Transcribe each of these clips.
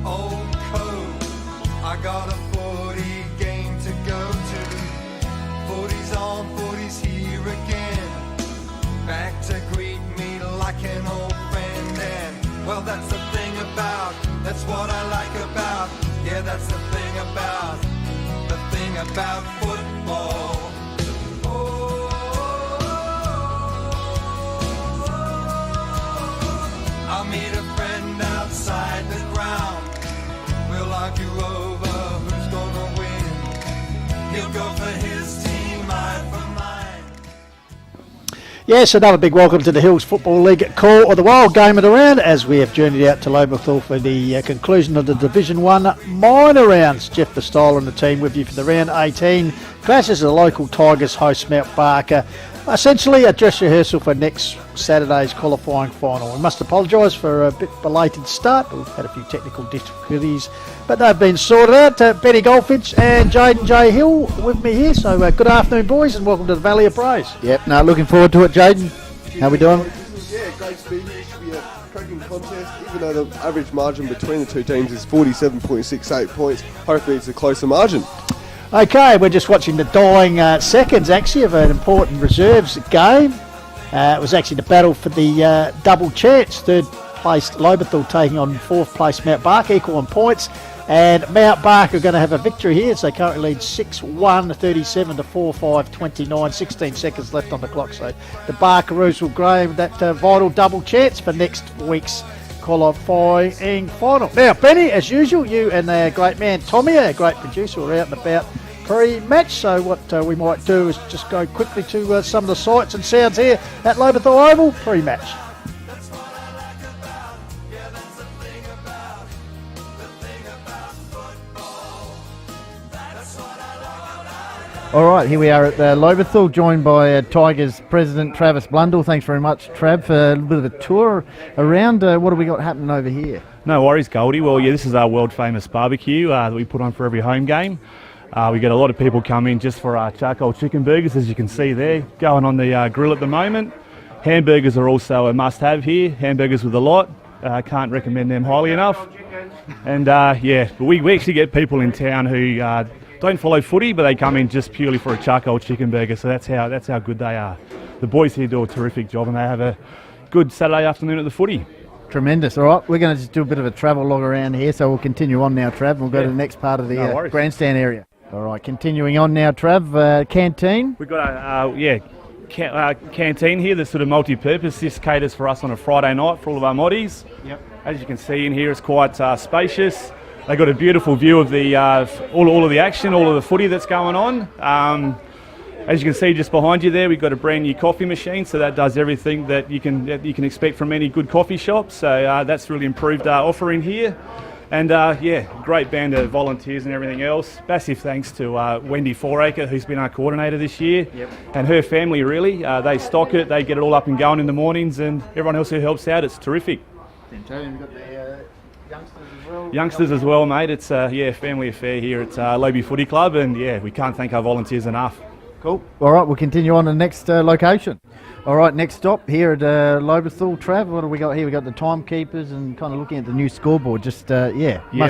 old code. I got a 40 game to go to. 40's on, 40's here again. Back to greet me like an old friend. And well, that's the thing about, that's what I like about. Yeah, that's the thing about football. Oh, I'll meet a friend outside the ground. We'll argue over who's gonna win. He'll go for his team, I for mine. Yes, another big welcome to the Hills Football League call of the Wild Game of the Round as we have journeyed out to Lobethal for the conclusion of the Division 1 minor rounds. Jeff Verstyle and the team with you for the round 18. Clashes the local Tigers host Mount Barker. Essentially a dress rehearsal for next Saturday's qualifying final. We must apologise for a bit belated start. We've had a few technical difficulties, but they've been sorted out. Benny Goldfinch and Jaden J. Hill with me here. So good afternoon, boys, and welcome to the Valley of Praise. Yep, no, looking forward to it, Jaden. How we doing? Yeah, great speed. It should be a cracking contest, even though the average margin between the two teams is 47.68 points. Hopefully it's a closer margin. Okay, we're just watching the dying seconds, actually, of an important reserves game. It was actually the battle for the double chance. Third place Lobethal taking on fourth place Mount Barker, equal on points. And Mount Barker are going to have a victory here. So they currently lead 6-1, 37 to 4-5, 29, 16 seconds left on the clock. So the Barkeroos will grab that vital double chance for next week's qualifying final. Now, Benny, as usual, you and our great man Tommy, our great producer, are out and about pre-match. So what we might do is just go quickly to some of the sights and sounds here at Lobethal Oval pre-match. All right, here we are at Lobethal, joined by Tigers President Travis Blundell. Thanks very much, Trav, for a little bit of a tour around. What have we got happening over here? No worries, Goldie. Well, yeah, this is our world-famous barbecue that we put on for every home game. We get a lot of people come in just for our charcoal chicken burgers, as you can see there, going on the grill at the moment. Hamburgers are also a must-have here, hamburgers with a lot. Can't recommend them highly enough. And yeah, we actually get people in town who don't follow footy, but they come in just purely for a charcoal chicken burger, so that's how good they are. The boys here do a terrific job and they have a good Saturday afternoon at the footy. Tremendous. All right, we're going to just do a bit of a travel log around here, so we'll continue on now, Trav. We'll go to the next part of the grandstand area. All right, continuing on now, Trav, canteen. We've got a canteen here that's sort of multi-purpose. This caters for us on a Friday night for all of our moddies. Yep. As you can see in here, it's quite spacious. They've got a beautiful view of the all of the action, all of the footy that's going on. As you can see just behind you there, we've got a brand new coffee machine, so that does everything that you can expect from any good coffee shop. So that's really improved our offering here. And yeah, great band of volunteers and everything else. Massive thanks to Wendy Fouracre, who's been our coordinator this year, and her family really. They stock it, they get it all up and going in the mornings, and everyone else who helps out, it's terrific. We've got the youngsters as well. Youngsters as well, mate. It's yeah, family affair here at Lobie Footy Club, and yeah, we can't thank our volunteers enough. Cool. All right, we'll continue on to the next location. All right, next stop here at Lobethal. Trav, what do we got here? We got the timekeepers and kind of looking at the new scoreboard. Just must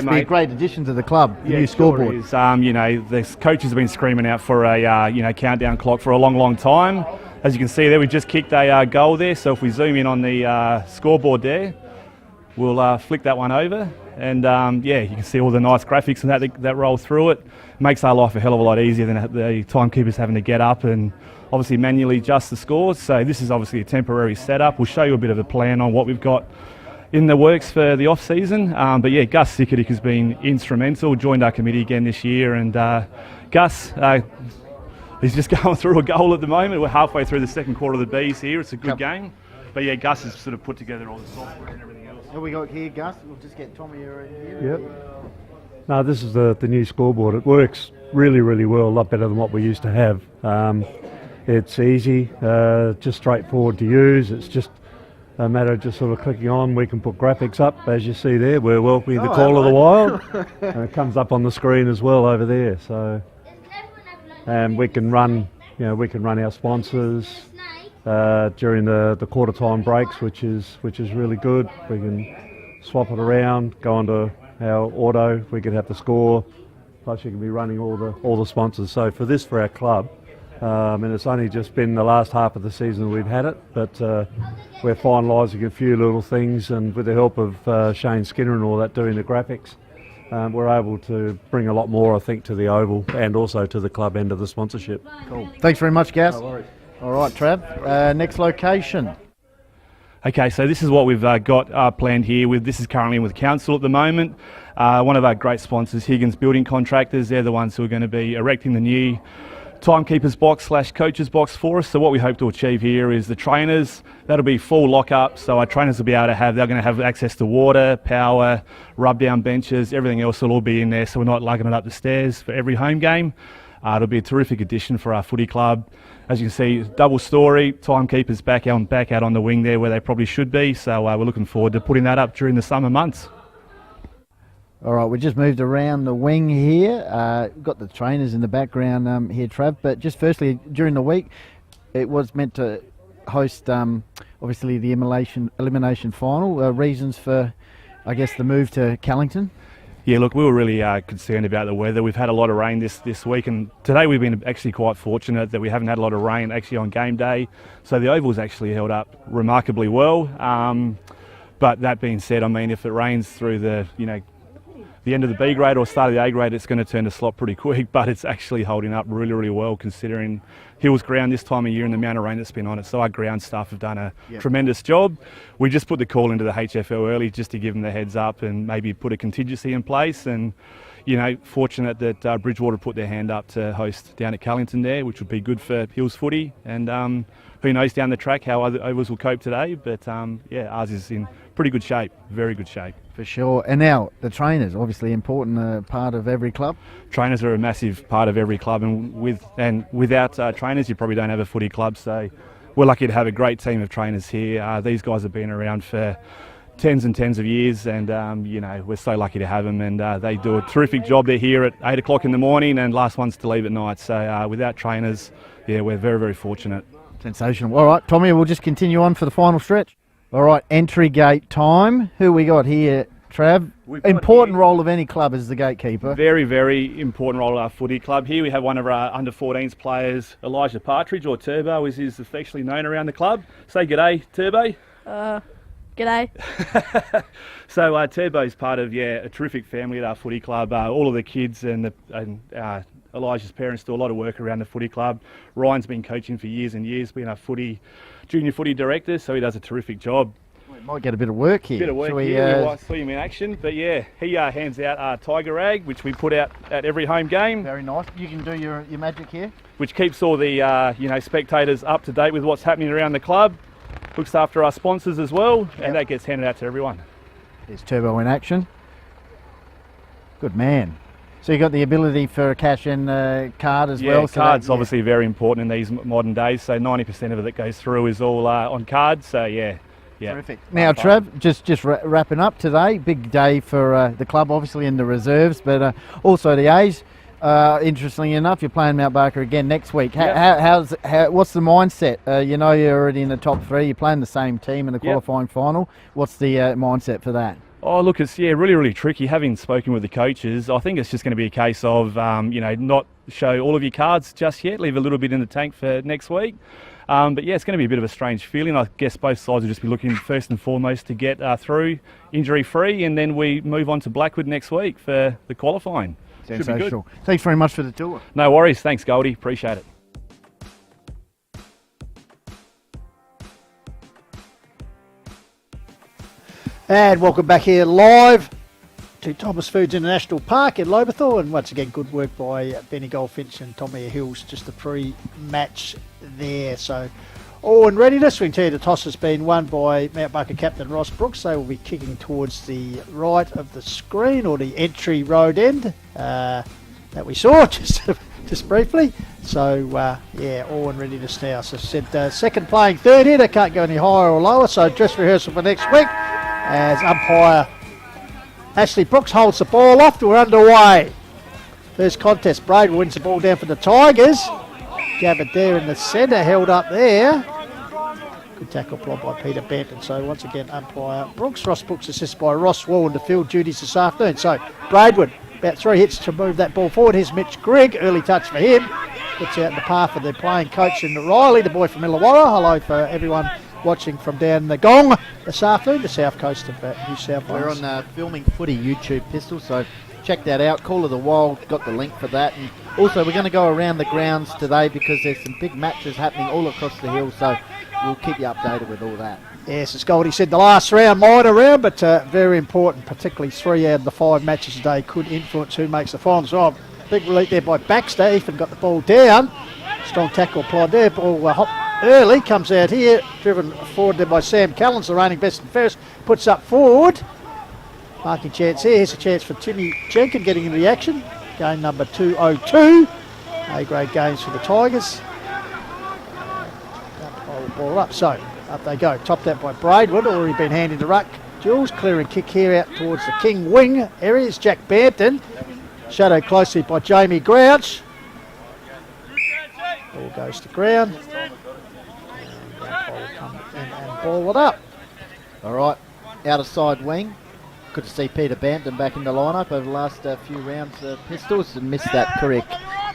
be a great addition to the club. The new scoreboard. Is. You know, the coaches have been screaming out for a countdown clock for a long time. As you can see there, we just kicked a goal there. So if we zoom in on the scoreboard there, we'll flick that one over, and yeah, you can see all the nice graphics and that roll through it. Makes our life a hell of a lot easier than the timekeepers having to get up and obviously manually adjust the scores. So this is obviously a temporary setup. We'll show you a bit of a plan on what we've got in the works for the off season. But yeah, Gus Sikadik has been instrumental. Joined our committee again this year, and Gus. He's just going through a goal at the moment. We're halfway through the second quarter of the Bees here. It's a good game. But yeah, Gus has sort of put together all the software and everything else. What we got here, Gus? We'll just get Tommy here. Yep. No, this is the new scoreboard. It works really well, a lot better than what we used to have. It's easy, just straightforward to use. It's just a matter of just sort of clicking on. We can put graphics up, as you see there. We're welcoming the call of the wild. And it comes up on the screen as well over there. So, and we can run, our sponsors during the quarter time breaks, which is really good. We can swap it around, go on to our auto, we could have the score, plus you can be running all the sponsors. So for our club, and it's only just been the last half of the season we've had it, but we're finalising a few little things, and with the help of Shane Skinner and all that doing the graphics, we're able to bring a lot more, I think, to the Oval and also to the club end of the sponsorship. Cool. Thanks very much, Gas. No worries. All right, Trav. Next location. Okay, so this is what we've got planned here. This is currently with council at the moment. One of our great sponsors, Higgins Building Contractors, they're the ones who are going to be erecting the new timekeeper's box / coach's box for us. So what we hope to achieve here is the trainers, that'll be full lock-up, so our trainers will be able to they're going to have access to water, power, rub-down benches, everything else will all be in there, so we're not lugging it up the stairs for every home game. It'll be a terrific addition for our footy club. As you can see, double story, timekeepers back out on the wing there where they probably should be, so we're looking forward to putting that up during the summer months. All right, we just moved around the wing here. We've got the trainers in the background here, Trav, but just firstly, during the week, it was meant to host, obviously, the elimination final. Reasons for, I guess, the move to Callington? Yeah, look, we were really concerned about the weather. We've had a lot of rain this week, and today we've been actually quite fortunate that we haven't had a lot of rain actually on game day. So the Oval's actually held up remarkably well. But that being said, I mean, if it rains through the end of the B grade or start of the A grade, it's going to turn to slop pretty quick, but it's actually holding up really, really well considering Hills ground this time of year and the amount of rain that's been on it. So our ground staff have done a tremendous job. We just put the call into the HFL early just to give them the heads up and maybe put a contingency in place, and fortunate that Bridgewater put their hand up to host down at Callington there, which would be good for Hills footy, and who knows down the track how other ovals will cope today, but ours is in pretty good shape, very good shape. For sure. And now, the trainers, obviously important part of every club. Trainers are a massive part of every club, and without trainers you probably don't have a footy club, so we're lucky to have a great team of trainers here. These guys have been around for tens and tens of years, and we're so lucky to have them, and they do a terrific job. They're here at 8 o'clock in the morning and last ones to leave at night, so without trainers, we're very, very fortunate. Sensational. All right, Tommy, we'll just continue on for the final stretch. All right, entry gate time. Who we got here, Trav? Important role of any club as the gatekeeper. Very, very important role of our footy club. Here we have one of our under-14s players, Elijah Partridge, or Turbo as he's affectionately known around the club. Say g'day, Turbo. G'day. So Turbo's part of a terrific family at our footy club. All of the kids and Elijah's parents do a lot of work around the footy club. Ryan's been coaching for years and years, being our junior footy director, so he does a terrific job. We might get a bit of work here. We might see him in action, but he hands out our Tiger Rag, which we put out at every home game. Very nice. You can do your magic here. Which keeps all the spectators up to date with what's happening around the club. Looks after our sponsors as well, and that gets handed out to everyone. There's Turbo in action. Good man. So you got the ability for a cash-in card as well? So cards obviously very important in these modern days, so 90% of it that goes through is all on cards, so Terrific. Now, Trev, just wrapping up today, big day for the club, obviously in the reserves, but also the A's. Interestingly enough, you're playing Mount Barker again next week. What's the mindset? You're already in the top three. You're playing the same team in the qualifying final. What's the mindset for that? Oh, look, it's really, really tricky. Having spoken with the coaches, I think it's just going to be a case of not show all of your cards just yet. Leave a little bit in the tank for next week. But it's going to be a bit of a strange feeling. I guess both sides will just be looking first and foremost to get through injury-free, and then we move on to Blackwood next week for the qualifying. Sensational. Thanks very much for the tour. No worries. Thanks, Goldie. Appreciate it. And welcome back here live to Thomas Foods International Park in Lobethal, and once again good work by Benny Goldfinch and Tommy Hills, just a pre-match there. So all in readiness. We can tell you the toss has been won by Mount Barker captain Ross Brooks. They will be kicking towards the right of the screen, or the entry road end that we saw just briefly. So all in readiness now. So said second playing third here. They can't go any higher or lower, so dress rehearsal for next week as umpire Ashley Brooks holds the ball off. We're underway. First contest, Braden wins the ball down for the Tigers. Gabbard there in the centre, held up there. Good tackle applied by Peter Benton. So once again, umpire Brooks. Ross Brooks assisted by Ross Wall into field duties this afternoon. So Braidwood, about 3 hits to move that ball forward. Here's Mitch Grigg. Early touch for him. Puts out in the path of their playing coach in Riley, the boy from Illawarra. Hello for everyone watching from down the Gong this afternoon, the south coast of New South Wales. We're on Filming Footy YouTube, Pistol, so check that out. Call of the Wild, got the link for that. And also, we're going to go around the grounds today because there's some big matches happening all across the hill, so we'll keep you updated with all that. Yes, as Goldie said, the last round, minor round, but very important, particularly 3 out of the 5 matches today could influence who makes the finals. Oh, big relief there by Baxter. Ethan got the ball down. Strong tackle applied there. Ball hop early, comes out here, driven forward there by Sam Callens, the reigning best and fairest, puts up forward. Marking chance here. Here's a chance for Timmy Jenkins getting into the action. Game number 202. A-grade games for the Tigers. Ball up, so up they go. Topped out by Braidwood, already been handed to ruck. Jules clearing kick here out towards the King wing areas. Jack Bampton, shadowed closely by Jamie Grouch. Ball goes to ground. And ball will come in and ball it up. All right, outer side wing. Good to see Peter Bampton back in the lineup over the last few rounds. Pistols and missed that Career.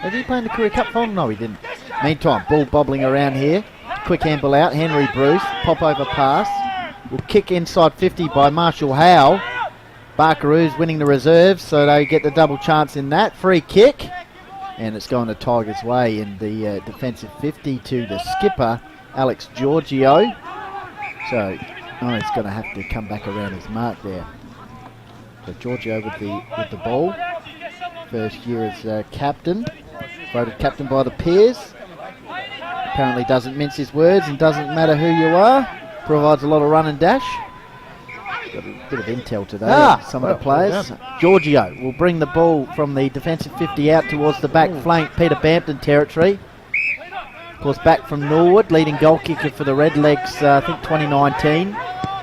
Did he play in the Career Cup final? No, he didn't. Meantime, ball bobbling around here. Quick handball out. Henry Bruce, pop over pass. Will kick inside 50 by Marshall Howe. Barkaroo's winning the reserves, so they get the double chance in that. Free kick. And it's going the Tigers' way in the defensive 50 to the skipper, Alex Giorgio. So, he's going to have to come back around his mark there. So Giorgio with the ball. First year as captain. Voted captain by the peers. Apparently doesn't mince his words and doesn't matter who you are. Provides a lot of run and dash. Got a bit of intel today on some of the players. Giorgio will bring the ball from the defensive 50 out towards the back flank, Peter Bampton territory. Of course, back from Norwood, leading goal kicker for the Redlegs, I think 2019.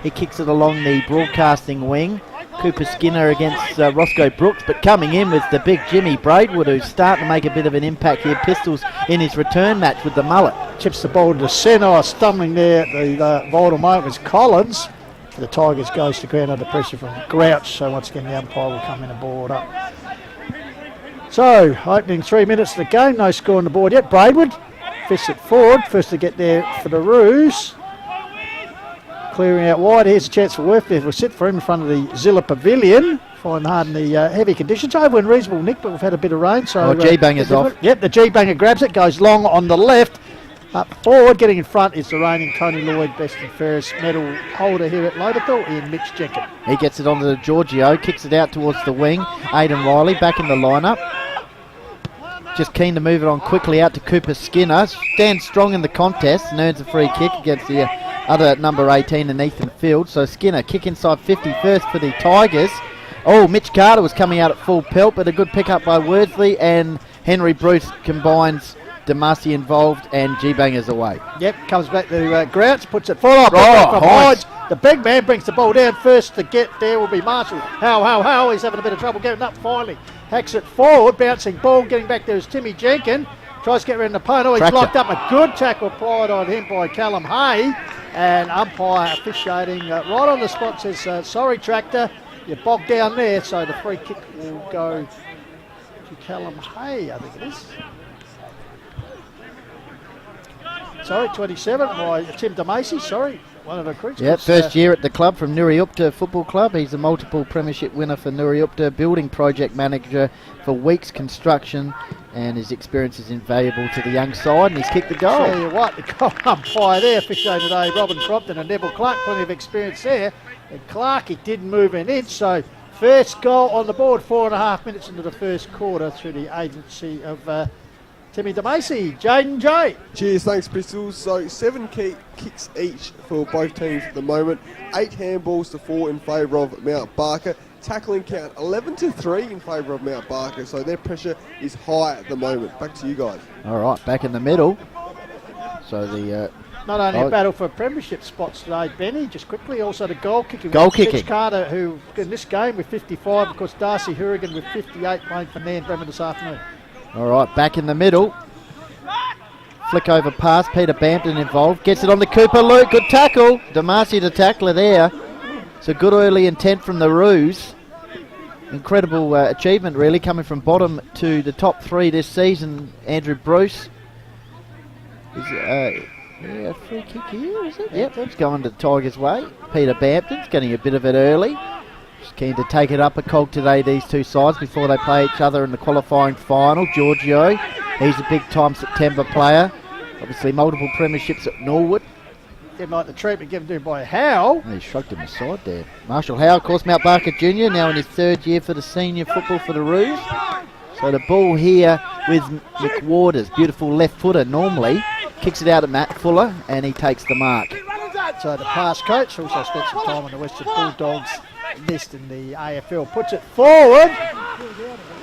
He kicks it along the broadcasting wing. Cooper Skinner against Roscoe Brooks, but coming in with the big Jimmy Braidwood, who's starting to make a bit of an impact here. Pistols in his return match with the mullet. Chips the ball to the centre, stumbling there at the vital moment was Collins. For the Tigers goes to ground under pressure from Grouch, so once again the umpire will come in and board up. So, opening 3 minutes of the game, no score on the board yet. Braidwood fists it forward, first to get there for the Roos. Clearing out wide, here's a chance for Worth there. We'll sit for him in front of the Zilla Pavilion. Find hard in the heavy conditions. Over in reasonable nick, but we've had a bit of rain. So G-banger's off. Yep, the G-banger grabs it, goes long on the left. Up forward, getting in front is the reigning Tony Lloyd Best and Fairest medal holder here at Lobethal, Ian Mitch Jenkins. He gets it onto the Giorgio, kicks it out towards the wing. Aidan Riley back in the lineup. Just keen to move it on quickly out to Cooper Skinner. Stands strong in the contest and earns a free kick against the other number 18 in Ethan Field. So Skinner kick inside 50 first for the Tigers. Oh, Mitch Carter was coming out at full pelt, but a good pick up by Wordsley, and Henry Bruce combines Damasi involved, and G-Banger's away. Yep, comes back to Grouch, puts it forward. From Hydes. The big man brings the ball down. First to get there will be Marshall. How, he's having a bit of trouble getting up finally. Hacks it forward, bouncing ball, getting back there is Timmy Jenkins. Tries to get around the opponent. Oh, he's locked up. A good tackle applied on him by Callum Hay. And umpire officiating right on the spot says, sorry, Tractor, you're bogged down there. So the free kick will go to Callum Hay, I think it is. Sorry, 27 by Tim DeMacy, sorry. One of the crews. Yeah, first year at the club from Nuriupta Football Club. He's a multiple premiership winner for Nuriupta, building project manager for Weeks Construction, and his experience is invaluable to the young side, and he's kicked the goal. Tell you what, the goal umpire there, officiating today, Robin Crompton and Neville Clark, plenty of experience there. And Clark, he didn't move an inch, so first goal on the board, 4.5 minutes into the first quarter through the agency of Timmy DeMacy. Jaden J. Cheers, thanks Pistols. So 7 kicks each for both teams at the moment. 8 handballs to 4 in favour of Mount Barker. Tackling count 11-3 in favour of Mount Barker. So their pressure is high at the moment. Back to you guys. All right, back in the middle. So the not only a battle for premiership spots today, Benny, just quickly, also the goal kicking. Mitch Carter, who in this game with 55, of course Darcy Hourigan with 58 playing for Nan Bremen this afternoon. All right, back in the middle. Flick over pass. Peter Bampton involved. Gets it on to Cooper Luke. Good tackle. Damasi to tackler there. So good early intent from the Roos. Incredible achievement, really, coming from bottom to the top 3 this season. Andrew Bruce. Yeah, free kick here, is it? Yep, it's going the Tigers' way. Peter Bampton's getting a bit of it early. Just keen to take it up a cog today, these two sides, before they play each other in the qualifying final. Giorgio, he's a big-time September player. Obviously, multiple premierships at Norwood. Didn't like the treatment given to him by Howe. He shrugged him aside there. Marshall Howe, of course, Mount Barker Jr., now in his 3rd year for the senior football for the Roos. So the ball here with McWaters, beautiful left footer normally. Kicks it out at Matt Fuller, and he takes the mark. So the past coach also spent some time on the Western Bulldogs list in the AFL. Puts it forward.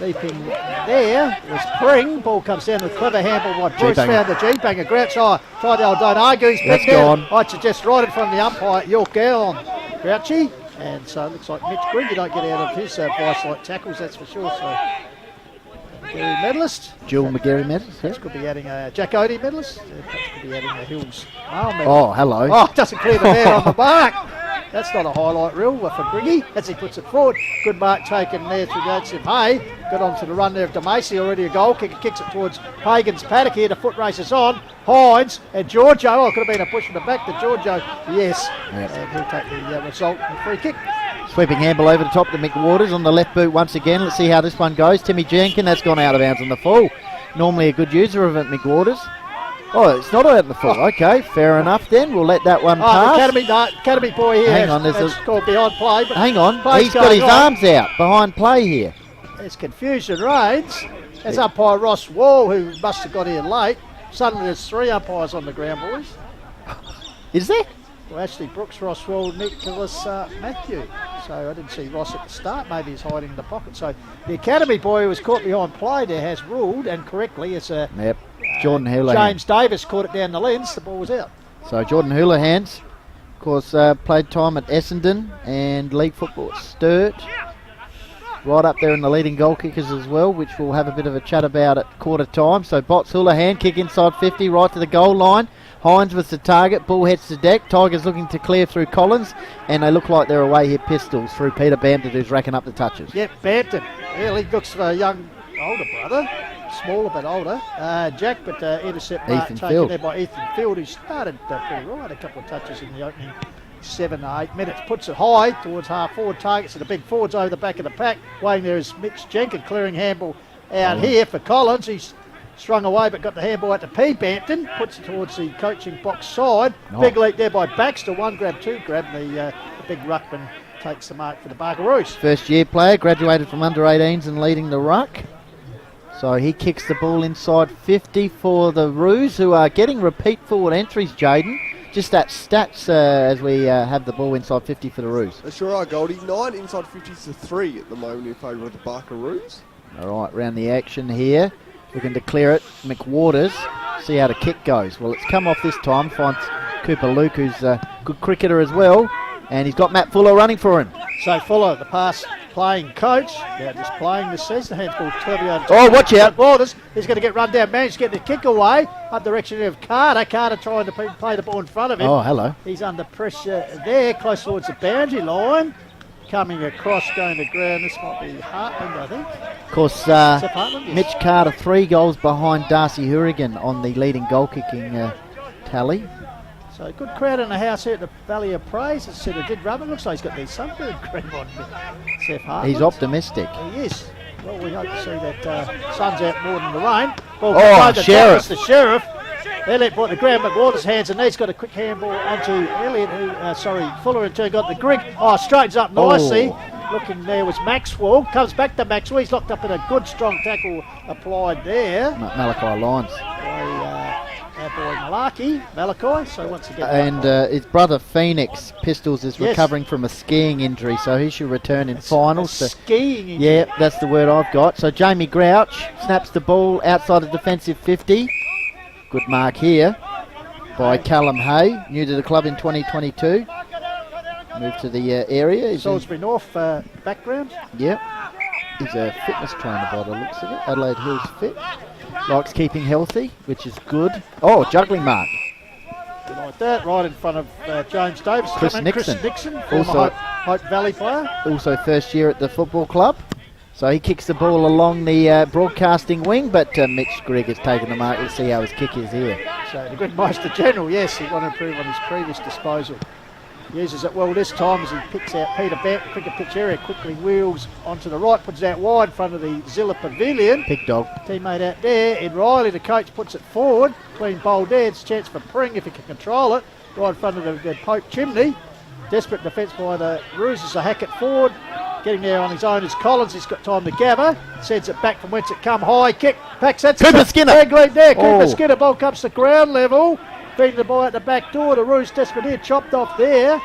Leaping there was Pring. Ball comes down with clever handball by Bruce. Found the G-banger. Grouch. Tried the old don't argue. He's That's gone. I'd suggest right in front of the umpire. York Girl on Grouchy. And so it looks like Mitch Grigg, you don't get out of his vice-like tackles, that's for sure. So McGarry medalist. Jewel McGarry medalist. This could be adding a Jack Odie medalist. Perhaps could be adding a Hills Mail medal. Oh, hello. Oh, doesn't clear the man on the mark. That's not a highlight reel for Griggy as he puts it forward. Good mark taken there through Joseph Hay. Got onto the run there of DeMacy, already a goal kicker. Kicks it towards Hagan's paddock here. The foot races on. Hines and Giorgio. Oh, it could have been a push in the back to Giorgio. Yes. Yep. And he'll take the result and free kick. Sweeping handball over the top to McWaters on the left boot once again. Let's see how this one goes. Timmy Jenkin, that's gone out of bounds on the full. Normally a good user of it, McWaters. Oh, it's not out in the full. Okay, fair enough then. We'll let that one pass. Academy boy here. Hang on, there's called behind play. But hang on, he's got his arms out behind play here. There's confusion reigns. There's umpire Ross Wall, who must have got here late. Suddenly there's 3 umpires on the ground, boys. Is there? Well, actually, Brooks, Ross Wall, Nicholas Matthew. So I didn't see Ross at the start. Maybe he's hiding in the pocket. So the Academy boy who was caught behind play there has ruled, and correctly, it's a Jordan Houlihan. James Davis caught it down the lens. The ball was out. So Jordan Houlihan's, of course, played time at Essendon and league football at Sturt. Right up there in the leading goal kickers as well, which we'll have a bit of a chat about at quarter time. So Bots Houlihan, kick inside 50, right to the goal line. Hines with the target, ball heads to deck. Tigers looking to clear through Collins, and they look like they're away here. Pistols through Peter Bampton, who's racking up the touches. Yep, Bampton. Really looks for a young, older brother. Smaller but older. Jack, but intercept mark taken there by Ethan Field, who started pretty right. A couple of touches in the opening 7 or 8 minutes. Puts it high towards half forward. Targets at the big forwards over the back of the pack. Waiting there is Mitch Jenkins clearing handball out here for Collins. He's strung away but got the handball out to P. Bampton. Puts it towards the coaching box side. Big leap there by Baxter. 1 grab, 2 grab. The big ruckman takes the mark for the Bargaroos. First year player, graduated from under 18s and leading the ruck. So he kicks the ball inside 50 for the Roos, who are getting repeat forward entries, Jaden. Just that stats as we have the ball inside 50 for the Roos. They sure are, Goldie. 9 inside 50s to 3 at the moment in favour of the Barker Roos. All right, round the action here. Looking to clear it. McWaters. See how the kick goes. Well, it's come off this time. Finds Cooper Luke, who's a good cricketer as well. And he's got Matt Fuller running for him. So Fuller, the pass playing coach, now just playing this season. Handball Turbio. Oh, watch out. Waters. He's going to get run down. Managed to get the kick away. Up the direction of Carter. Carter trying to play the ball in front of him. Oh, hello. He's under pressure there, close towards the boundary line. Coming across, going to ground. This might be Hartland, I think. Of course, Hartland, yes. Mitch Carter 3 goals behind Darcy Hourigan on the leading goal kicking tally. So a good crowd in the house here at the Valley of Praise. It's a good rub. It looks like he's got the sunburn cream on. Seth Hartland. He's optimistic. He is. Well, we hope to see that sun's out more than the rain. Ball Sheriff. The Sheriff. Elliott brought the ground McWater's hands, and he's got a quick handball onto Elliott, Fuller in turn got the Grigg. Oh, straightens up nicely. Looking there was Maxwell. Comes back to Maxwell. He's locked up in a good strong tackle applied there. Malachi Lyons. Our boy Malachi. So once again. And his brother Phoenix Pistols is recovering from a skiing injury, so he should return in finals. Skiing injury? Yeah, that's the word I've got. So Jamie Grouch snaps the ball outside the defensive 50. Good mark here by Callum Hay, new to the club in 2022. Moved to the area. Salisbury North background. Yep. He's a fitness trainer by the looks of it. Adelaide Hills Fit. Likes keeping healthy, which is good. Oh, juggling mark. Like that, right in front of James Davis. Chris Nixon, former Also- Hope Valley player. Also first year at the football club. So he kicks the ball along the broadcasting wing, but Mitch Grigg has taken the mark. Let's see how his kick is here. So the good Meister General, yes, he want to improve on his previous disposal. Uses it well this time as he picks out Peter Bent, cricket pitch area, quickly wheels onto the right, puts it out wide in front of the Zilla Pavilion. Big dog. Teammate out there, Ed Riley, the coach, puts it forward. Clean bowl there, it's a chance for Pring if he can control it. Right in front of the Pope chimney. Desperate defence by the Roosters to hack it forward. Getting there on his own is Collins, he's got time to gather. Sends it back from whence it come, high kick, backs that. Cooper Skinner. Big lead there, Cooper Oh. Skinner, ball comes to ground level. Feeding the ball out the back door, the Roos desperate here, chopped off there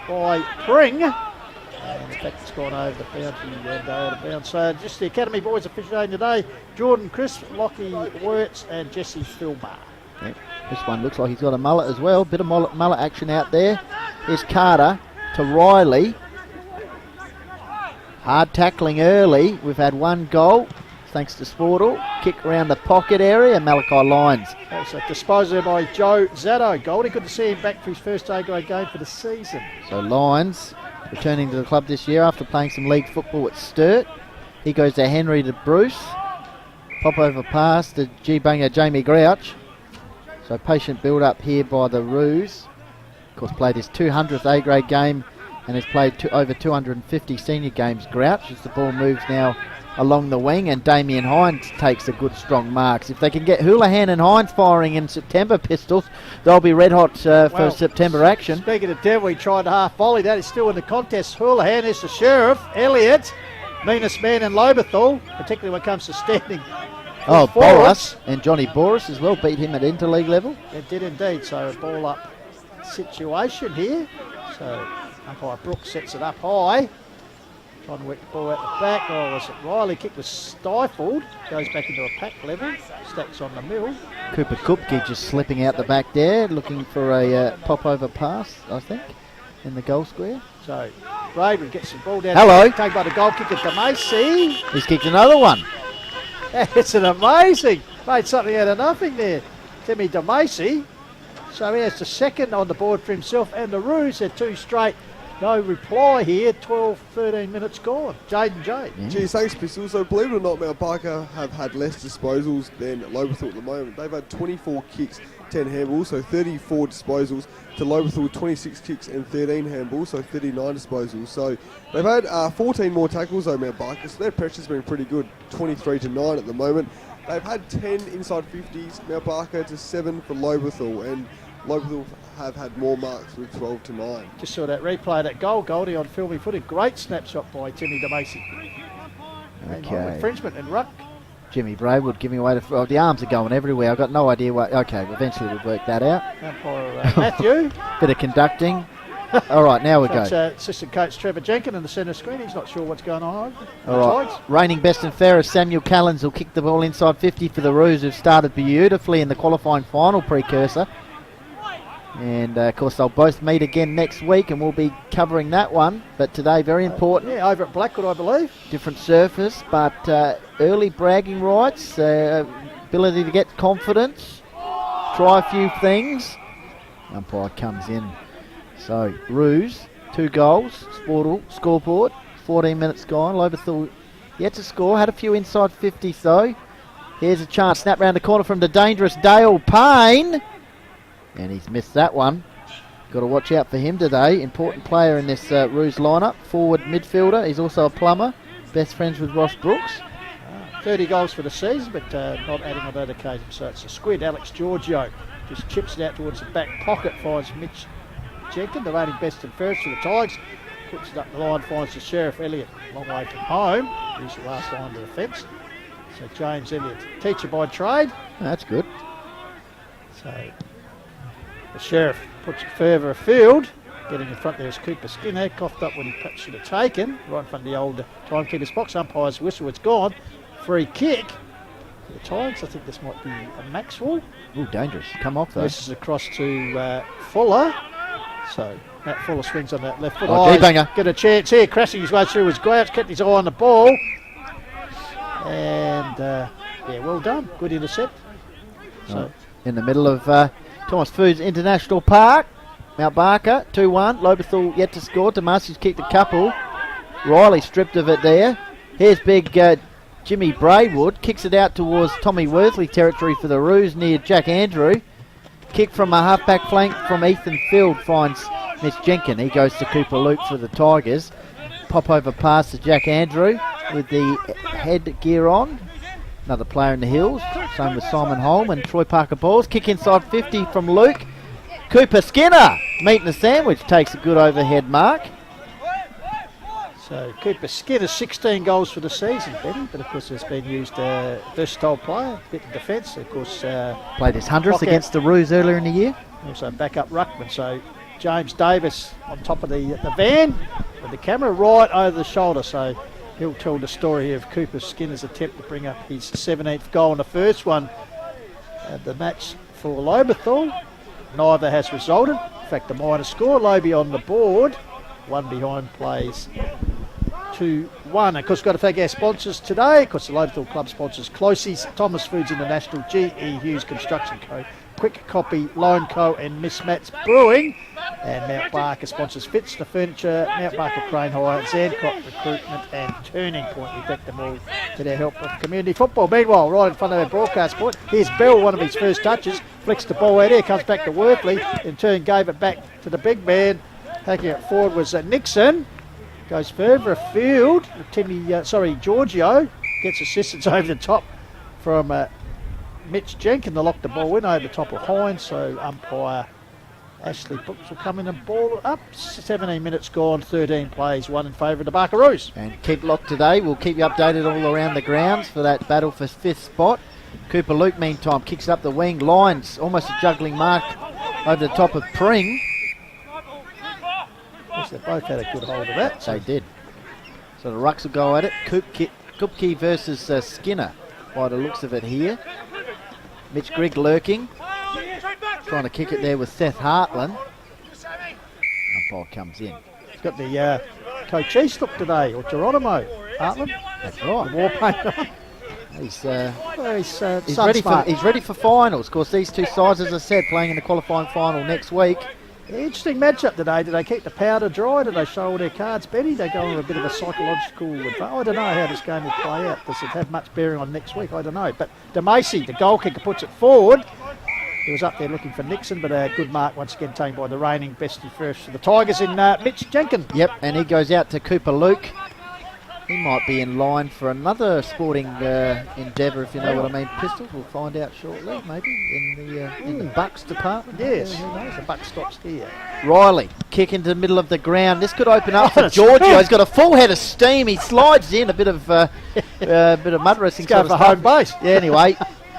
by Pring. And in fact, it's gone over the boundary and out of bounds. So just the Academy boys officiating today. Jordan Crisp, Lockie Wirtz and Jesse Philbar. Yep. This one looks like he's got a mullet as well. Bit of mullet action out there. Here's Carter to Riley. Hard tackling early. We've had one goal thanks to Sportle. Kick around the pocket area. Malachi Lyons. That's a disposal by Joe Zatto. Goldie, good to see him back for his first A-grade game for the season. So Lyons returning to the club this year after playing some league football at Sturt. He goes to Henry to Bruce. Pop over pass to G-banger Jamie Grouch. So patient build up here by the Roos. Of course, played his 200th A-grade game and has played over 250 senior games. Grouch as the ball moves now along the wing, and Damien Hines takes a good strong marks. If they can get Houlihan and Hines firing in September, Pistols, they'll be red hot for September action. Speaking of Devil, he tried a half volley. That is still in the contest. Houlihan is the Sheriff. Elliott, meanest man in Lobethal, particularly when it comes to standing. Oh, forwards. Boris and Johnny Boris as well beat him at interleague level. It did indeed. So a ball up situation here. So umpire Brooks sets it up high. Trying to work the ball out the back. Oh, was it Riley? Kick was stifled. Goes back into a pack level. Stacks on the middle. Cooper Kupke just slipping out the back there, looking for a pop-over pass, I think, in the goal square. So Braidwood gets the ball down. Hello. Taken by the goal kicker DeMacy. He's kicked another one. It's an amazing. Made something out of nothing there. Timmy DeMacy. So he has the second on the board for himself and the Roos. They're two straight. No reply here. 12, 13 minutes gone. Jaden J. Geez, thanks, Pistols. So believe it or not, Mount Barker have had less disposals than Lobethal at the moment. They've had 24 kicks, 10 handballs, so 34 disposals, to Lobethal 26 kicks and 13 handballs, so 39 disposals. So they've had 14 more tackles though, Mount Barker, so their pressure's been pretty good, 23-9 at the moment. They've had 10 inside 50s, Mount Barker to 7 for Lobethal, and Lobethal have had more marks with 12-9. Just saw that replay of that goal, Goldie, on filming footage. Great snapshot by Timmy DeMacy. Okay. Infringement and ruck. Jimmy Braidwood giving away the arms are going everywhere. I've got no idea what. Okay, eventually we'll work that out. Umpire Matthew. Bit of conducting. All right, now we go. That's assistant coach Trevor Jenkin in the centre screen. He's not sure what's going on. All right, reigning best and fairest Samuel Callens will kick the ball inside 50 for the Roos, who've started beautifully in the qualifying final precursor. And of course they'll both meet again next week, and we'll be covering that one. But today, very important. Yeah, over at Blackwood, I believe. Different surface, but early bragging rights, ability to get confidence, try a few things. Umpire comes in. So Roos, 2 goals, Sportle scoreboard, 14 minutes gone. Lobethal yet to score, had a few inside 50s though. Here's a chance, snap round the corner from the dangerous Dale Payne. And he's missed that one. Got to watch out for him today. Important player in this Roos lineup. Forward midfielder. He's also a plumber. Best friends with Ross Brooks. 30 goals for the season, but not adding on that occasion. So it's a squid. Alex Giorgio just chips it out towards the back pocket. Finds Mitch Jenkin, the reigning best and fairest for the Tigers. Puts it up the line. Finds the Sheriff Elliott. Long way from home. He's the last line of the defence. So James Elliott, teacher by trade. That's good. So the Sheriff puts it further afield. Getting in front there is Cooper Skinner. Coughed up when he perhaps should have taken. Right in front of the old timekeeper's box. Umpire's whistle. It's gone. Free kick. For the Tigers. I think this might be a Maxwell. Ooh, dangerous. Come off though. This is across to Fuller. So Matt Fuller swings on that left foot. G-banger. Get a chance here. Crashing his way through his Grouch. Kept his eye on the ball. And Yeah, well done. Good intercept. So In the middle of Thomas Foods International Park. Mount Barker, 2-1. Lobethal yet to score. Damasi's kicked a couple. Riley stripped of it there. Here's big Jimmy Braidwood. Kicks it out towards Tommy Worthley territory for the Roos near Jack Andrew. Kick from a half-back flank from Ethan Field finds Mitch Jenkins. He goes to Cooper Luke for the Tigers. Pop over pass to Jack Andrew with the headgear on. Another player in the hills. Same with Simon Holm and Troy Parker Balls. Kick inside 50 from Luke. Cooper Skinner, meat and a sandwich, takes a good overhead mark. So Cooper Skinner, 16 goals for the season, Benny, but of course has been used versatile player, bit of defence, of course. Played his hundredth against the Roos earlier in the year. Also backup ruckman, so James Davis on top of the van with the camera right over the shoulder, so he'll tell the story of Cooper Skinner's attempt to bring up his 17th goal in the first one of the match for Lobethal. Neither has resulted. In fact, the minor score, Lobie on the board. One behind plays 2-1. Of course, got to thank our sponsors today. Of course, the Lobethal Club sponsors Closey's, Thomas Foods International, GE Hughes Construction Co., Quick Copy, Loan Co. and Miss Matt's Brewing. And Mount Barker sponsors Fitzner Furniture, Mount Barker Crane Hire, Zancott Recruitment and Turning Point. We thank them all for their help of community football. Meanwhile, right in front of our broadcast point, here's Bell, one of his first touches. Flicks the ball out here, comes back to Worthley. In turn, gave it back to the big man. Taking it forward was Nixon. Goes further afield. Giorgio gets assistance over the top from Mitch Jenkins to lock the ball in over the top of Hines. So umpire Ashley Brooks will come in and ball up. 17 minutes gone, 13 plays, 1 in favour of the Barkaroos. And keep locked today. We'll keep you updated all around the grounds for that battle for 5th spot. Cooper Luke, meantime, kicks it up the wing. Lines, almost a juggling mark over the top of Pring. Yes, they both had a good hold of that. They did. So the Rucks will go at it. Kupke versus Skinner by the looks of it here. Mitch Grigg lurking. Trying to kick it there with Seth Hartland. Umpire comes in. He's got the Coach East look today, or Geronimo Hartland. That's right. The war paint on. He's ready for finals. Of course, these two sides, as I said, playing in the qualifying final next week. Interesting matchup today. Do they keep the powder dry? Do they show all their cards, Benny? They go on a bit of a psychological advantage. I don't know how this game will play out. Does it have much bearing on next week? I don't know. But DeMacy, the goal kicker, puts it forward. He was up there looking for Nixon, but a good mark once again taken by the reigning bestie first for the Tigers in Mitch Jenkins. Yep, and he goes out to Cooper Luke. He might be in line for another sporting endeavour, if you know what I mean. Pistols, we'll find out shortly, maybe, in the Bucks department. Yes, who knows? The buck stops here. Riley, kick into the middle of the ground. This could open up for Giorgio. He's got a full head of steam. He slides in, a bit of mud wrestling. Let's go for home base. Yeah, anyway,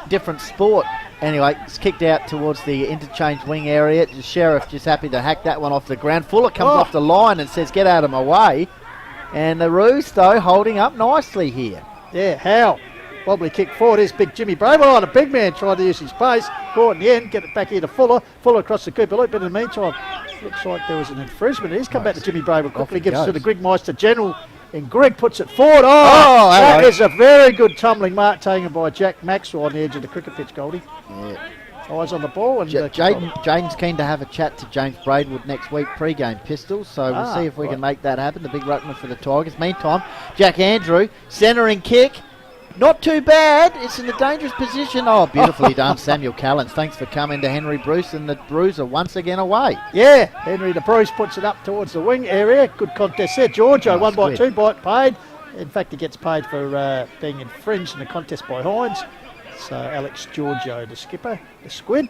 different sport. Anyway, it's kicked out towards the interchange wing area. The Sheriff just happy to hack that one off the ground. Fuller comes off the line and says, "Get out of my way." And the Roos, though, holding up nicely here. Yeah, Howe. Wobbly kick forward. Here's big Jimmy Braver. The big man tried to use his pace. Caught in the end. Get it back here to Fuller. Fuller across the Cooper Loop. But in the meantime, looks like there was an infringement. He's come back to Jimmy Braver quickly. Gives it to the Grigmeister General. And Greg puts it forward. That is a very good tumbling mark taken by Jack Maxwell on the edge of the cricket pitch, Goldie. Yeah. Eyes on the ball. And Jaden's keen to have a chat to James Braidwood next week, pre-game Pistols, so we'll see if we can make that happen. The big ruckman for the Tigers. Meantime, Jack Andrew, centering kick. Not too bad. It's in a dangerous position. Oh, beautifully done, Samuel Callens. Thanks for coming to Henry Bruce, and the Bruce are once again away. Yeah, Henry the Bruce puts it up towards the wing area. Good contest there. Giorgio, 1 by 2 by paid. In fact, he gets paid for being infringed in the contest by Hines. So Alex Giorgio, the skipper, the Squid,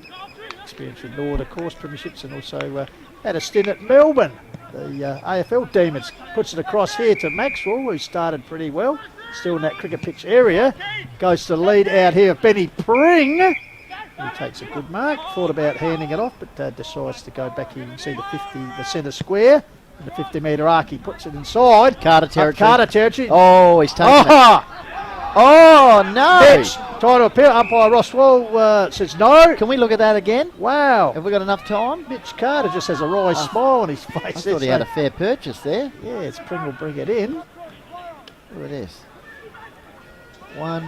experienced in Lord, of course, premierships, and also had a stint at Melbourne. The AFL Demons puts it across here to Maxwell, who started pretty well, still in that cricket pitch area. Goes to the lead out here of Benny Pring. He takes a good mark, thought about handing it off, but decides to go back here and see the centre square. In the 50-metre arc, he puts it inside. Carter territory. Oh, he's taken it. Oh, no. Pitch, trying to appeal. Umpire Ross Wall says no. Can we look at that again? Wow. Have we got enough time? Mitch Carter just has a wry smile on his face. I thought he had a fair purchase there. Yeah, Pring will bring it in. Look at this. 1,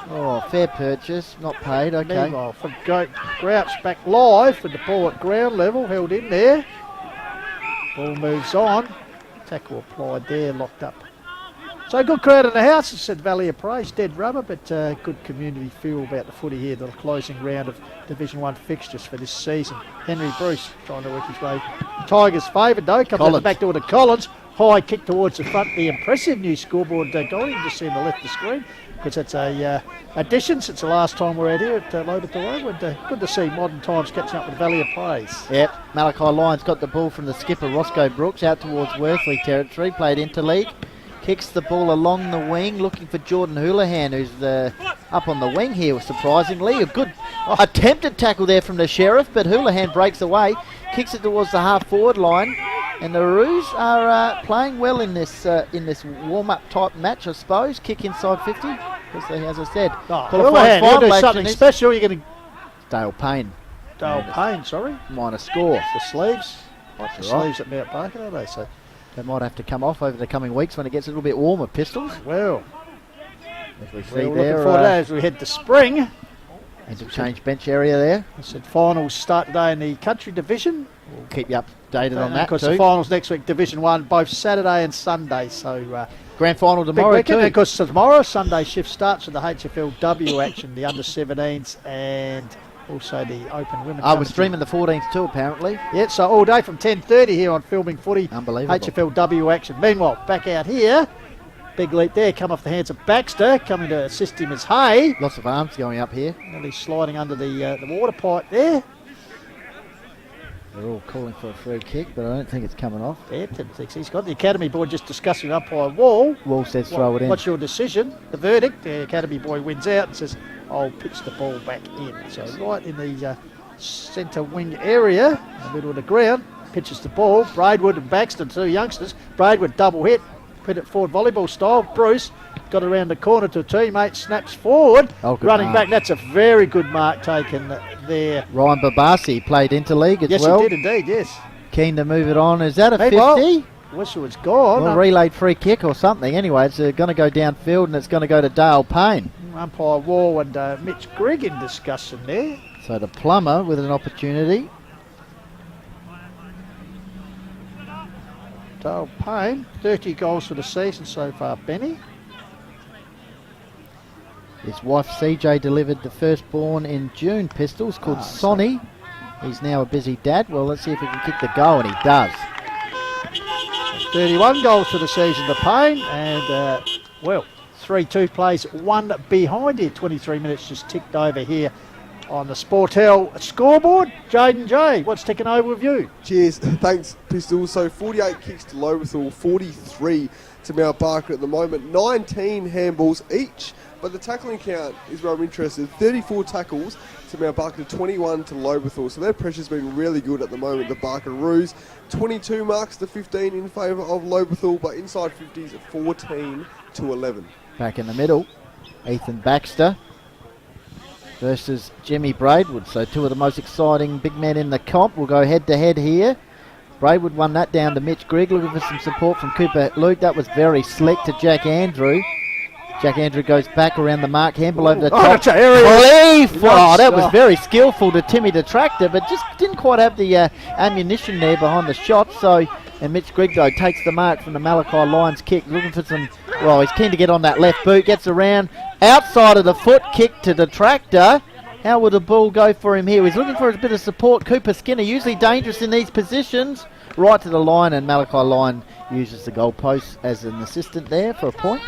Oh, fair purchase, not paid, okay. Meanwhile, for Grouch back live with the ball at ground level, held in there. Ball moves on. Tackle applied there, locked up. So good crowd in the house, as said Valley of Praise, dead rubber, but good community feel about the footy here, the closing round of Division 1 fixtures for this season. Henry Bruce trying to work his way. Tigers favoured though, comes out the back door to Collins. High kick towards the front, the impressive new scoreboard goal. You can just see on the left of the screen, because it's a addition since the last time we're out here at Lobethal Road. Good to see modern times catching up with Valley of Praise. Yep, Malachi Lyons got the ball from the skipper Roscoe Brooks out towards Worthley territory, played interleague. Kicks the ball along the wing, looking for Jordan Houlihan, who's up on the wing here, surprisingly. A good attempted tackle there from the Sheriff, but Houlihan breaks away, kicks it towards the half-forward line, and the Roos are playing well in this warm-up type match, I suppose. Kick inside 50, because they, as I said, Houlihan, you'll do something special. You're going to... Dale Payne. Minor score. The sleeves. That's the sleeves at Mount Barker, are they? So they might have to come off over the coming weeks when it gets a little bit warmer, Pistols. Well, as we see we're there, looking forward to that as we head to spring. Interchange bench area there. I said finals start today in the country division. We'll keep you updated on that because too. the finals next week, Division 1, both Saturday and Sunday. So grand final tomorrow too. Because tomorrow, Sunday shift starts with the HFLW action, the under-17s and also the Open Women's. We're streaming the 14s too, apparently. Yeah, so all day from 10:30 here on Filming Footy. Unbelievable. HFLW action. Meanwhile, back out here, big leap there, come off the hands of Baxter, coming to assist him as Hay. Lots of arms going up here. And he's sliding under the water pipe there. They're all calling for a free kick, but I don't think it's coming off. Yeah, 10-6. He's got the Academy boy just discussing umpire Wall. Wall says throw it in. What's your decision? The verdict, the Academy boy wins out and says, I'll pitch the ball back in. So right in the centre wing area, in the middle of the ground, pitches the ball. Braidwood and Baxter, two youngsters. Braidwood double hit, put it forward volleyball style. Bruce got around the corner to a teammate, snaps forward, running back. That's a very good mark taken there. Ryan Babasi played interleague as well. Yes, he did indeed, yes. Keen to move it on. Is that a 50? Whistle is gone. Well, relayed free kick or something. Anyway, it's going to go downfield and it's going to go to Dale Payne. Umpire Wall and Mitch Grigg in discussion there. So the Plumber with an opportunity. Dale Payne, 30 goals for the season so far, Benny. His wife CJ delivered the firstborn in June, Pistols, called Sonny. He's now a busy dad. Well, let's see if he can kick the goal, and he does. 31 goals for the season to Payne, and 3-2 plays one behind here. 23 minutes just ticked over here on the Sportel scoreboard. Jaden J, what's ticking over with you? Cheers, thanks Pistols. So 48 kicks to Lobethal, 43 to Mount Barker at the moment, 19 handballs each. But the tackling count is where I'm interested. 34 tackles to Mount Barker, 21 to Lobethal. So their pressure's been really good at the moment, the Barkeroos. 22 marks to 15 in favour of Lobethal, but inside 50s 14 to 11. Back in the middle, Ethan Baxter versus Jimmy Braidwood. So two of the most exciting big men in the comp will go head to head here. Braidwood won that down to Mitch Grigg, looking for some support from Cooper Luke. That was very slick to Jack Andrew. Jack Andrew goes back around the mark, handball over the top. That was very skillful to Timmy the Tractor, but just didn't quite have the ammunition there behind the shot. And Mitch Grigg, though, takes the mark from the Malachi Lyons kick, looking for some... Well, he's keen to get on that left boot, gets around, outside of the foot, kick to the Tractor. How would the ball go for him here? He's looking for a bit of support. Cooper Skinner, usually dangerous in these positions. Right to the line, and Malachi Lyon uses the goalpost as an assistant there for a point.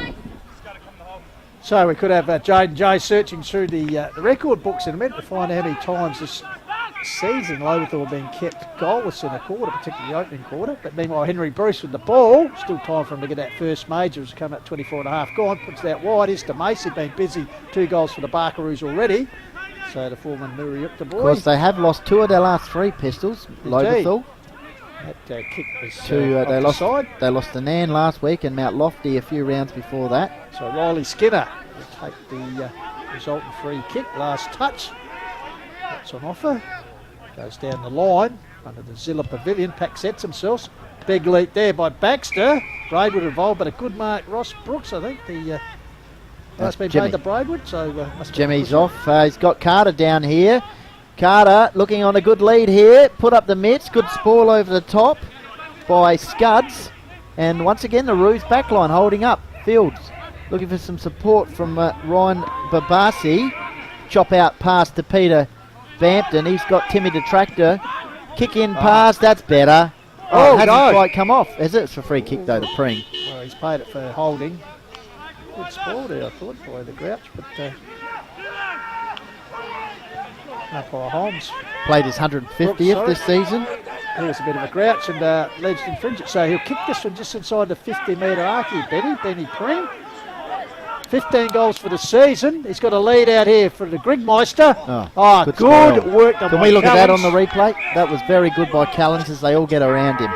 So we could have Jaden J searching through the record books in a minute to find out how many times this season Lobethal have been kept goalless in a quarter, particularly the opening quarter. But meanwhile, Henry Bruce with the ball. Still time for him to get that first major. It's come at 24.5 gone. Puts that wide. Is to Macy, been busy. 2 goals for the Barkeroos already. So the former Muriukta boy. Of course, they have lost 2 of their last 3 Pistols, Lobethal. That kick was they lost to Nan last week and Mount Lofty a few rounds before that. So Riley Skinner will take the resultant free kick. Last touch. That's on offer. Goes down the line under the Zilla Pavilion. Pack sets themselves. Big leap there by Baxter. Braidwood involved, but a good mark. Ross Brooks, I think, the That's been Jimmy. paid to Braidwood, so must be Jimmy's good. off. He's got Carter down here. Carter looking on a good lead here. Put up the mitts. Good spoil over the top by Scuds. And once again, the Roos backline holding up. Fields looking for some support from Ryan Babasi. Chop out pass to Peter Bampton. He's got Timmy the Tractor. Kick in pass. That's better. Oh, it hasn't quite come off, is it? It's a free kick though to Pring. Well, he's paid it for holding. Good spoil there, I thought, by the Grouch, but no by Holmes. Played his 150th this season. Here's a bit of a Grouch and leads to infringe it. So he'll kick this one just inside the 50-metre arc here, Benny Pring. 15 goals for the season. He's got a lead out here for the Grigmeister. Good work done. Can we look at that on the replay? That was very good by Callens as they all get around him.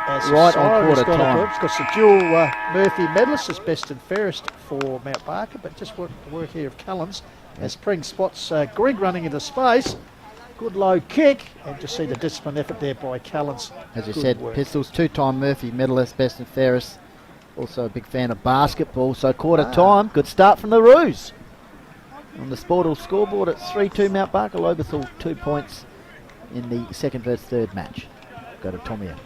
Right on quarter time. It's got the dual Murphy medalist as best and fairest for Mount Barker, but just work here of Callens as Pring spots Grigg running into space. Good low kick, and just see the disciplined effort there by Callens. As you Good said, work. Pistols, 2-time Murphy medalist, best and fairest. Also a big fan of basketball, so quarter time. Good start from the Roos. On the Sportal scoreboard, it's 3-2 Mount Barker. Lobethal 2 points in the second versus third match. Go to Tomia.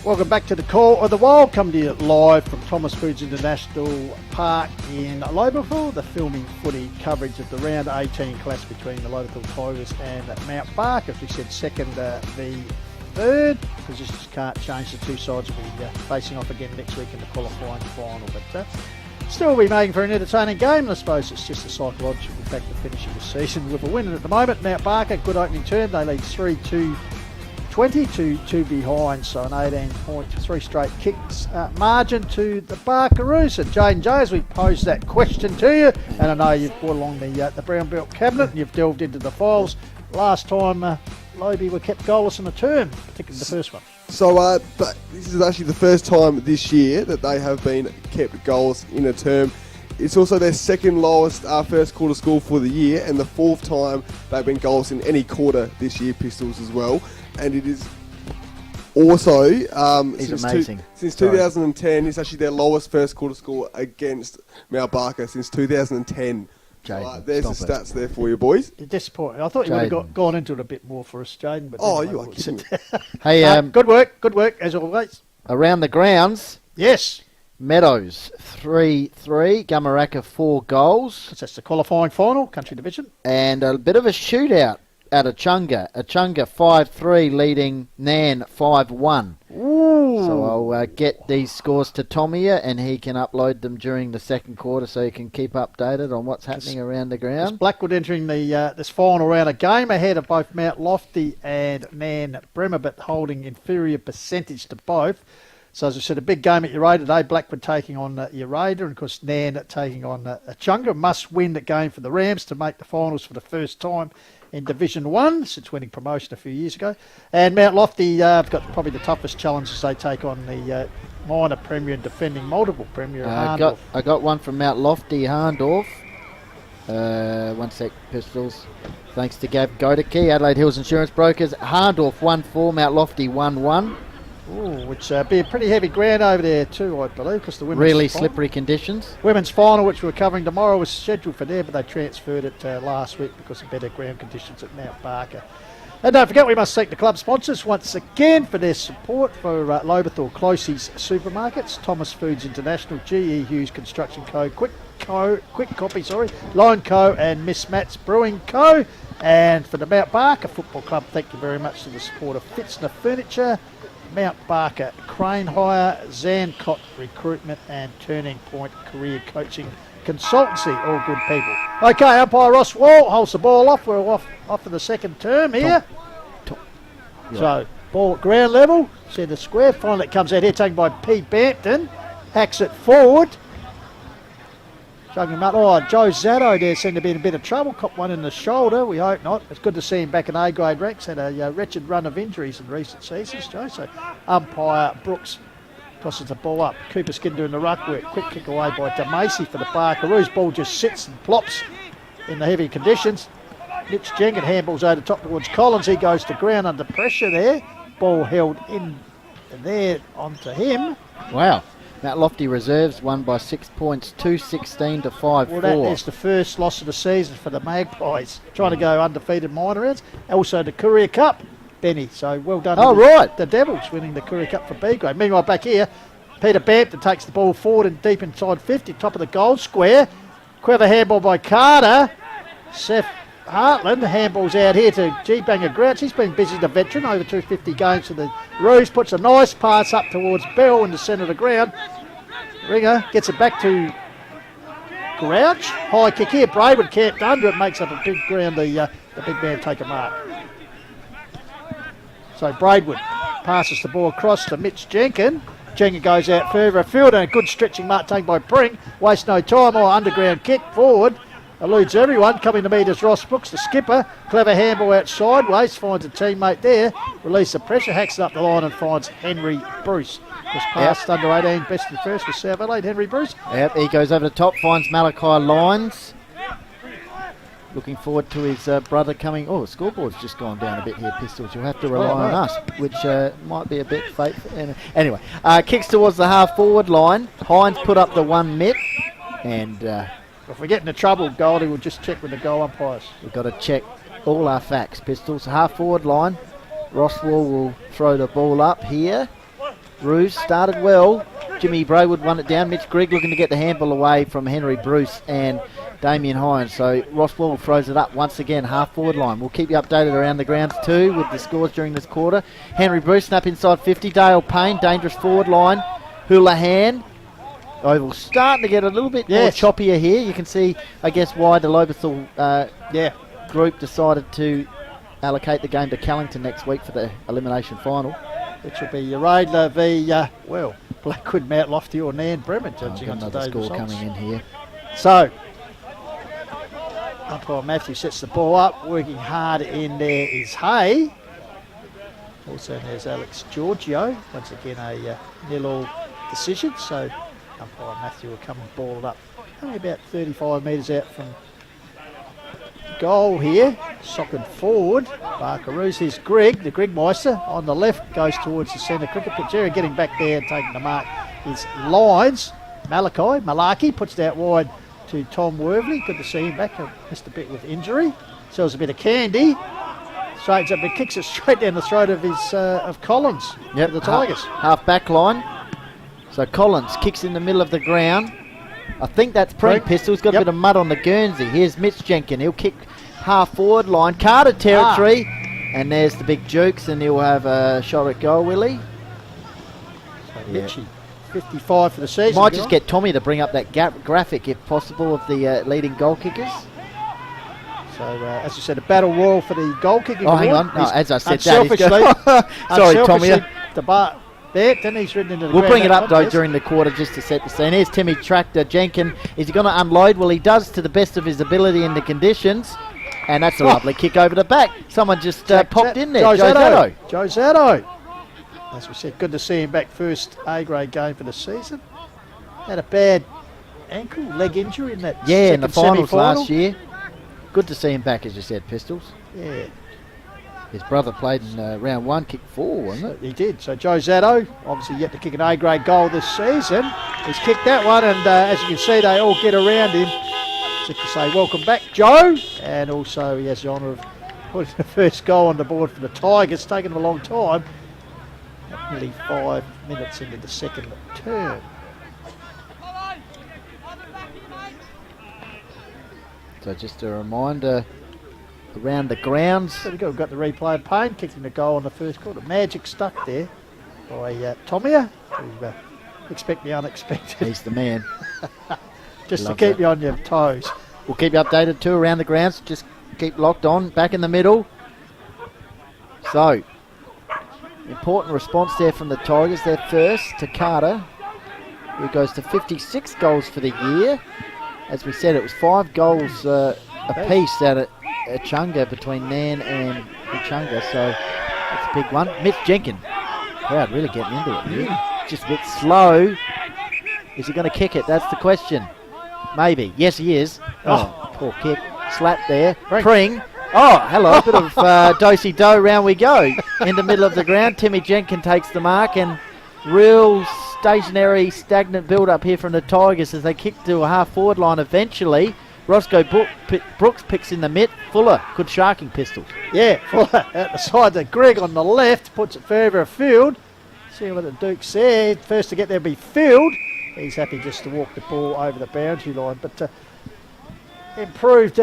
Welcome back to the Call of the Wild, coming to you live from Thomas Foods International Park in Lobethal. The filming footy coverage of the round 18 clash between the Lobethal Tigers and Mount Barker. As we said, second v third. Positions can't change. The two sides will be facing off again next week in the qualifying final. But still be making for an entertaining game. And I suppose it's just a psychological factor finishing the season with a win. And at the moment, Mount Barker, good opening turn. They lead 3-2. 22 behind, so an 18 point, 3 straight kicks margin to the Barkaroos. And Jane Joe, as we pose that question to you, and I know you've brought along the brown belt cabinet and you've delved into the files. Last time Lobie were kept goalless in a term, particularly the first one. So this is actually the first time this year that they have been kept goalless in a term. It's also their second lowest first quarter score for the year, and the fourth time they've been goalless in any quarter this year, Pistols as well. And it is also since 2010, it's actually their lowest first quarter score against Mount Barker since 2010. Jaden, There's the stats there for you, boys. Disappointing. I thought you would have gone into it a bit more for us, Jaden. But You are kidding me. Hey, good work as always. Around the grounds, Yes. Meadows 3-3, Gamaraka 4 goals, That's the qualifying final, country division. and a bit of a shootout at Achunga. Achunga 5-3 leading Nan 5-1. So I'll get these scores to Tomia and he can upload them during the second quarter so you can keep updated on what's happening around the ground. Blackwood entering the this final round, a game ahead of both Mount Lofty and Nan Bremer, but holding inferior percentage to both. So as I said, a big game at Uraida today. Blackwood taking on Uraida, and of course Nan taking on Achunga. Must win the game for the Rams to make the finals for the first time in Division 1 since winning promotion a few years ago. And Mount Lofty have got probably the toughest challenge as they take on the minor Premier and defending multiple Premier. I got one from Mount Lofty, Harndorf. One sec, Pistols. Thanks to Gav Godeke, Adelaide Hills Insurance Brokers. Hardorf 1-4, Mount Lofty 1-1. Which be a pretty heavy ground over there too, I believe, because the women's Really final, slippery conditions. women's final, which we're covering tomorrow, was scheduled for there, but they transferred it last week because of better ground conditions at Mount Barker. And don't forget, we must thank the club sponsors once again for their support for Lobethal, Closey's Supermarkets, Thomas Foods International, GE Hughes Construction Co, Quick Copy, Line Co, and Miss Matt's Brewing Co. And for the Mount Barker Football Club, thank you very much to the support of Fitzner Furniture, Mount Barker Crane Hire, Zancott Recruitment, and Turning Point Career Coaching Consultancy, all good people. Okay, umpire Ross Wall holds the ball off. We're off for the second term here. So, ball at ground level, centre square. Finally it comes out here, taken by P. Bampton. Hacks it forward. Chugging him up. Oh, Joe Zatto there seemed to be in a bit of trouble. Caught one in the shoulder. We hope not. It's good to see him back in A-grade ranks. Had a wretched run of injuries in recent seasons, Joe. So, umpire Brooks tosses the ball up. Cooper Skin doing the ruck work. Quick kick away by DeMacy for the Barkaroos. Ball just sits and plops in the heavy conditions. Mitch Jenkins handballs over the top towards Collins. He goes to ground under pressure there. Ball held in there onto him. Wow. Mount Lofty reserves won by 6 points, 2-16 to 5-4. Well, that is the first loss of the season for the Magpies. Trying to go undefeated minor rounds. Also the Courier Cup, Benny. So well done. Oh, right. The Devils winning the Courier Cup for B grade. Meanwhile, back here, Peter Bampton takes the ball forward and deep inside 50, top of the goal square. Clever handball by Carter. Seth Hartland handballs out here to G-Banger Grouch. He's been busy, the veteran, over 250 games for the Roos. Puts a nice pass up towards Bell in the centre of the ground. Ringer gets it back to Grouch. High kick here. Braidwood camped under it, makes up a big ground. The big man take a mark. So Braidwood passes the ball across to Mitch Jenkins. Jenkins goes out further afield and a good stretching mark taken by Brink. Waste no time. Underground kick forward. Eludes everyone. Coming to meet is Ross Brooks, the skipper. Clever handball out sideways. Finds a teammate there. Release the pressure. Hacks it up the line and finds Henry Bruce. Was passed under 18. Best and first for South Adelaide. Henry Bruce. Yep, he goes over the top. Finds Malachi Lyons. Looking forward to his brother coming. Oh, the scoreboard's just gone down a bit here, Pistols. You'll have to rely on us, which might be a bit fake. Anyway, kicks towards the half-forward line. Hines put up the 1 met. And if we get into trouble, Goldie will just check with the goal umpires. we've got to check all our facts, Pistols. Half-forward line. Rosswell will throw the ball up here. Bruce started well. Jimmy Braidwood won it down. Mitch Grigg looking to get the handball away from Henry Bruce and Damien Hines. So Rosswell throws it up once again, half-forward line. We'll keep you updated around the grounds too with the scores during this quarter. Henry Bruce snap inside 50. Dale Payne, dangerous forward line. Houlihan. Oval starting to get a little bit more choppier here. You can see, I guess, why the Lobethal group decided to allocate the game to Callington next week for the elimination final. Which will be Radler v Blackwood, Mount Lofty or Nan Bremen, judging on another today's score results. coming in here. So, umpire Matthew sets the ball up. Working hard in there is Hay. Also there's Alex Giorgio. Once again a nil-all decision. So umpire Matthew will come and ball it up. Only about 35 metres out from goal here. Socking forward. Barkaroos. Here's Greg, the Gregmeister. On the left goes towards the centre cricket pitch area. Getting back there and taking the mark is Lyons. Malaki puts it out wide to Tom Worthley. Good to see him back. Missed a bit with injury. Sells a bit of candy. Straightens up and kicks it straight down the throat of his of Collins. Yep, the Tigers. Half back line. So Collins kicks in the middle of the ground. I think that's Pistol. He's got a bit of mud on the Guernsey. Here's Mitch Jenkins. He'll kick half forward line. Carter territory. And there's the big Jukes, and he'll have a shot at goal, will he? So Mitchie, 55 for the season. Might just get Tommy to bring up that graphic, if possible, of the leading goal kickers. So, as you said, a battle royal for the goal kicking. Oh, hang on. No, as I said that, sorry, Tommy. The bar there, then he's ridden into the We'll ground. bring it up, though, during the quarter just to set the scene. Here's Timmy Tractor Jenkins. Is he going to unload? Well, he does to the best of his ability in the conditions. And that's a lovely kick over the back. Someone just popped in there. Joe Zatto. As we said, good to see him back. First A-grade game for the season. Had a bad leg injury in that in the finals last year. Good to see him back, as you said, Pistols. Yeah, His brother played in round 1, kicked 4, wasn't it? he did. So Joe Zatto, obviously yet to kick an A-grade goal this season. He's kicked that one, and as you can see, they all get around him. So to say welcome back, Joe. And also he has the honour of putting the first goal on the board for the Tigers. It's taken him a long time. Nearly 5 minutes into the second term. So just a reminder, around the grounds. So we've got the replay of Payne kicking the goal on the first quarter. Magic stuck there by Tomia. Who, expect the unexpected. He's the man. Just to Loves keep it. you on your toes. We'll keep you updated too around the grounds. Just keep locked on. Back in the middle. So, important response there from the Tigers. Their first to Carter, who goes to 56 goals for the year. As we said, it was 5 goals apiece out at Chunga between Nan and Chunga. So, that's a big one. Mitch Jenkins. Crowd really getting into it here. Just a bit slow. Is he going to kick it? That's the question. Maybe. Yes, he is. Oh, poor kick. Slap there. Pring. Oh, hello. A bit of do-si-do. Round we go. In the middle of the ground. Timmy Jenkins takes the mark, and real stationary, stagnant build-up here from the Tigers as they kick to a half-forward line eventually. Roscoe Brooks picks in the mid. Fuller, good sharking Pistols. Yeah, Fuller out the side to Greg on the left. Puts it further afield. See what the Duke's there. First to get there will be Field. He's happy just to walk the ball over the boundary line. But improved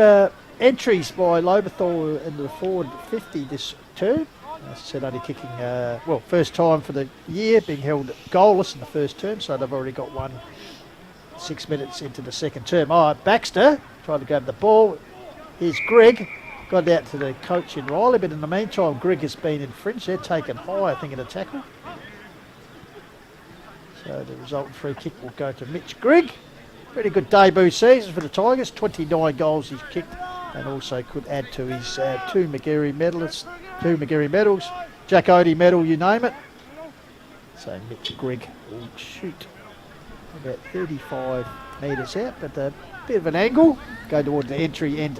entries by Lobethal into the forward 50 this term. As I said, only kicking, first time for the year, being held goalless in the first term. So they've already got 6 minutes into the second term. All right, Baxter tried to grab the ball. Here's Greg. Got out to the coach in Riley. But in the meantime, Greg has been in fringe. They're taken high, I think, in a tackle. So the resultant free kick will go to Mitch Grigg. Pretty good debut season for the Tigers. 29 goals he's kicked, and also could add to his 2 Magarey medals, Jack Odie medal, you name it. So Mitch Grigg will shoot about 35 metres out, but a bit of an angle. Go towards the entry end.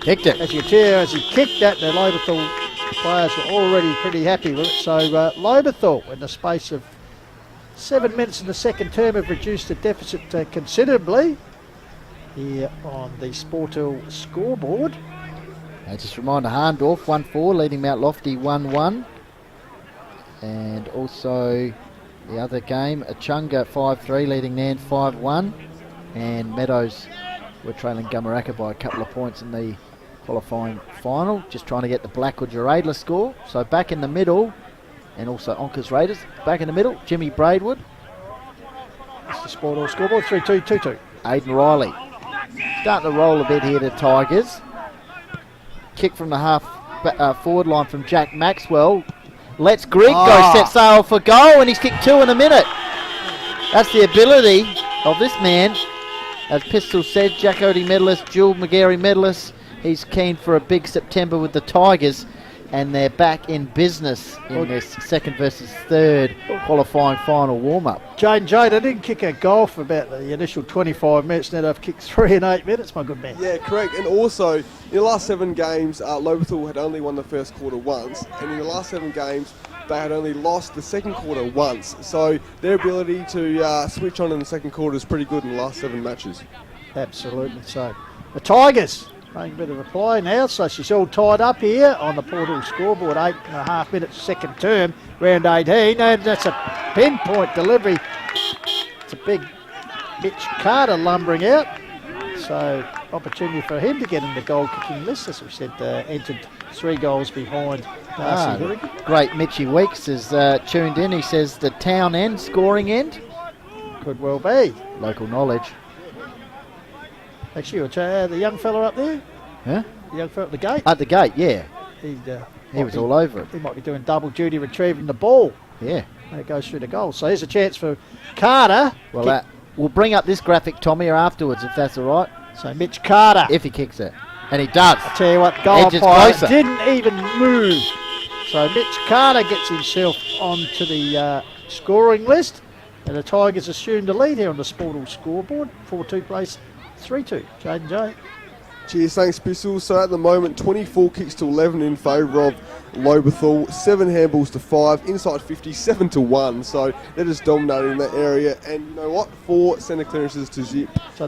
Kicked it. As you can tell, as he kicked that, the Lobethal players were already pretty happy with it. So Lobethal, in the space of 7 minutes in the second term, have reduced the deficit considerably here on the Sportel scoreboard. Just a reminder, Harndorf 1-4, leading Mount Lofty 1-1. And also the other game, Achunga 5-3, leading Nan 5-1. And Meadows were trailing Gumaraka by a couple of points in the qualifying final, just trying to get the Blackwood Radler score. So back in the middle, and also Onkers Raiders back in the middle, Jimmy Braidwood. It's the Sportel scoreboard, 3-2-2-2. Aidan Riley starting to roll a bit here to Tigers. Kick from the half forward line from Jack Maxwell. Lets Grigg go set sail for goal, and he's kicked 2 in a minute. That's the ability of this man. As Pistol said, Jack Odie medalist, dual Magarey medalist. He's keen for a big September with the Tigers, and they're back in business in this second versus third qualifying final warm-up. Jane Jade, they didn't kick a goal for about the initial 25 minutes. Now they've kicked 3 in 8 minutes, my good man. Yeah, correct. And also, in the last 7 games, Lobethal had only won the first quarter once, and in the last 7 games, they had only lost the second quarter once. So their ability to switch on in the second quarter is pretty good in the last 7 matches. Absolutely so. The Tigers making a bit of a play now, so she's all tied up here on the Portal scoreboard. 8.5 minutes second term, round 18, and that's a pinpoint delivery. It's a big Mitch Carter lumbering out, so opportunity for him to get in the goal kicking list. As we said, entered 3 goals behind Darcy Hurricane. Great. Mitchie Weeks is tuned in. He says the town end, scoring end. Could well be. Local knowledge. Actually, the young fella up there, Huh? the young fella at the gate, At the gate, yeah. he was all over it. He might be doing double duty retrieving the ball. Yeah. And it goes through the goal. So here's a chance for Carter. Well, we'll bring up this graphic, Tommy, or afterwards, if that's all right. So Mitch Carter. If he kicks it. And he does. I tell you what, goal Edges umpire closer. didn't even move. So Mitch Carter gets himself onto the scoring list. And the Tigers assume the lead here on the Sportal scoreboard. 4-2 place, 3-2. Jaden J. Cheers, thanks, Bissell. So at the moment, 24 kicks to 11 in favour of Lobethal, 7 handballs to 5, inside 50, 7 to 1. So they're just dominating that area. And you know what? 4 centre clearances to zip. So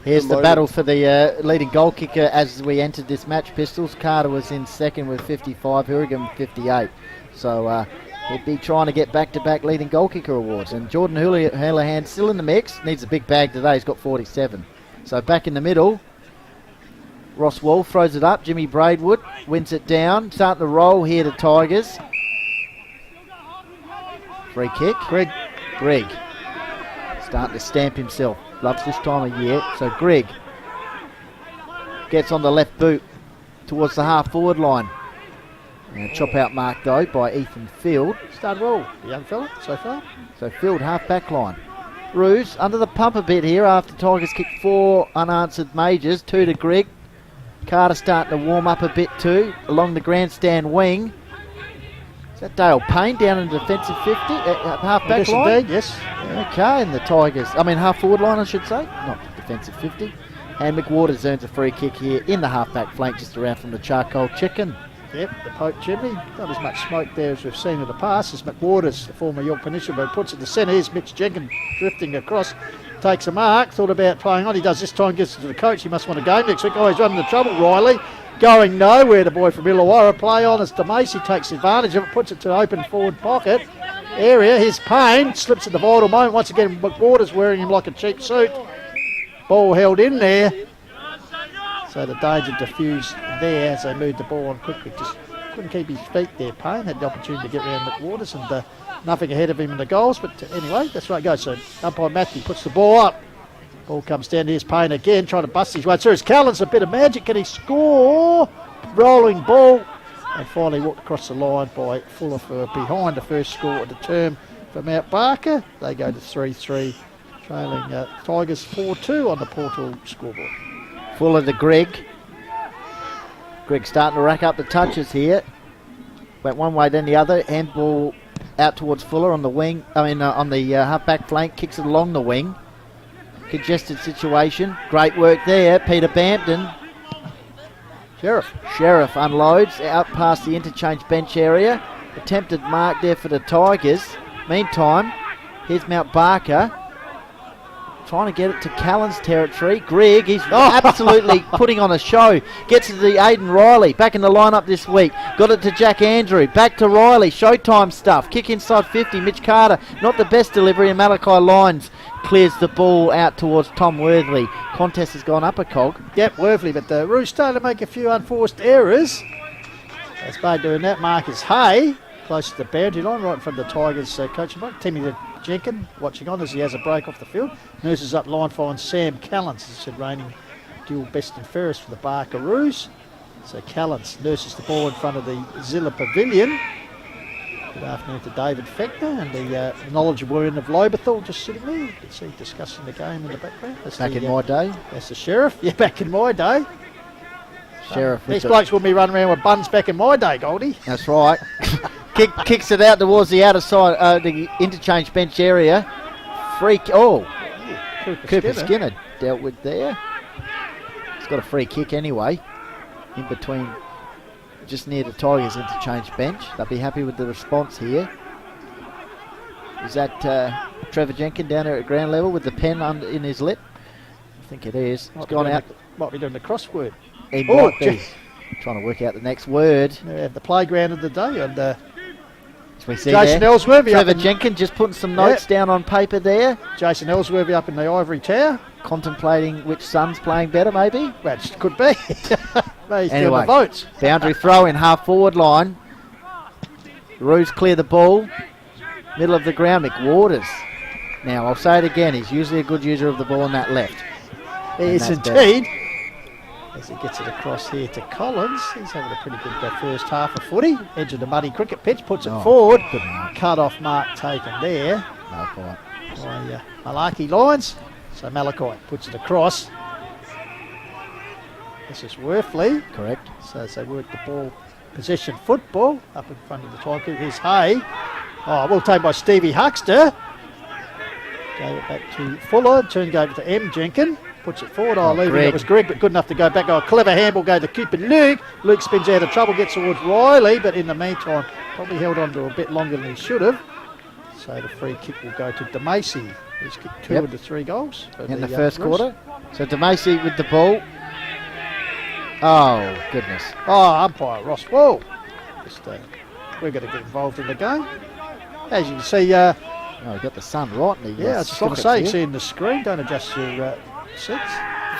Here's the battle for the leading goal kicker as we entered this match, Pistols. Carter was in second with 55, Hourigan with 58. So he'd be trying to get back-to-back leading goal kicker awards. And Jordan Houlihan still in the mix. Needs a big bag today. He's got 47. So back in the middle, Ross Wall throws it up. Jimmy Braidwood wins it down. Starting to roll here to Tigers. Free kick. Greg. Starting to stamp himself. Loves this time of year. So Greg gets on the left boot towards the half-forward line. And a chop-out mark, though, by Ethan Field. Started well, the young fella, so far. So Field half-back line. Roos under the pump a bit here after Tigers kicked 4 unanswered majors. 2 to Greg. Carter starting to warm up a bit too, along the grandstand wing. Is that Dale Payne down in the defensive 50, half-back line? Indeed, yes. Okay, and the Tigers, half-forward line I should say, not defensive 50. And McWaters earns a free kick here in the half-back flank, just around from the charcoal chicken. Yep, the poke chimney. Not as much smoke there as we've seen in the past as McWaters, the former York Peninsula, but puts it to centre. Here's Mitch Jenkins drifting across, takes a mark, thought about playing on. He does this time, gets it to the coach. He must want a game next week. Oh, he's running into trouble, Riley. Going nowhere, the boy from Illawarra. Play on as DeMacy takes advantage of it, puts it to open forward pocket area. Here's Payne, slips at the vital moment. Once again, McWaters wearing him like a cheap suit. Ball held in there. So the danger diffused there as they moved the ball on quickly. Just couldn't keep his feet there. Payne had the opportunity to get around McWaters and nothing ahead of him in the goals. But anyway, that's right it goes. So umpire Matthew puts the ball up. Ball comes down. Here's Payne again, trying to bust his way through. His Callan's a bit of magic. Can he score? Rolling ball. And finally walked across the line by Fuller for behind the first score of the term for Mount Barker. They go to 3-3, trailing Tigers 4-2 on the Portal scoreboard. Fuller to Greg. Greg starting to rack up the touches here. Went one way then the other. Handball out towards Fuller on the wing. On the half-back flank. Kicks it along the wing. Congested situation. Great work there. Peter Bampton. Sheriff unloads out past the interchange bench area. Attempted mark there for the Tigers. Meantime, here's Mount Barker. Trying to get it to Callan's territory. Greg, he's absolutely putting on a show. Gets it to the Aiden Riley. Back in the lineup this week. Got it to Jack Andrew. Back to Riley. Showtime stuff. Kick inside 50. Mitch Carter. Not the best delivery. And Malachi Lyons clears the ball out towards Tom Worthley. Contest has gone up a cog. Yep, Worthley. But the Roos started to make a few unforced errors. As by doing that, Marcus Hay. Close to the boundary line. Right in front of the Tigers coaching block. Timmy Jenkins watching on as he has a break off the field. Nurses up line, finds Sam Callens, as I said, reigning dual best and fairest for the Barkaroos. So Callens nurses the ball in front of the Zilla Pavilion. Good afternoon to David Fechner and the knowledgeable one of Lobethal just sitting there. You can see discussing the game in the background. That's back in my day. That's the Sheriff. Yeah, back in my day. Sheriff. These blokes wouldn't be running around with buns back in my day, Goldie. That's right. Kicks it out towards the outer side, the interchange bench area. Cooper Skinner dealt with there. He's got a free kick anyway. In between, just near the Tigers interchange bench. They'll be happy with the response here. Is that Trevor Jenkins down there at ground level with the pen in his lip? I think it is. It's gone out. Might be doing the crossword. He might be. Trying to work out the next word. We have the playground of the day on the we see Jason there. Ellsworthy. Trevor Jenkins just putting some notes down on paper there. Jason Ellsworthy up in the ivory tower. Contemplating which son's playing better, maybe. Well, it could be. He's doing the votes. Boundary throw in half forward line. Roos clear the ball. Middle of the ground, McWaters. Now, I'll say it again. He's usually a good user of the ball on that left. He is indeed. As he gets it across here to Collins. He's having a pretty good first half of footy. Edge of the muddy cricket pitch, puts it forward. Cut off mark taken there. No point. By Malaki Lyons. So Malachi puts it across. This is Worthley. Correct. So as they work the ball, possession football up in front of the timekeeper. Here's Hay. Well taken by Stevie Huckster. Gave it back to Fuller. Turn gave it to M. Jenkins. puts it forward. Oh, leaving Greg. it was Greg, but good enough to go back. Oh, clever handball go to Cooper Luke. Luke spins out of trouble, gets towards Riley, but in the meantime, probably held on to a bit longer than he should have. So the free kick will go to DeMacy, who's kicked 2 of the 3 goals in the first quarter. So DeMacy with the ball. Oh, goodness. Oh, umpire Ross Wall. Just, we're going to get involved in the game. As you can see, Oh, we got the sun right in the I was just going to say, you see in the screen, don't adjust your seats.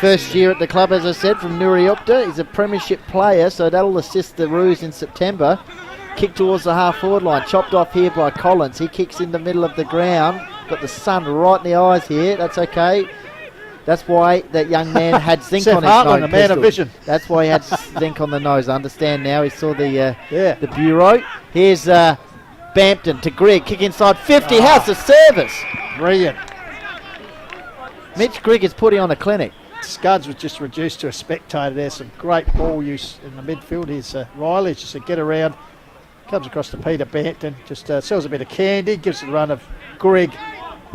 First year at the club, as I said, from Nuri Opta. He's a premiership player, so that'll assist the Roos in September. Kick towards the half-forward line, chopped off here by Collins. He kicks in the middle of the ground. Got the sun right in the eyes here. That's okay. That's why that young man had zinc on his Hartland, nose. a man of vision. That's why he had zinc on the nose. I understand now. He saw the bureau. Here's Bampton to Grigg. Kick inside 50. How's the service? Brilliant. Mitch Grigg is putting on a clinic. Scuds was just reduced to a spectator there. Some great ball use in the midfield. Here's Riley, just a get around. Comes across to Peter Bampton. Just sells a bit of candy. Gives it a run of Grigg.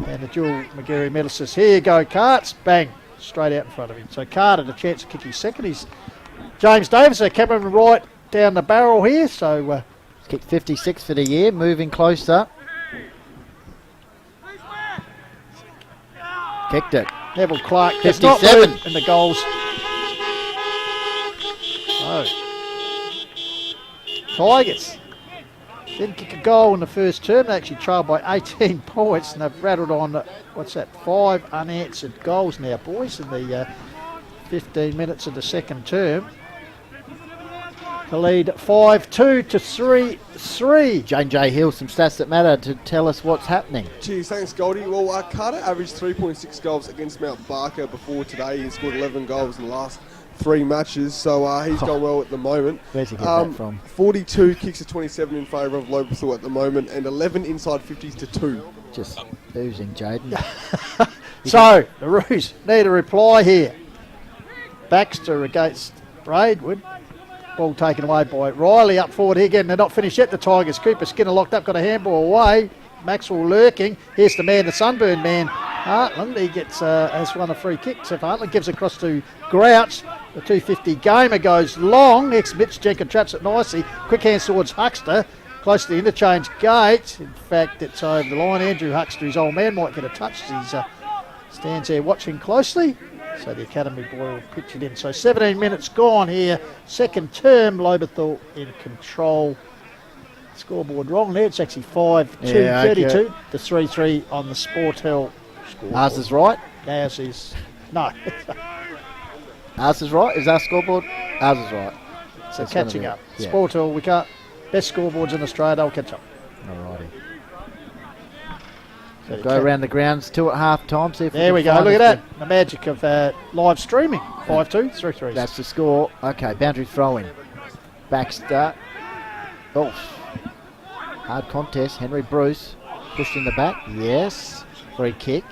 And the dual McGarry medal says, here you go, Carts. Bang. Straight out in front of him. So Carter, the chance to kick his second. He's James Davis, Cameron right down the barrel here. So He's kicked 56 for the year. Moving closer. Kicked it. Neville Clark does not 57. move in the goals. So Tigers didn't kick a goal in the first term. They actually trailed by 18 points, and they've rattled on, 5 unanswered goals now, boys, in the 15 minutes of the second term. To lead 5-2 to 3-3. Jane J. Hill, some stats that matter to tell us what's happening. Cheers, thanks Goldie. Well, Carter averaged 3.6 goals against Mount Barker before today. He scored 11 goals in the last 3 matches, so he's gone well at the moment. Where's he get that from? 42 kicks to 27 in favour of Lobethal at the moment, and 11 inside 50s to 2. Just oozing, Jaden. So, the Roos need a reply here. Baxter against Braidwood. Ball taken away by Riley up forward here again. They're not finished yet, the Tigers. Cooper Skinner locked up, got a handball away. Maxwell lurking. Here's the man, the sunburned man, Hartland. He gets has won a free kick. So Hartland gives across to Grouch. The 250 gamer goes long. Ex-Mitch Jenkins traps it nicely. Quick hands towards Huxter. Close to the interchange gate. In fact, it's over the line. Andrew Huxter, his old man, might get a touch. He stands there watching closely. So the Academy boy will pitch it in. So 17 minutes gone here. Second term, Lobethal in control. Scoreboard wrong there. It's actually 5-2-32 to 3-3 on the Sportel scoreboard. Ours is right. Ours is... No. Ours is right. Is our scoreboard? Ours is right. So It's catching gonna up. be- yeah. Sportel, we can't... Best scoreboards in Australia, they'll catch up. Alrighty. So Go around the grounds 2 at half time. See if There we can go. find Look at us that. The magic of live streaming. 5-2, 3-3. That's the score. Okay, boundary throw in. Baxter. Oh. Hard contest. Henry Bruce pushed in the back. Yes. Free kick.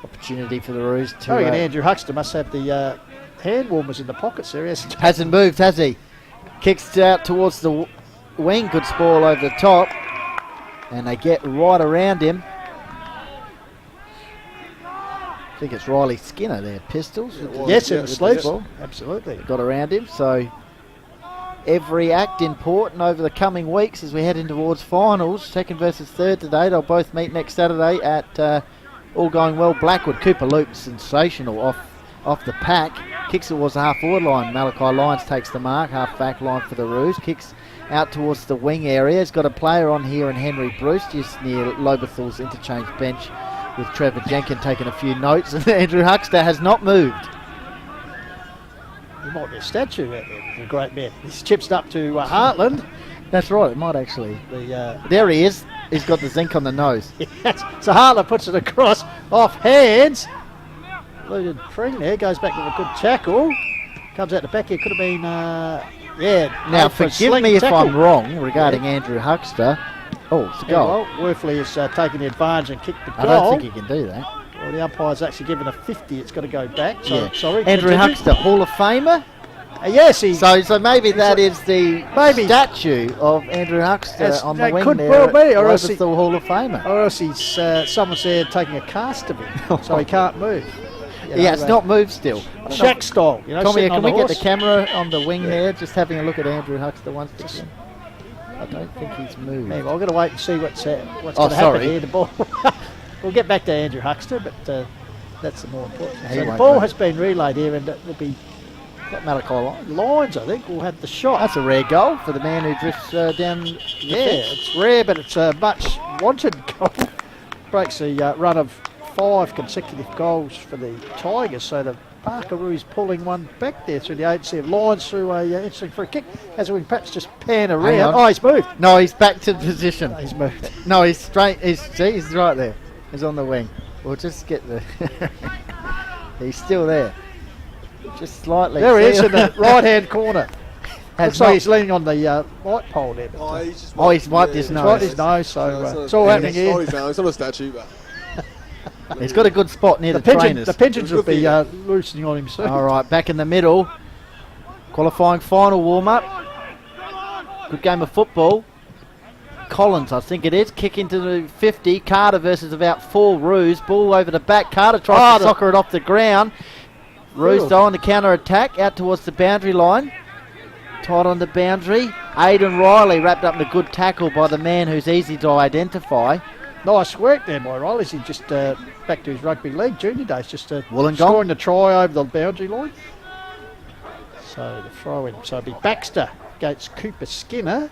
Opportunity for the Roos to... I reckon Andrew Huxter must have the hand warmers in the pockets there. Yes. hasn't moved, has he? Kicks out towards the wing. Good spoil over the top. And they get right around him. I think it's Riley Skinner there. Pistols. Yes, in the With sleeves. ball. Absolutely. Got around him. So every act important over the coming weeks as we head in towards finals. Second versus third today. They'll both meet next Saturday at all going well. Blackwood. Cooper Luke, sensational off the pack. Kicks towards the half forward line. Malachi Lyons takes the mark. Half back line for the Roos. Kicks out towards the wing area. He's got a player on here in Henry Bruce just near Lobethal's interchange bench with Trevor Jenkins taking a few notes. And Andrew Huxter has not moved. He might be a statue out there. The great man. He's chips up to Heartland. That's right, it might actually. The There he is. He's got the zinc on the nose. yes. So Heartland puts it across off hands. Loaded Pring there goes back with a good tackle. Comes out the back here. Could have been Now, for a forgive sling me if tackle. I'm wrong regarding Andrew Huxter. Oh, it's a Yeah, goal. well, Worthley has taken the advantage and kicked the I goal. don't think he can do that. Well, the umpire's actually given a 50. It's got to go back. So, Yeah. sorry. Andrew continue. Huxter, Hall of Famer. Yes, he. So maybe that is the Maybe. statue of Andrew Huxter That's- on the that wing could there. well be, at or else he- Lobethal Hall of Famer. Or else he's someone's there taking a cast of him, so he can't move. Yeah, it's not moved still. Shack style. You know, Tommy, sitting can on we the get the horse. camera on the wing there? Just having a look at Andrew Huxter once again. I don't think he's moved. Anyway, I've got to wait and see what's going to Oh, happen sorry. here. The ball. We'll get back to Andrew Huxter, but that's the more important thing. He So the won't ball move. has been relayed here, and it will be Malachi Lyons, I think, will have the shot. That's a rare goal for the man who drifts down the Yeah, fence. it's rare, but it's a much wanted goal. Breaks the run of 5 consecutive goals for the Tigers, so the Barkaroos pulling one back there through the agency of Lyons through a interesting free kick. As we perhaps just pan around. on. Oh, he's moved. No, he's back to position. He's moved. No, he's straight. He's right there. He's on the wing. We'll just get the... He's still there. Just slightly. There he is in the right-hand corner. Has Looks like not- he's leaning on the light pole there. But, He's wiped his he's nose. wiped his nose, so it's all happening here. It's not a statue, but He's got a good spot near the, trainers. The pigeons will be Yeah. loosening on him soon. All right, back in the middle. Qualifying final warm-up. Good game of football. Collins, I think it is, kick into the 50. Carter versus about 4 Roos. Ball over the back. Carter tries to soccer it off the ground. Roos though on the counter-attack, out towards the boundary line. Tight on the boundary. Aidan Riley wrapped up in a good tackle by the man who's easy to identify. Nice work there by Riley. He just back to his rugby league junior days, just Wollongong. scoring the try over the boundary line. So the throw in. So it'll be Baxter against Cooper Skinner.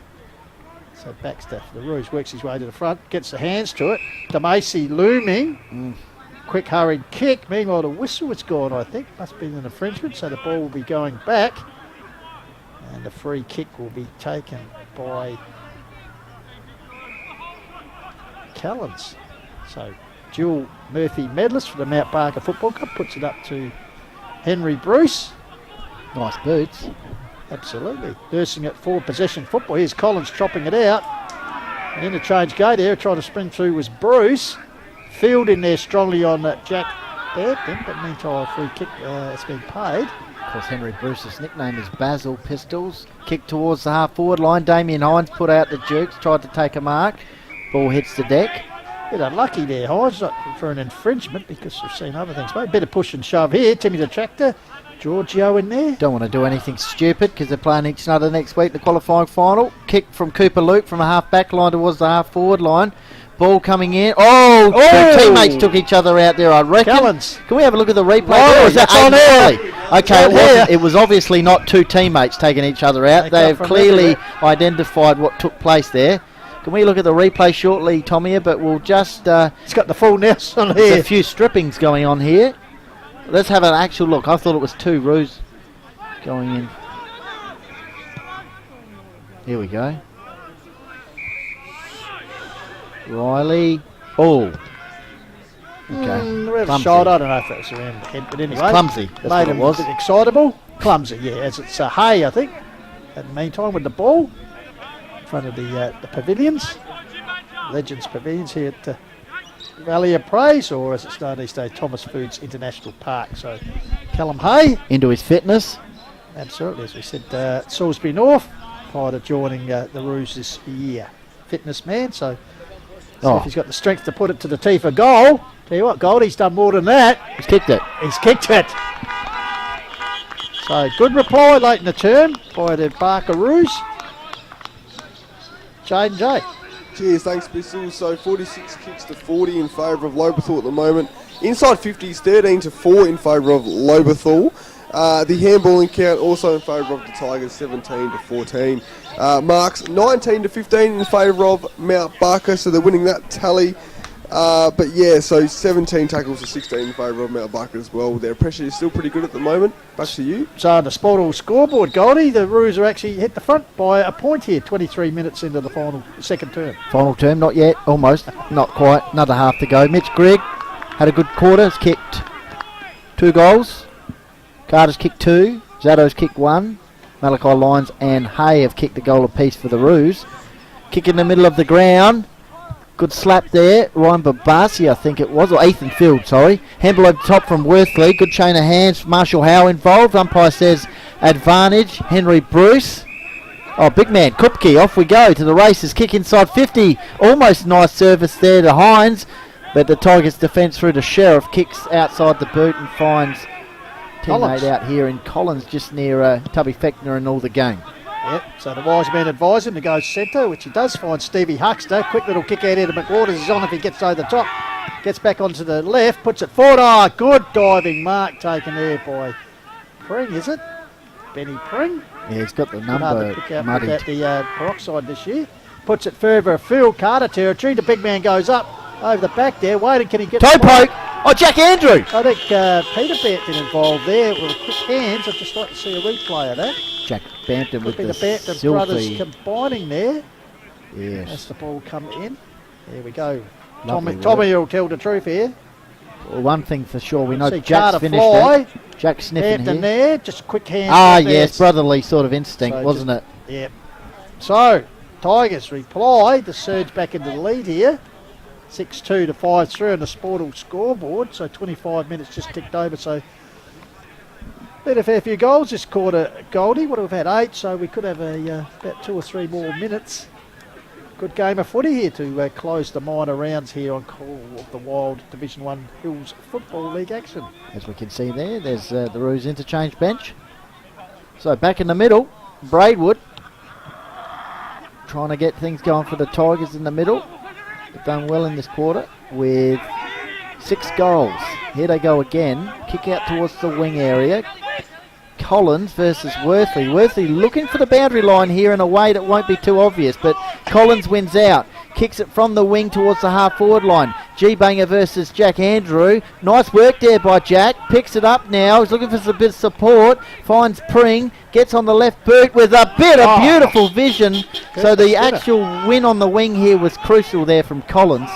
So Baxter for the Roos works his way to the front, gets the hands to it. DeMacy looming. Quick hurried kick. Meanwhile the whistle has gone, I think. Must be an infringement, so the ball will be going back. And the free kick will be taken by Callens. So dual Murphy medalist for the Mount Barker Football Club puts it up to Henry Bruce. Nice boots. Absolutely. Nursing it for possession football. Here's Collins chopping it out. An interchange go there. Trying to sprint through was Bruce. Field in there strongly on Jack Bampton, but meantime free kick has been paid. Of course, Henry Bruce's nickname is Basil Pistols. Kick towards the half-forward line. Damien Hines put out the Dukes, tried to take a mark. Ball hits the deck. Bit unlucky there, Hines, not for an infringement because we've seen other things. But a bit of push and shove here. Timmy the Tractor, Giorgio in there. Don't want to do anything stupid because they're playing each other next week in the qualifying final. Kick from Cooper Luke from a half-back line towards the half-forward line. Ball coming in. Two teammates took each other out there, I reckon. Callens. Can we have a look at the replay? Oh, Or is that that's on Aidan there. Riley? Okay, It's on here. it was obviously not two teammates taking each other out. They They come have from clearly everywhere. identified what took place there. Can we look at the replay shortly, Tommy? But we'll just... It's got the full Nelson there's here. a few strippings going on here. Let's have an actual look. I thought it was 2 Roos going in. Here we go. Riley. Oh. Okay. We have a Clumsy. shot. I don't know if that's around the head, but anyway. It's clumsy. That's Made what it him was. a bit excitable. Clumsy, yeah. As it's Hay, I think. In the meantime, with the ball in front of the pavilions, Legends Pavilions here at Valley of Praise, or as it's known these days, Thomas Foods International Park. So Callum Hay, Into his fitness. absolutely, as we said, Salisbury North, prior to joining the Roos this year. Fitness man, so Oh. if he's got the strength to put it to the tee for goal. Tell you what, Goldie's done more than that. He's kicked it. He's kicked it. So good reply late in the term by the Barkaroos. Jaden J. cheers, thanks, Bissell. So 46 kicks to 40 in favour of Lobethal at the moment. Inside 50s, 13 to 4 in favour of Lobethal. The handballing count also in favour of the Tigers, 17 to 14. Marks 19 to 15 in favour of Mount Barker, so they're winning that tally. But yeah, so 17 tackles to 16 in favour of Mount Barker as well. Their pressure is still pretty good at the moment. Back to you. So on the Sportal scoreboard, Goldie, the Roos are actually hit the front by a point here, 23 minutes into the final second term. Final term, not yet, almost, not quite, another half to go. Mitch Grigg had a good quarter, has kicked 2 goals. Carter's kicked 2, Zado's kicked 1. Malachi Lyons and Hay have kicked a goal apiece for the Roos. Kick in the middle of the ground. Good slap there. Ryan Babasi, I think it was, or Ethan Field, sorry. Handball over top from Worthley. Good chain of hands. Marshall Howe involved. Umpire says advantage. Henry Bruce. Oh, big man. Kupke. Off we go to the races. Kick inside 50. Almost nice service there to Hines. But the Tigers defence through to Sheriff, kicks outside the boot and finds Collins. teammate out here in Collins, just near Tubby Fechner and all the game. Yep, so the wise man advised him to go centre, which he does find Stevie Huxter. Quick little kick out here to McWaters. He's on if he gets over the top. Gets back onto the left, puts it forward. Oh, good diving mark taken there by Pring, is it? Benny Pring. Yeah, he's got the Hard number to pick out muddied. the peroxide this year. Puts it further afield, Carter territory. The big man goes up over the back there. Waiting, can he get Toe the ball? poke! Oh, Jack Andrew! I think Peter Bampton involved there with quick hands. I'd just like to see a replay of that. Jack Bampton Could with be the the Bampton brothers silky. combining there as Yes. the ball come in. There we go. Lovely Tommy will tell the truth here. Well, one thing for sure, we know See Jack's Carter finished fly. it. Jack's sniffing Bampton here. there, just quick hands. Ah, right there. yes, brotherly sort of instinct, So wasn't it? Yep. So, Tigers reply to surge back into the lead here. 6-2 to 5-3 on the Sportal scoreboard. So 25 minutes just ticked over. So been a fair few goals this quarter, Goldie. Would have had 8, so we could have about 2 or 3 more minutes. Good game of footy here to close the minor rounds here on Call of the Wild Division 1 Hills Football League action. As we can see there, there's the Roos interchange bench. So back in the middle, Braidwood trying to get things going for the Tigers in the middle. They've done well in this quarter with 6 goals. Here they go again. Kick out towards the wing area. Collins versus Worthley. Worthley looking for the boundary line here in a way that won't be too obvious, but Collins wins out. Kicks it from the wing towards the half-forward line. G-Banger versus Jack Andrew. Nice work there by Jack. Picks it up now. He's looking for a bit of support. Finds Pring. Gets on the left boot with a bit of beautiful vision. So the actual win on the wing here was crucial there from Collins.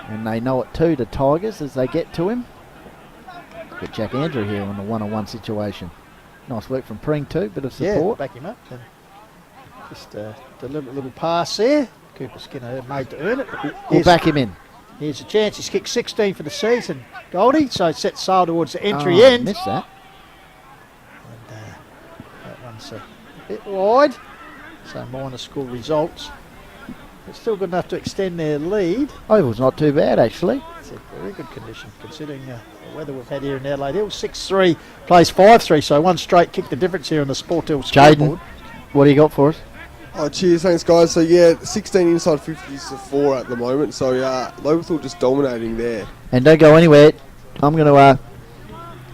And they know it too, the Tigers, as they get to him. Got Jack Andrew here on the one-on-one situation. Nice work from Pring too, bit of support. Yeah, back him up. And just the little pass there. Cooper Skinner made to earn it. We'll back him in. Here's a chance. He's kicked 16 for the season, Goldie. So sets sail towards the entry end. Missed that. And that one's a bit wide. So minor score results. But still good enough to extend their lead. Oval's not too bad actually. It's a very good condition considering the weather we've had here in Adelaide Hills. 6-3 plays 5-3, so one straight kick the difference here on the Sport Hill scoreboard. Jaden, what do you got for us? Oh, cheers, thanks guys. So yeah, 16 inside 50s to 4 at the moment. So Lobethal just dominating there. And don't go anywhere. I'm going to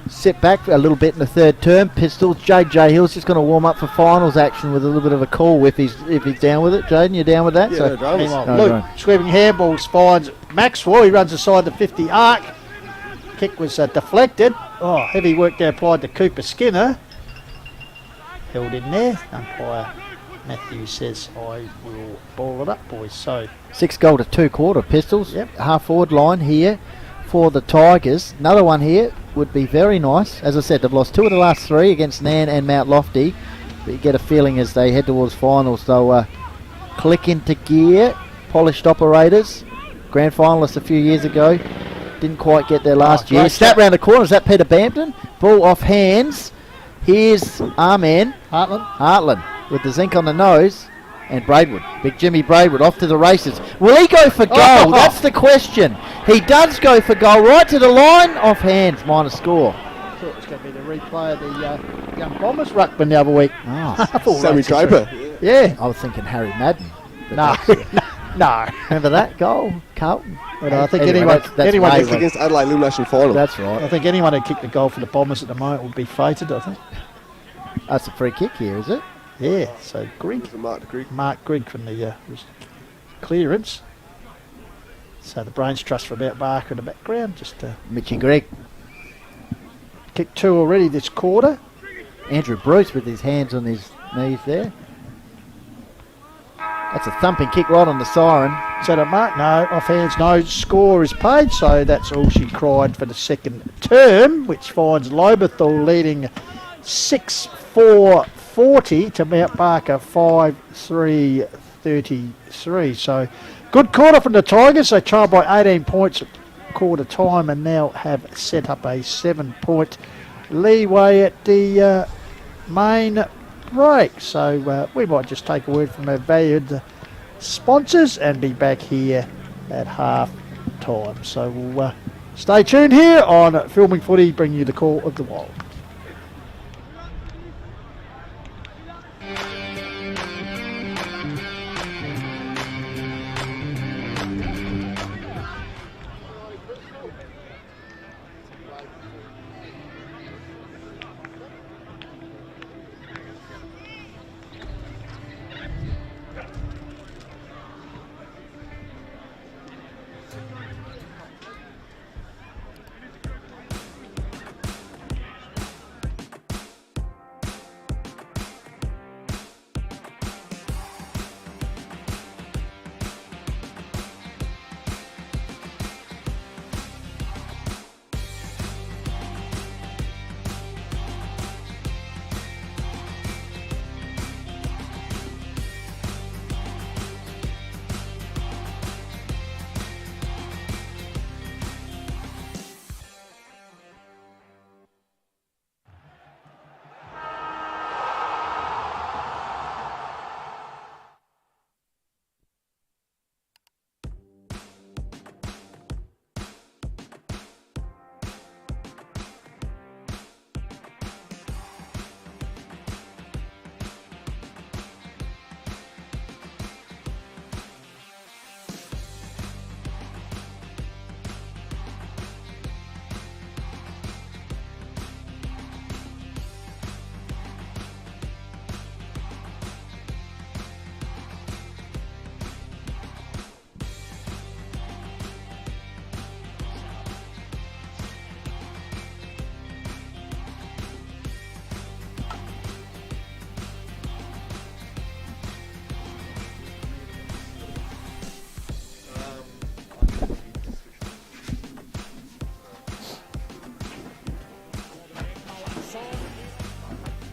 sit back a little bit in the third term. Pistols. JJ Hill's just going to warm up for finals action with a little bit of a call if he's down with it. Jaden, you down with that? Yeah, no dramas. Meanwhile, No, Luke right. sweeping handballs finds Maxwell. He runs aside the 50 arc. Kick was deflected. Oh, heavy work there applied to Cooper Skinner. Held in there. Umpire Matthews says, I will ball it up, boys. So 6 goal to 2 quarter. Pistols. Yep. Half forward line here for the Tigers. Another one here would be very nice. As I said, they've lost 2 of the last 3 against Nan and Mount Lofty. But you get a feeling as they head towards finals, they'll click into gear. Polished operators. Grand finalists a few years ago. Didn't quite get there last year. great Snap shot. round the corner. Is that Peter Bampton? Ball off hands. Here's our man, Hartland, with the zinc on the nose. And Braidwood. Big Jimmy Braidwood off to the races. Will he go for goal? Oh. That's the question. He does go for goal. Right to the line. Off hands. Minor score. I thought it was going to be the replay of the Young Bombers ruckman the other week. Oh, Sammy Draper. Yeah. I was thinking Harry Madden. But No. that's- No. Remember that goal? Carlton. But I think Anyway, anyone, that's anyone way who It's wrong. against Adelaide Elimination Final. That's I right. think anyone who kicked the goal for the Bombers at the moment would be fated, I think. That's a free kick here, is it? Yeah, so Grigg, The Mark de Grigg. Mark Grigg from the clearance. So the Brains Trust for about Barker in the background. Just Mitchy Gregg. kicked 2 already this quarter. Andrew Bruce with his hands on his knees there. That's a thumping kick right on the siren. Is that a mark? No, off hands, no. Score is paid, so that's all she cried for the second term, which finds Lobethal leading 6-4-40 to Mount Barker 5-3-33. So good quarter from the Tigers. They trail by 18 points at quarter time and now have set up a 7-point leeway at the main break. So we might just take a word from our valued sponsors and be back here at half time. So we'll stay tuned here on Filming Footy, bringing you the call of the Wild.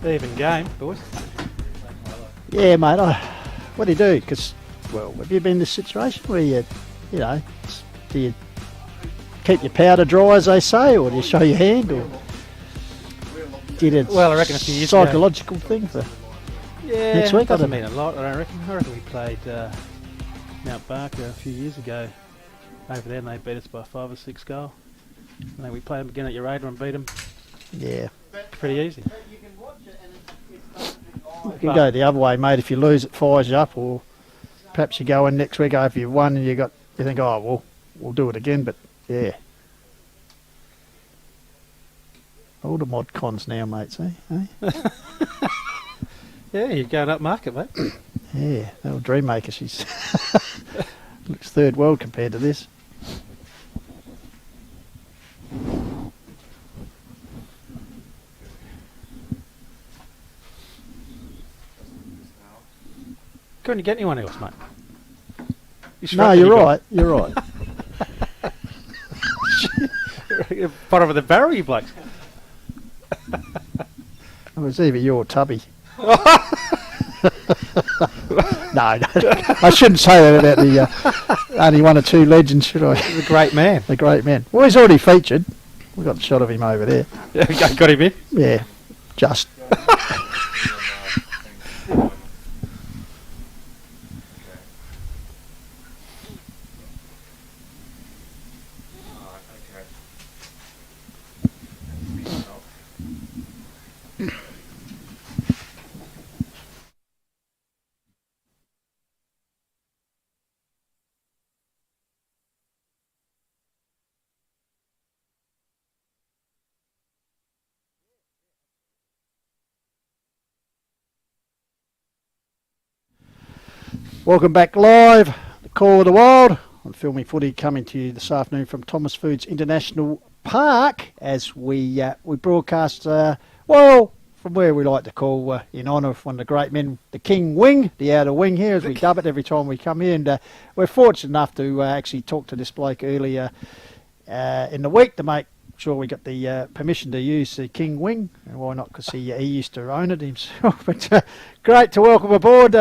Even game, boys. Yeah, mate. What do you do? Because, well, have you been in this situation where you know, do you keep your powder dry, as they say, or do you show your hand, or did it? Well, I reckon a few years ago. psychological thing for Yeah, next week. it doesn't mean a lot. I reckon we played Mount Barker a few years ago over there, and they beat us by 5 or 6 goals. And then we played them again at Urada and beat them. Yeah. Pretty easy. You can go the other way, mate. If you lose, it fires you up, or perhaps you go in next week after you've won and you think, oh, well, we'll do it again. But yeah, all the mod cons now, mates. Eh? Yeah, you're going up market, mate. Yeah, that old Dreammaker, she's looks third world compared to this. Couldn't you get anyone else, mate? No, you're right. You're right. Bottom of the barrel, you blokes. It was either you or Tubby. No, I shouldn't say that about the only one or two legends, should I? The great man. The great man. Well, he's already featured. We've got a shot of him over there. Yeah, got him in? Yeah, just. Welcome back live, the Call of the Wild on Filming Footy, coming to you this afternoon from Thomas Foods International Park as we broadcast, well, from where we like to call, in honour of one of the great men, the King Wing, the outer wing here, as we dub it every time we come here. And we're fortunate enough to actually talk to this bloke earlier in the week to make sure we got the permission to use the King Wing. And why not? Because he used to own it himself. But great to welcome aboard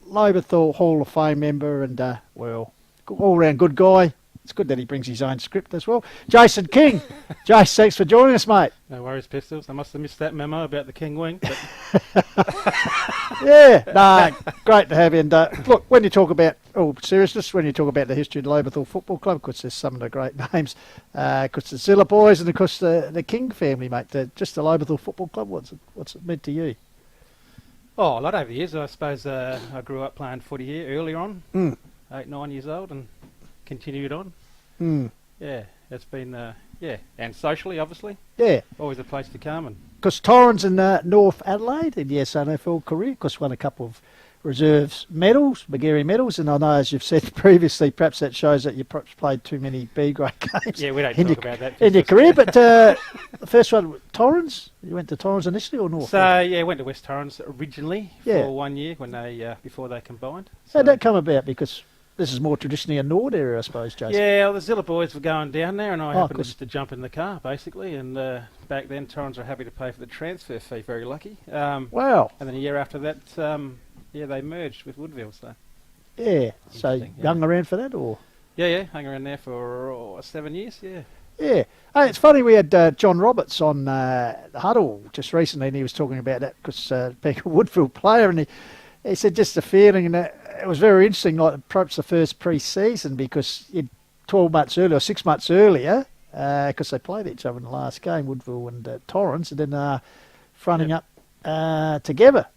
Lobethal Hall of Fame member and, well, all-round good guy. It's good that he brings his own script as well. Jason King. Jace, thanks for joining us, mate. No worries, Pistols. I must have missed that memo about the King Wing. But Yeah, no, great to have you. And look, when you talk about all seriousness, when you talk about the history of the Lobethal Football Club, because there's some of the great names, because the Zilla boys and of course the King family, mate. Just the Lobethal Football Club. What's it meant to you? Oh, a lot over the years. I suppose I grew up playing footy here earlier on, 8, 9 years old, and continued on. Yeah, it's been, and socially, obviously. Yeah. Always a place to come. And Because Torrens and North Adelaide in the SNFL career, because won a couple of reserves medals, Magarey medals, and I know, as you've said previously, perhaps that shows that you perhaps played too many B-grade games. yeah, we don't talk about that. In your career, but the first one, Torrens, you went to Torrens initially or North? So, yeah, went to West Torrens originally Yeah. for 1 year when they before they combined. How'd that come about? Because this is more traditionally a Nord area, I suppose, Jason. Yeah, well, the Zilla boys were going down there, and I happened course. just to jump in the car, basically. And back then, Torrens were happy to pay for the transfer fee, very lucky. Wow. And then a year after that, they merged with Woodville. So Yeah. So Interesting, hung around for that, or? yeah, hung around there for 7 years. Yeah. Yeah. Hey, it's funny, we had John Roberts on the Huddle just recently, and he was talking about that because being a Woodville player, and he said just the feeling, and it was very interesting, like perhaps the first pre-season, because 12 months earlier, or 6 months earlier, because they played each other in the last game, Woodville and Torrens, and then fronting up together.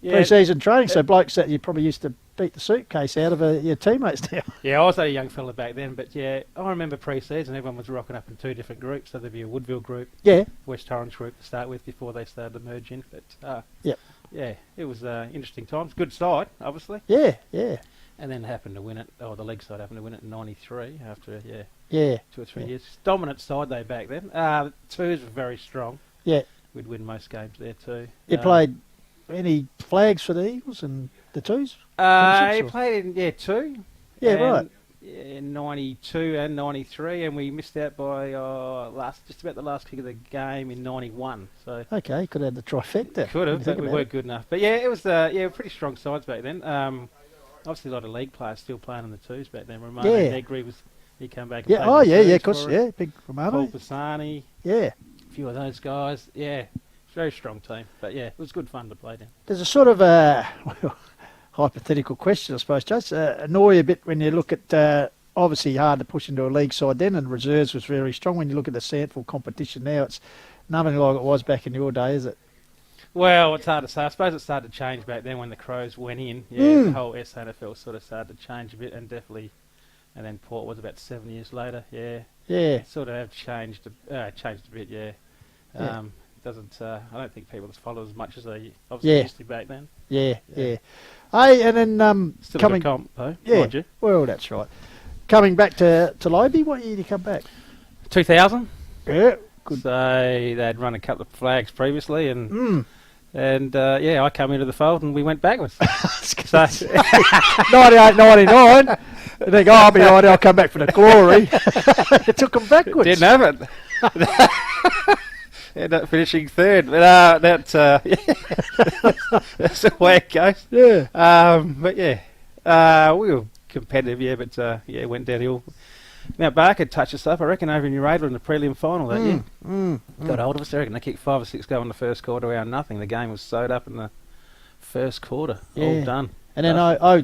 Yeah. Pre-season training, so blokes that you probably used to beat the suitcase out of your teammates now. Yeah, I was a young fella back then, but yeah, I remember pre-season, everyone was rocking up in 2 different groups, so there'd be a Woodville group, Yeah. West Torrens group to start with before they started to merge in. But Yep. yeah, it was interesting times. Good side, obviously, Yeah, yeah, and then happened to win it. Oh, the league side happened to win it in '93 after yeah, 2 or 3 Yeah. years. Dominant side they back then. Twos were very strong. yeah. We'd win most games there too. You played any flags for the Eagles and the Twos? He Premierships, or- played in 2. Yeah, and, right. In '92 and '93, and we missed out by just about the last kick of the game in '91. So Okay, could have had the trifecta. could when you have, think but we about weren't good enough. But yeah, it was pretty strong sides back then. Obviously, a lot of league players still playing in the twos back then. Romano Yeah. Negri he came back. And Yeah, played oh in the yeah, yeah, twos of course, for us. yeah, big Paul Romano. Pisani, Yeah. a few of those guys. Yeah, very strong team. But yeah, it was good fun to play then. There's a sort of hypothetical question, I suppose, Jase. Annoy you a bit when you look at, obviously hard to push into a league side then, and reserves was very strong. When you look at the Sandford competition now, it's nothing like it was back in your day, is it? Well, it's hard to say. I suppose it started to change back then when the Crows went in. Yeah, the whole SNFL sort of started to change a bit, and definitely, and then Port was about 7 years later. Yeah, Yeah. it sort of have changed a bit. Yeah, Yeah. doesn't. I don't think people just follow as much as they obviously Yeah. used to back then. Yeah, Yeah. yeah. Hey, and then Still coming, a good comp though, yeah, mind you. well, that's right. Coming back to Lobie, what year did you come back? 2000. Yeah, So they'd run a couple of flags previously, and Mm. I come into the fold and we went backwards. So 98, 99. You think, I'll be right, I'll come back for the glory. It took them backwards. didn't have it. Ended up finishing third, but that's the way it goes. Yeah. But yeah, we were competitive, yeah, but it went downhill. Mount Barker touched us up, I reckon, over in Uradler in the prelim final that year. Got hold of us, I reckon. They kicked 5 or 6 goals in the first quarter, out nothing. The game was sewed up in the first quarter. Yeah. All done. And then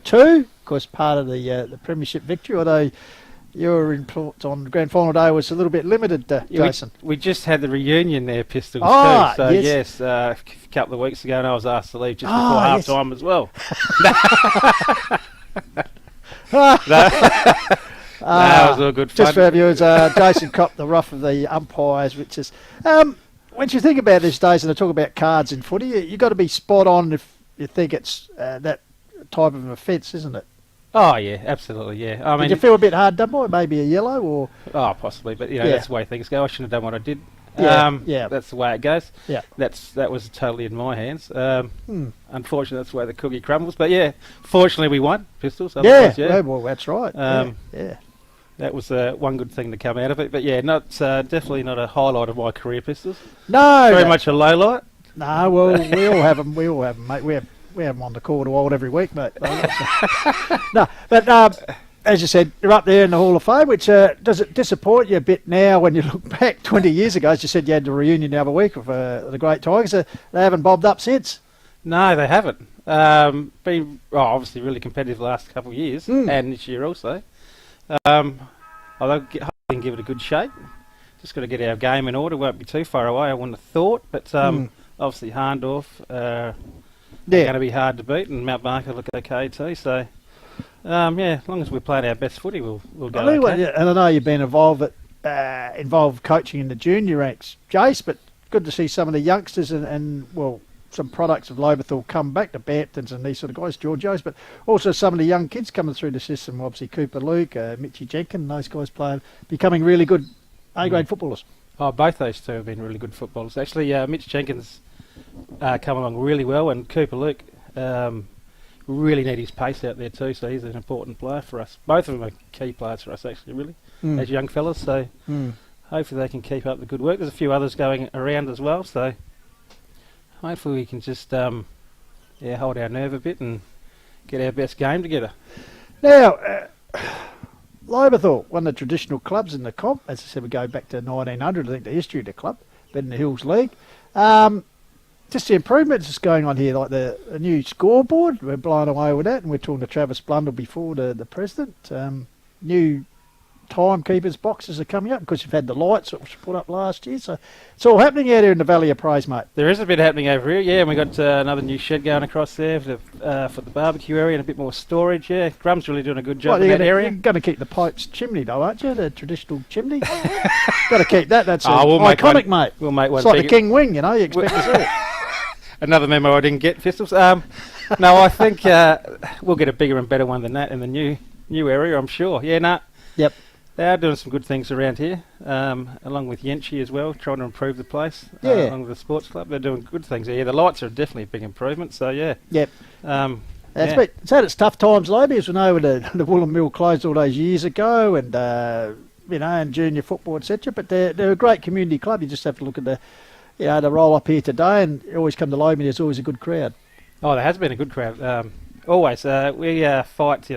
02, of course, part of the premiership victory, although your influence on grand final day was a little bit limited, Jason. We just had the reunion there, Pistols, Ah, too. So, yes. a couple of weeks ago, and I was asked to leave just Ah, before yes. half-time as well. That was all good fun. Just for our viewers, Jason copped the rough of the umpires, which is... when you think about these days, and I talk about cards in footy, you've got to be spot on if you think it's that type of an offence, isn't it? Oh, yeah, absolutely, yeah. I Did mean, you feel a bit hard done by it? Maybe a yellow, or... possibly, but, Yeah. that's the way things go. I shouldn't have done what I did. Yeah. That's the way it goes. Yeah. That was totally in my hands. Unfortunately, that's the way the cookie crumbles. But, yeah, fortunately we won, Pistols. Yeah, Otherwise, well, that's right. Yeah. That was one good thing to come out of it. But, yeah, definitely not a highlight of my career, Pistols. No. Very much a low light. No, well, we all have them. We all have them, mate. We have them on the quarter wild every week, mate. No, but as you said, you're up there in the Hall of Fame, which does it disappoint you a bit now when you look back 20 years ago? As you said, you had the reunion the other week of the great Tigers. They haven't bobbed up since. No, they haven't. Been obviously really competitive the last couple of years, and this year also. Although we can give it a good shape. Just got to get our game in order. Won't be too far away, I wouldn't have thought. But obviously Harndorf they're going to be hard to beat, and Mount Barker look okay too. So as long as we're playing our best footy, we'll go okay. And I know you've been involved coaching in the junior ranks, Jace, but good to see some of the youngsters and some products of Lobethal come back, the Bamptons and these sort of guys, Georgios, but also some of the young kids coming through the system, obviously Cooper Luke, Mitchie Jenkins, those guys becoming really good A-grade footballers. Oh, both those two have been really good footballers. Actually, Mitch Jenkins come along really well, and Cooper Luke really need his pace out there too, so he's an important player for us. Both of them are key players for us, actually, really, as young fellas, so hopefully they can keep up the good work. There's a few others going around as well, so hopefully we can just hold our nerve a bit and get our best game together. Now, Lobethal, one of the traditional clubs in the comp. As I said, we go back to 1900, I think, the history of the club, been in the Hills League. Just the improvements that's going on here, like the new scoreboard, we're blown away with that, and we're talking to Travis Blundell before the president. New timekeepers boxes are coming up because you've had the lights that was put up last year, so it's all happening out here in the Valley of Praise, mate. There is a bit happening over here, yeah, and we got another new shed going across there for the barbecue area and a bit more storage. Yeah, Grum's really doing a good job in that area. You're going to keep the Pope's chimney though, aren't you? The traditional chimney. Got to keep that. That's we'll iconic, mate. We'll make one. It's like the King Wing, you expect to see it. Another memo I didn't get, Pistols. No, I think we'll get a bigger and better one than that in the new area, I'm sure. Yeah, nah. Yep. They are doing some good things around here, along with Yenchi as well, trying to improve the place, along with the sports club. They're doing good things here. The lights are definitely a big improvement, so yeah. Yep. It's had its tough times, Lobby, as we know, when the Woolen Mill closed all those years ago, and and junior football, etc. But they're a great community club. You just have to look at the roll up here today, and you always come to Lobby. There's always a good crowd. Oh, there has been a good crowd. Always. We fight,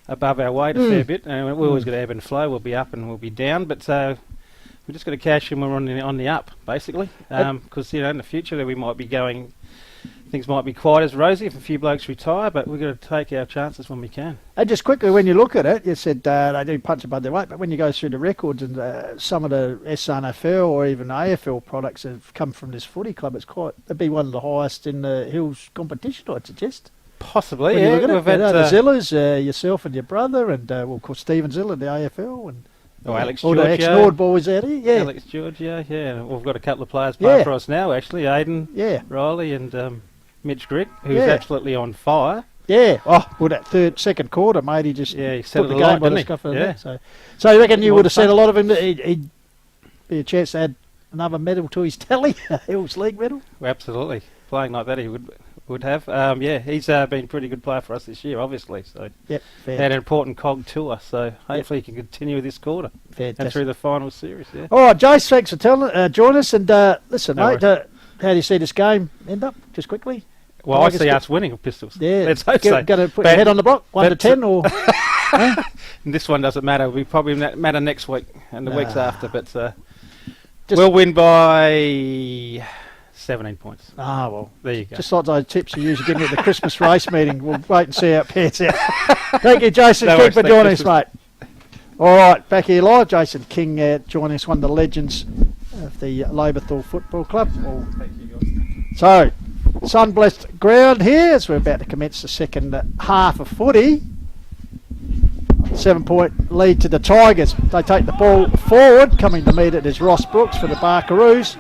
above our weight a fair bit, and we're always going to ebb and flow. We'll be up and we'll be down, but we just got to cash in when we're on the up, basically. Because in the future we might be going. Things might be quite as rosy if a few blokes retire, but we've got to take our chances when we can. And just quickly, when you look at it, you said they do punch above their weight, but when you go through the records and some of the SNFL or even AFL products have come from this footy club, it'd be one of the highest in the Hills competition, I'd suggest. Possibly, when yeah. We've had the Zillas, yourself and your brother, and of course Stephen Zilla, the AFL, and Alex all Georgia. the ex-Nord boys out here, yeah. Alex Georgia, yeah. We've got a couple of players playing for us now, actually. Aiden, Riley, and Mitch Grigg, who's absolutely on fire. Yeah. That second quarter, mate, he just he put the game by the scuff of that. So you reckon you would have seen a lot of him? He'd be a chance to add another medal to his tally, a Hills League medal? Well, absolutely. Playing like that, he would have. He's been a pretty good player for us this year, obviously. So yep, fair. Had an important cog to us. So hopefully he can continue this quarter and through the final series. Yeah. All right, Jace, thanks for joining us. And listen, mate, how do you see this game end up? Just quickly. Well, I see us winning Pistols. Yeah, let's hope so. Going to put your head on the block, 1 to 10, or? This one doesn't matter. It'll probably matter next week and the weeks after. But we'll win by 17 points. Well, there you go. Just like those tips you usually give me at the Christmas race meeting. We'll wait and see how it pans out. Thank you, Jason King, for joining us, mate. All right, back here live. Jason King joining us, one of the legends of the Lobethal Football Club. Thank you, guys. So, sun-blessed ground here as we're about to commence the second half of footy. 7-point lead to the Tigers. They take the ball forward. Coming to meet it is Ross Brooks for the Barkaroos.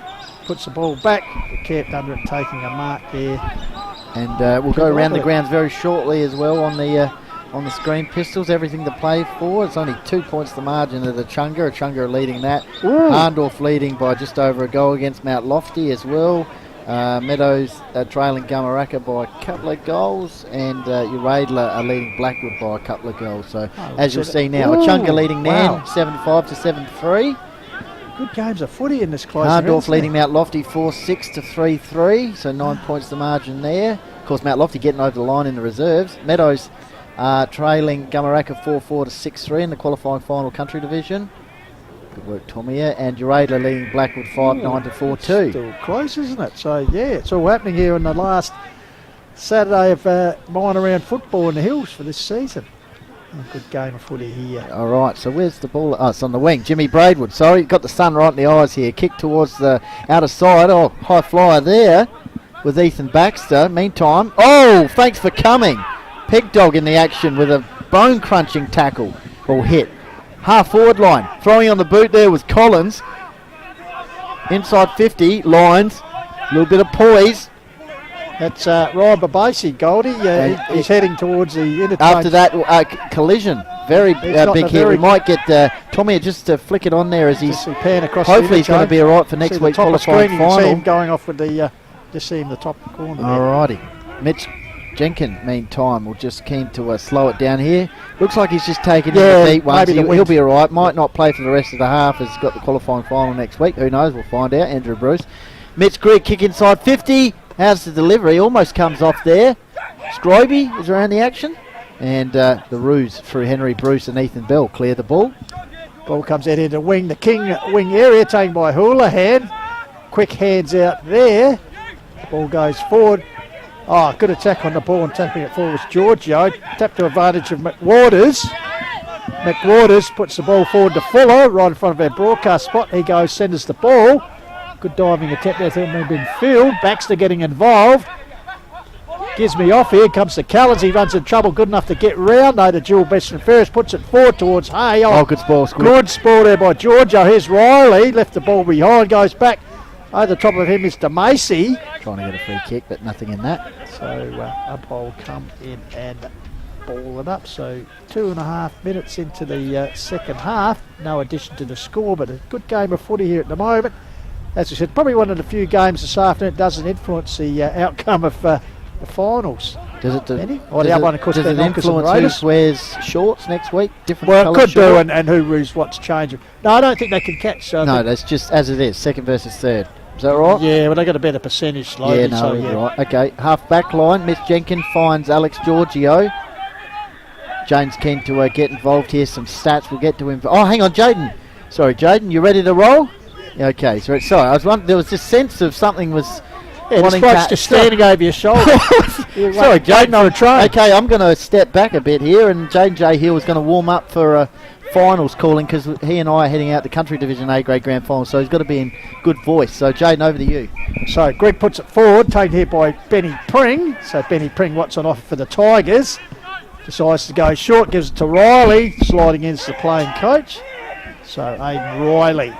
Puts the ball back. Camped under it, taking a mark there. And we'll go around the grounds very shortly as well on the screen. Pistols, everything to play for. It's only 2 points the margin of the Chunga. Chunga leading that. Harndorf leading by just over a goal against Mount Lofty as well. Meadows trailing Gamaraka by a couple of goals, and Uradla are leading Blackwood by a couple of goals. So as you'll see now, Chunga leading Nan 7-5 to 7-3. Good games of footy in this close. Harndorf leading Mount Lofty 4-6 to 3-3, so 9 points the margin there. Of course, Mount Lofty getting over the line in the reserves. Meadows trailing Gamaraka 4-4 to 6-3 in the qualifying final country division. Good work, Tomia. And Uradla leading Blackwood 5-9 to 4-2. Still close, isn't it? So, yeah, it's all happening here in the last Saturday of minor round football in the hills for this season. A good game of footy here. All right, so where's the ball? Oh, it's on the wing. Jimmy Braidwood, sorry. Got the sun right in the eyes here. Kick towards the outer side. Oh, high flyer there with Ethan Baxter. Meantime, oh, thanks for coming. Peg Dog in the action with a bone-crunching tackle. Ball hit. Half forward line. Throwing on the boot there was Collins. Inside 50, Lines. A little bit of poise. That's Ryan Babasi, Goldie. He's heading towards the interchange. After that, collision. Very big hit. We might get Tommy just to flick it on there as he's pan across. Hopefully he's going to be all right for next week's qualifying final. You see him going off with the, just see him the top corner. Alrighty. Mitch Jenkins, meantime, will just keen to slow it down here. Looks like he's just taken in the beat once. He'll be all right. Might not play for the rest of the half as he's got the qualifying final next week. Who knows? We'll find out. Andrew Bruce. Mitch Grigg, kick inside 50. How's the delivery? Almost comes off there. Scroby is around the action. And the ruse through Henry Bruce and Ethan Bell clear the ball. Ball comes out into wing, the King wing area, taken by Houlihan. Quick hands out there. Ball goes forward. Oh, good attack on the ball and tapping it forward was Giorgio. Tap to advantage of McWaters. McWaters puts the ball forward to Fuller, right in front of our broadcast spot. He goes, sends the ball. Good diving attempt there, thought it may have been filled. Baxter getting involved. Gives me off here, comes to Callens, he runs in trouble, good enough to get round. No, to Jewel Best and Ferris, puts it forward towards Hay. Good ball, good ball there by Giorgio. Here's Riley, left the ball behind, goes back. Over the top of him is DeMacy. Trying to get a free kick, but nothing in that. So umpire will come in and ball it up. So 2.5 minutes into the second half. No addition to the score, but a good game of footy here at the moment. As I said, probably one of the few games this afternoon that doesn't influence the outcome of the finals. Does it? The other one, of course, does it influence who wears shorts next week? Different well, it could do, and who what's changing. No, I don't think they can catch. No, that's just as it is, second versus third. Is that right? Yeah, but they got a better percentage slowly. Yeah, no, right. Okay, half back line. Mitch Jenkins finds Alex Giorgio. James keen to get involved here. Some stats we'll get to him. Oh, hang on, Jaden. Sorry, Jaden, you ready to roll? Okay, sorry. I was wondering, there was this sense of something was. Yeah, the spike's just standing over your shoulder. Sorry, Jaden, on a train. Okay, I'm going to step back a bit here, and Jaden J. Hill is going to warm up for finals calling because he and I are heading out the Country Division A grade grand final, so he's got to be in good voice. So, Jaden, over to you. So, Greg puts it forward, taken here by Benny Pring. So, Benny Pring, what's on offer for the Tigers? Decides to go short, gives it to Riley, sliding in as the playing coach. So, Aidan Riley.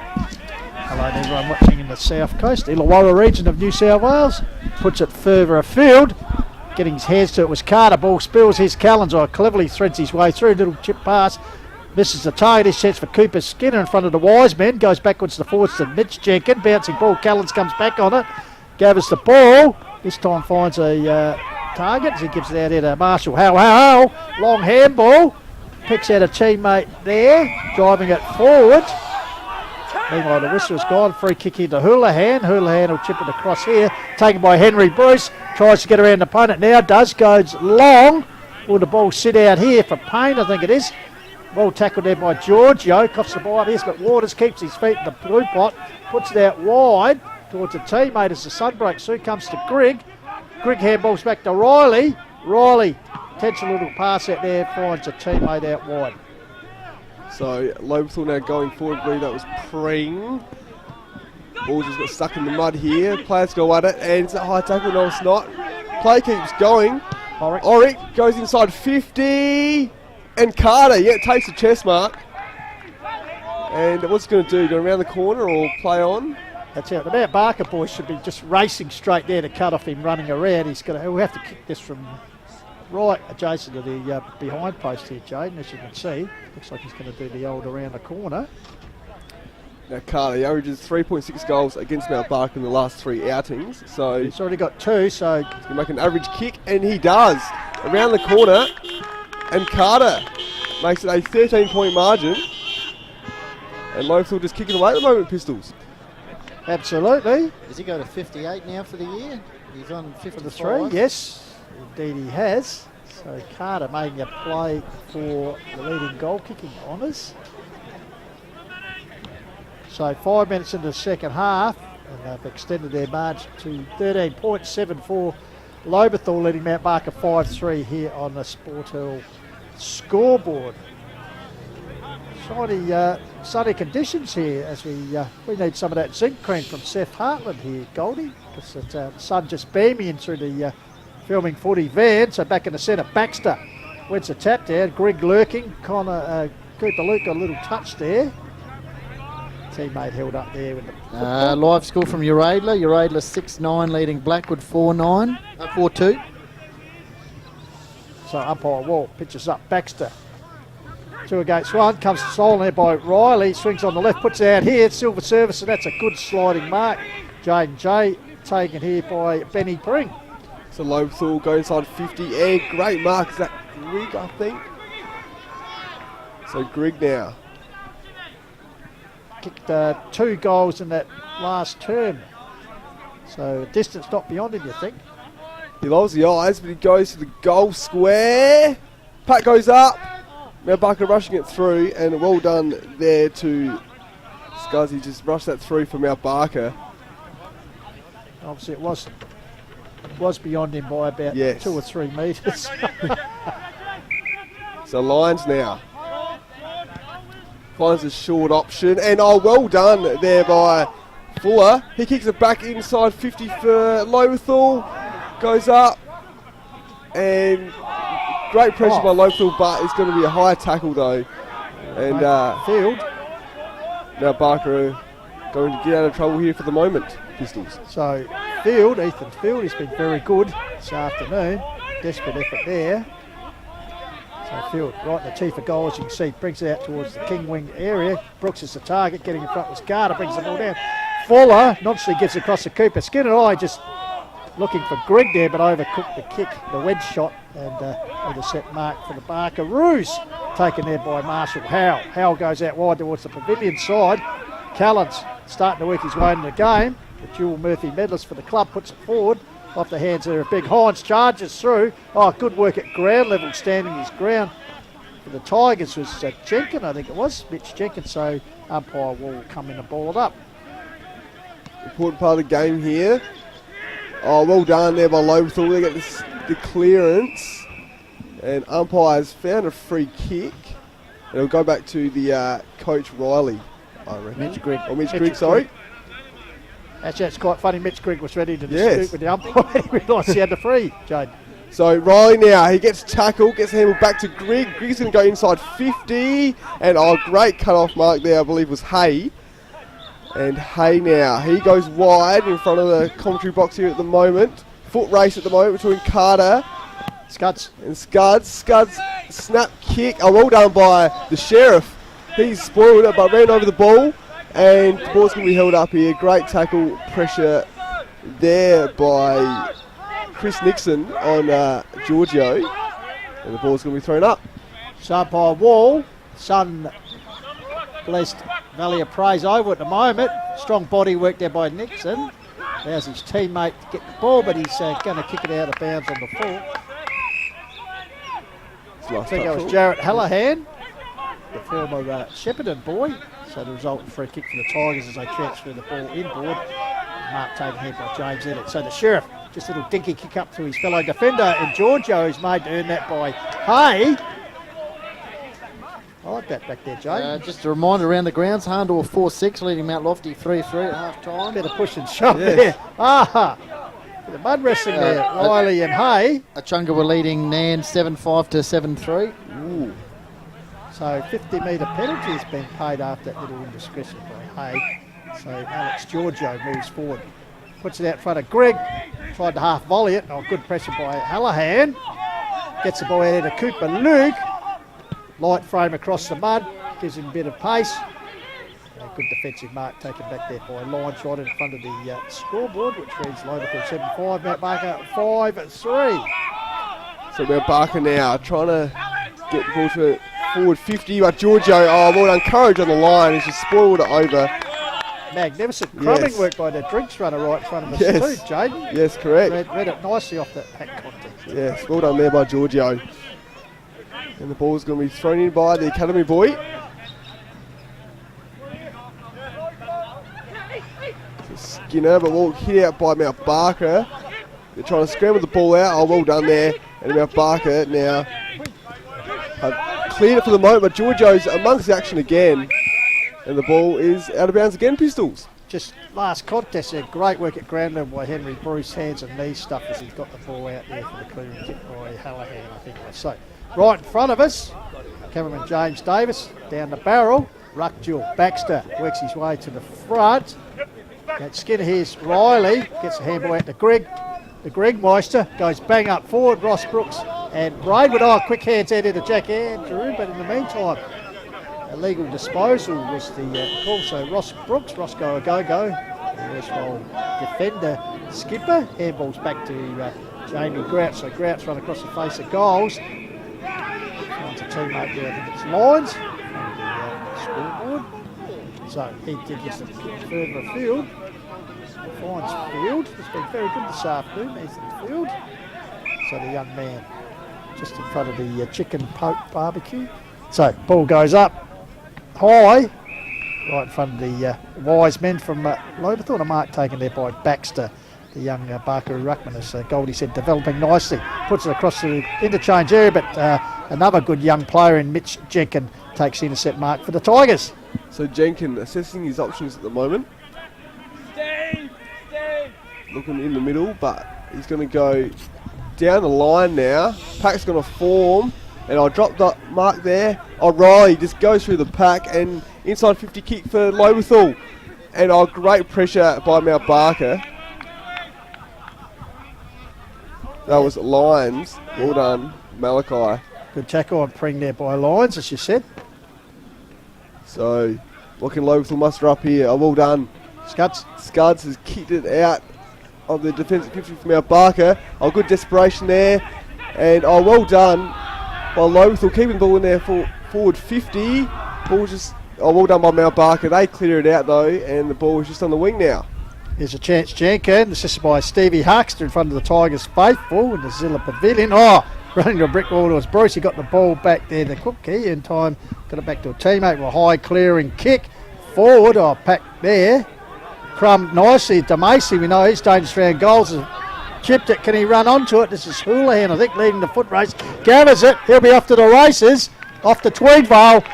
Hello to everyone watching in the south coast, Illawarra region of New South Wales. Puts it further afield. Getting his hands to it was Carter. Ball spills. Here's Callens. Cleverly threads his way through. Little chip pass. Misses the target. He sets for Cooper Skinner in front of the Wiseman. Goes backwards to forwards to Mitch Jenkins. Bouncing ball. Callens comes back on it. Gathers the ball. This time finds a target as he gives it out here to Marshall. How. Long handball. Picks out a teammate there. Driving it forward. Meanwhile, the whistle's gone. Free kick into Houlihan. Houlihan will chip it across here. Taken by Henry Bruce. Tries to get around the opponent now. Goes long. Will the ball sit out here for Payne, I think it is. Ball tackled there by Giorgio. Coughs the ball up here, but Waters keeps his feet in the blue pot. Puts it out wide towards a teammate as the sun breaks through. Comes to Grigg. Grigg handballs back to Riley. Riley takes a little pass out there. Finds a teammate out wide. So Lobethal now going forward. I believe that was Pring. Ball just got stuck in the mud here. Players go at it, and it's a high tackle. No, it's not. Play keeps going. Oric goes inside 50, and Carter takes a chest mark. And what's he going to do? Go around the corner or play on? That's it. The Mount Barker boys should be just racing straight there to cut off him running around. He'll have to kick this from right adjacent to the behind post here, Jaden, as you can see. Looks like he's going to do the old around the corner. Now Carter, he averages 3.6 goals against Mount Barker in the last 3 outings. So he's already got 2, so he's going to make an average kick, and he does. Around the corner, and Carter makes it a 13-point margin. And Lobethal just kicking away at the moment, Pistols. Absolutely. Does he go to 58 now for the year? He's on 53, yes. Indeed he has. So Carter making a play for the leading goal kicking honours. So 5 minutes into the second half, and they've extended their margin to 13.74. Lobethal leading Mount Barker 5-3 here on the Sportel scoreboard. Sunny conditions here as we need some of that zinc cream from Seth Hartland here, Goldie, because the sun just beaming in through the filming footy van. So back in the centre, Baxter wins the tap down. Greg lurking. Cooper Luke got a little touch there. Teammate held up there with the live score from Uradler. Uradler 6-9 leading Blackwood 4-2. So umpire Wall pitches up Baxter. 2 against 1. Comes stolen there by Riley. Swings on the left, puts it out here. Silver service, and that's a good sliding mark. Jaden J taken here by Benny Pring. So Lobethal go inside 50 and great mark. Is that Grigg, I think? So Grigg now. Kicked 2 goals in that last term. So distance not beyond him, you think? He lolls the eyes, but he goes to the goal square. Puck goes up. Mount Barker rushing it through, and well done there to Scuzzy. Just rushed that through for Mount Barker. Obviously it was beyond him by about 2 or 3 metres. So Lions now. Finds a short option, and well done there by Fuller. He kicks it back inside 50 for Lobethal. Goes up, and great pressure by Lobethal, but it's going to be a high tackle though. And Field. Now Barker going to get out of trouble here for the moment, Pistols. So Ethan Field, he's been very good this afternoon. Desperate effort there. So Field right in the teeth of goal, as you can see, brings it out towards the King Wing area. Brooks is the target, getting in front with Carter, brings the ball down. Fuller, Nonsley gives it across to Cooper. Skin and I just looking for Greg there, but overcooked the kick, the wedge shot, and with a set mark for the Barkeroos. Taken there by Marshall Howell. Howell goes out wide towards the pavilion side. Callens starting to work his way into the game. The dual Murphy medalist for the club puts it forward. Off the hands there of Big Hines, charges through. Good work at ground level, standing his ground. For the Tigers was Jenkins, I think it was, Mitch Jenkins, so umpire will come in and ball it up. Important part of the game here. Well done there by Lobethal. They get the clearance. And umpires found a free kick. And it'll go back to the coach Riley, I reckon. Mitch Grigg. Mitch Grigg, sorry. Actually, it's quite funny. Mitch Grigg was ready to dispute with the umpire. He realised he had the free, Jade. So Riley now, he gets tackled, gets handled back to Grigg. Grigg's going to go inside 50. And great cut-off mark there, I believe was Hay. And Hay now, he goes wide in front of the commentary box here at the moment. Foot race at the moment between Carter Scuds and Scuds. Scuds snap kick. Well done by the Sheriff. He's spoiled it but ran over the ball. And the ball's going to be held up here. Great tackle pressure there by Chris Nixon on Giorgio. And the ball's going to be thrown up. Umpire Wall, Sun blessed Valley of Praise over at the moment. Strong body work there by Nixon. There's his teammate to get the ball, but he's going to kick it out of bounds on the full. I think that was Jarrett Hallahan, the former Shepparton boy. So the resultant free kick for the Tigers as they transfer the ball inboard. Mark taken here by James Elliott. So the Sheriff, just a little dinky kick up to his fellow defender, and Giorgio is made to earn that by Hay. I like that back there, Jay. Just a reminder around the grounds, Harndor 4-6, leading Mount Lofty 3-3 at half time. Bit of push and shove there. Bit of mud wrestling there, Riley and Hay. Achunga were leading Nan 7-5 to 7-3. Ooh. So 50-metre penalty has been paid after that little indiscretion by Hay. So Alex Giorgio moves forward. Puts it out front of Greg. Tried to half volley it. Good pressure by Hallahan. Gets the ball out to Cooper Luke. Light frame across the mud. Gives him a bit of pace. A good defensive mark taken back there by Line. Right in front of the scoreboard, which reads Lobethal 7-5. Mount Barker 5-3. So Mount Barker now trying to get the ball to forward 50. But Giorgio, well done. Courage on the line. He's just spoiled it over. Magnificent crumbing work by the drinks runner right in front of us too, Jaden. Yes, correct. Read it nicely off that pack context. Yes, well done there by Giorgio. And the ball's going to be thrown in by the Academy boy. Skinner, but well hit out by Mount Barker. They're trying to scramble the ball out. Oh, well done there. And Mount Barker now have cleared it for the moment, but Giorgio's amongst the action again. And the ball is out of bounds again, Pistols. Just last contest there, great work at ground level by Henry Bruce, hands and knees stuff as he's got the ball out there for the clearing kick by Hallahan, I think it was. So, right in front of us, cameraman James Davis, down the barrel, ruck duel, Baxter works his way to the front. That Skinner here's Riley, gets the handball out to Greg. The Greg Meister goes bang up forward, Ross Brooks and Braidwood. Oh, quick hands out into Jack Andrew, but in the meantime, illegal disposal was the call. So Ross Brooks, Roscoe a go-go, erstwhile defender skipper, handballs back to Jamie Grout. So Grout's run across the face of goals. Finds a teammate there, I think it's Lyons, on the scoreboard. So he did just a kick further afield. Finds Field, has been very good this afternoon, he's in Field. So the young man just in front of the chicken poke barbecue. So ball goes up high, right in front of the wise men from Lobethal. A mark taken there by Baxter, the young Barker Ruckman, as Goldie said, developing nicely. Puts it across the interchange area, but another good young player in Mitch Jenkin takes the intercept mark for the Tigers. So Jenkin assessing his options at the moment. Looking in the middle, but he's going to go down the line now. Pack's going to form, and I dropped that mark there. O'Reilly just goes through the pack, and inside 50 kick for Lobethal. And great pressure by Mount Barker. That was Lyons. Well done, Malachi. Good tackle on Pring there by Lyons, as you said. So, what can Lobethal muster up here? Oh, well done. Scuds has kicked it out of the defensive 50 from Mount Barker. Oh, good desperation there. And well done by Lobethal, keeping the ball in there for forward 50. Ball just, well done by Mount Barker. They clear it out though, and the ball is just on the wing now. Here's a chance, Jenkin, assisted by Stevie Huckster in front of the Tigers faithful in the Zilla Pavilion. Running to a brick wall. It was Bruce. He got the ball back there to Cookey in time. Got it back to a teammate with a high clearing kick forward. Pack there. Crumb nicely to Macy. We know he's dangerous round goals. Chipped it. Can he run onto it? This is Houlihan, I think, leading the foot race. Gathers it. He'll be off to the races. Off to Tweedvale.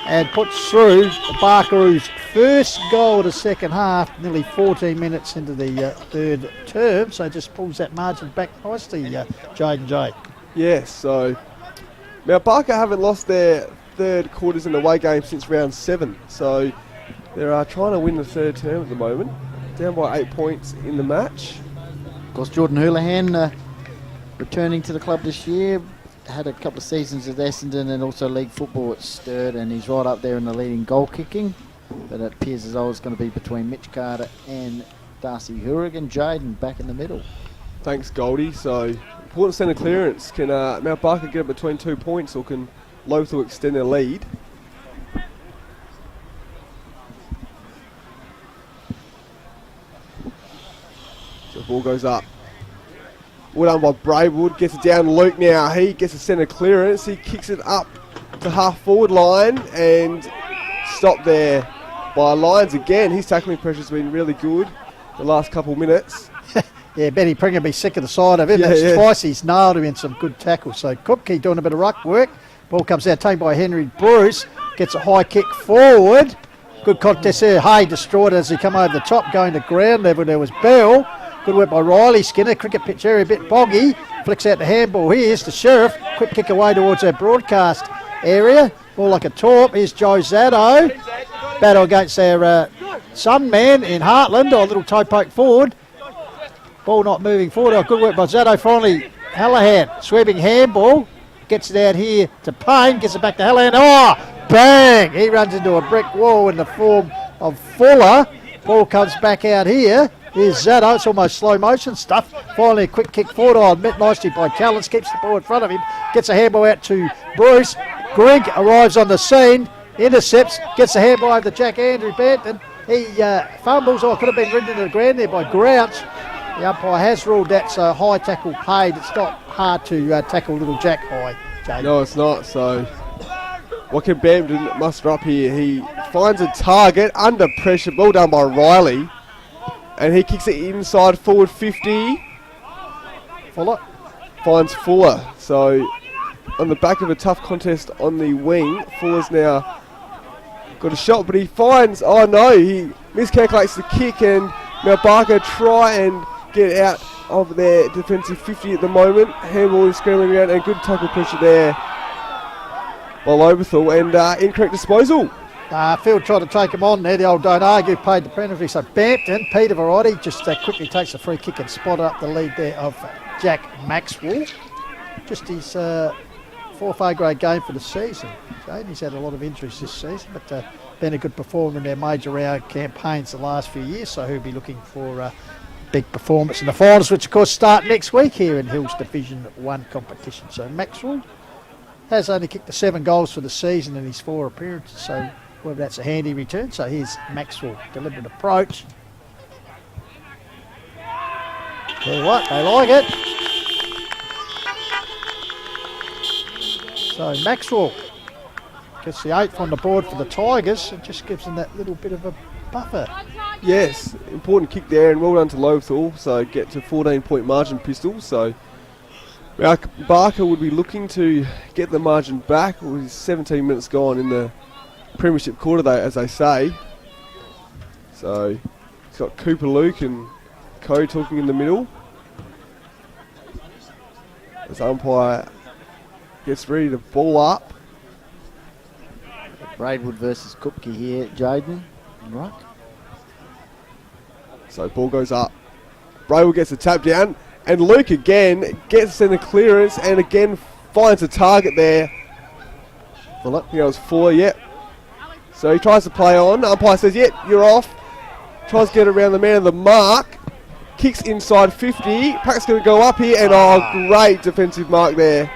And puts through the Barkeroo's first goal of the second half. Nearly 14 minutes into the third term. So just pulls that margin back nicely, Jaden J. Yes, so Mount Barker haven't lost their third quarters in the away game since round 7. So they're trying to win the third term at the moment. Down by 8 points in the match. Of course, Jordan Houlihan returning to the club this year. Had a couple of seasons at Essendon and also league football at Sturt, and he's right up there in the leading goal kicking. But it appears as though it's going to be between Mitch Carter and Darcy Hourigan. Jaden back in the middle. Thanks, Goldie. So important centre clearance. Can Mount Barker get it between 2 points, or can Lobethal extend their lead? So the ball goes up. Well done by Braidwood. Gets it down to Luke now. He gets a centre clearance. He kicks it up to half forward line and stopped there by Lyons again. His tackling pressure's been really good the last couple of minutes. Yeah, Benny Pring will be sick of the side of him. That's twice he's nailed him in some good tackles. So Kupke doing a bit of ruck work. Ball comes out, taken by Henry Bruce. Gets a high kick forward. Good contest there. Hay destroyed as he come over the top, going to ground level. There was Bell. Good work by Riley Skinner. Cricket pitch area a bit boggy. Flicks out the handball. Here's the Sheriff. Quick kick away towards that broadcast area. More like a torp. Here's Joe Zaddo. Battle against their son man in Heartland. A little toe poke forward. Ball not moving forward. Good work by Zaddo. Finally, Hallahan. Sweeping handball. Gets it out here to Payne. Gets it back to Hallahan. Bang! He runs into a brick wall in the form of Fuller. Ball comes back out here. Here's Zaddo. It's almost slow motion stuff. Finally, a quick kick forward. Met nicely by Callens. Keeps the ball in front of him. Gets a handball out to Bruce. Grigg arrives on the scene. Intercepts. Gets the handball over to Jack Andrew Banton. He fumbles. Could have been ridden into the ground there by Grouch. The umpire has ruled that's a high tackle paid. It's not hard to tackle little Jack high, Jay. No, it's not. So what can Bamden muster up here? He finds a target under pressure. Well done by Riley. And he kicks it inside forward 50. Fuller. Finds Fuller. So on the back of a tough contest on the wing, Fuller's now got a shot, but he finds, oh no, he miscalculates the kick, and Mount Barker try and get out of their defensive 50 at the moment. Handball is scrambling around, and good tackle pressure there by Lobethal, and incorrect disposal. Field tried to take him on there. The old don't argue paid the penalty. So Bampton, Peter Variety just quickly takes a free kick and spotted up the lead there of Jack Maxwell. Just his fourth A-grade game for the season. He's had a lot of injuries this season, but been a good performer in their major round campaigns the last few years. So he'll be looking for a big performance in the finals, which of course start next week here in Hills Division 1 competition. So Maxwell has only kicked the 7 goals for the season in his 4 appearances. So whether that's a handy return. So here's Maxwell, deliberate approach. Tell you what, they like it. So Maxwell gets the 8th on the board for the Tigers. It just gives them that little bit of a buffer. Yes, important kick there, and well done to Lobethal. So get to 14-point margin, Pistols. So Barker would be looking to get the margin back with 17 minutes gone in the Premiership quarter, though, as they say. So he's got Cooper, Luke and Co talking in the middle as umpire gets ready to ball up. Braidwood versus Kupke here, Jaden. Right. So ball goes up. Braidwood gets a tap down, and Luke again gets centre clearance and again finds a target there. Fuller. He goes Fuller, yep. So he tries to play on. Umpire says, yep, you're off. Tries to get around the man of the mark. Kicks inside 50. Puck's going to go up here, and great defensive mark there.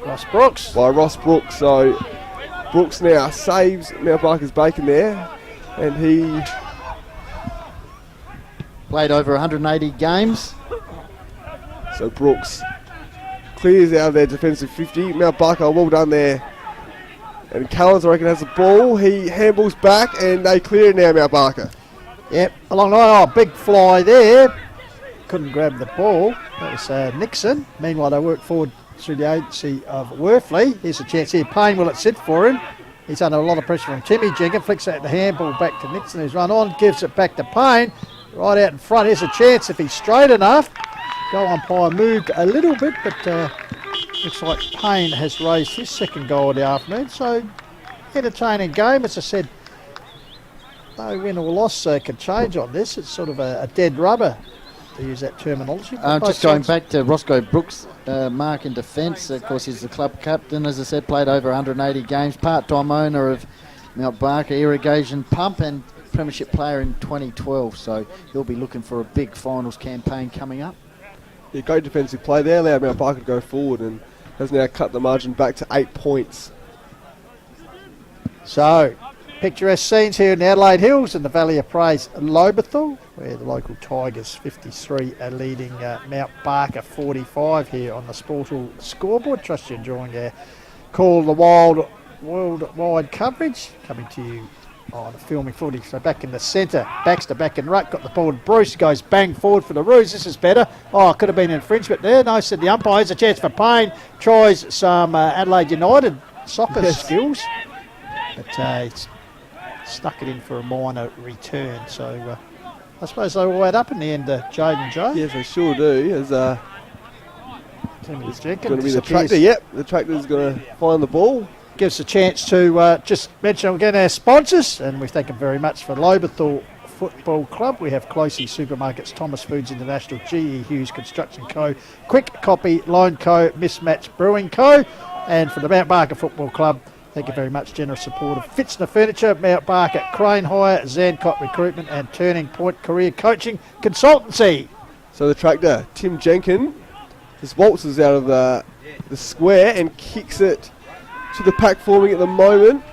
Ross Brooks. By Ross Brooks. So Brooks now saves Mount Barker's bacon there, and he played over 180 games. So Brooks clears out of their defensive 50. Mount Barker, well done there. And Callens, I reckon, has the ball. He handballs back, and they clear it now, Mount Barker. Yep, along the line, big fly there. Couldn't grab the ball. That was Nixon. Meanwhile, they work forward through the agency of Worthley. Here's a chance here. Payne will it sit for him. He's under a lot of pressure from Timmy Jenkins. Flicks out the handball back to Nixon, who's run on. Gives it back to Payne. Right out in front. Here's a chance if he's straight enough. Goal umpire moved a little bit, but looks like Payne has raised his 2nd goal of the afternoon. So, entertaining game. As I said, no win or loss can change on this. It's sort of a dead rubber, to use that terminology. Just going back to Roscoe Brooks' mark in defence. Of course, he's the club captain. As I said, played over 180 games. Part-time owner of Mount Barker Irrigation Pump and Premiership player in 2012. So he'll be looking for a big finals campaign coming up. Yeah, great defensive play there. Allowed Mount Barker to go forward and has now cut the margin back to 8 points. So, picturesque scenes here in the Adelaide Hills and the Valley of Praise, Lobethal, where the local Tigers 53 are leading Mount Barker 45 here on the Sportal scoreboard. Trust you're enjoying our Call the Wild worldwide coverage coming to you on the filming footage. So back in the centre, Baxter back in ruck, got the ball. Bruce goes bang forward for the Roos. This is better. Oh, it could have been infringement there. No, said the umpire. Here's a chance for Payne. Tries some Adelaide United soccer skills, but he's stuck it in for a minor return. So I suppose they all add up in the end, Jade and Joe. Yes, they sure do. As Timmy it's Jenkins going to be the disappears. tractor. Yep, the tractor's going to find the ball. Gives us a chance to just mention again our sponsors, and we thank them very much for Lobethal Football Club. We have Closey Supermarkets, Thomas Foods International, GE Hughes Construction Co, Quick Copy Loan Co, Mismatch Brewing Co, and for the Mount Barker Football Club, thank you very much. Generous support of Fitzner Furniture, Mount Barker Crane Hire, Zancott Recruitment, and Turning Point Career Coaching Consultancy. So the tractor, Tim Jenkins, just waltzes out of the square and kicks it to the pack forming at the moment.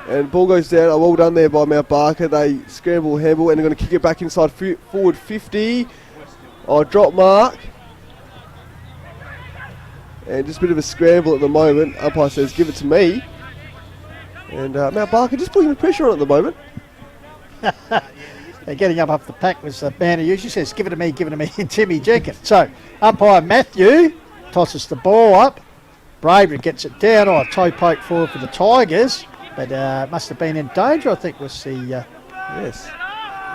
And ball goes down. Oh, well done there by Mount Barker. They scramble, handball, and they're going to kick it back inside forward 50. Oh, drop mark. And just a bit of a scramble at the moment. Umpire says, give it to me. And Mount Barker just putting the pressure on at the moment. Getting up the pack was the man who usually says, give it to me, and Timmy Jenkins. So, umpire Matthew tosses the ball up. Bravery gets it down. A toe poke forward for the Tigers, but must have been in danger, I think, was the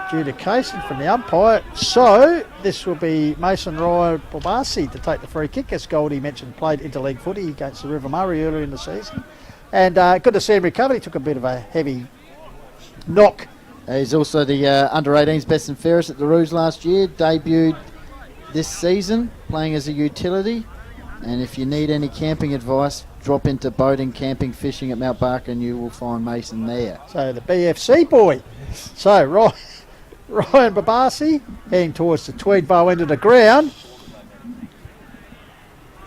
adjudication from the umpire. So, this will be Mason Ryan Bobasi to take the free kick, as Goldie mentioned, played interleague footy against the River Murray earlier in the season. And good to see him recover. He took a bit of a heavy knock. He's also the under-18s best and fairest at the Roos last year. Debuted this season, playing as a utility. And if you need any camping advice, drop into boating, camping, fishing at Mount Barker and you will find Mason there. So the BFC boy. So Ryan Babasi heading towards the Tweed bow end of the ground.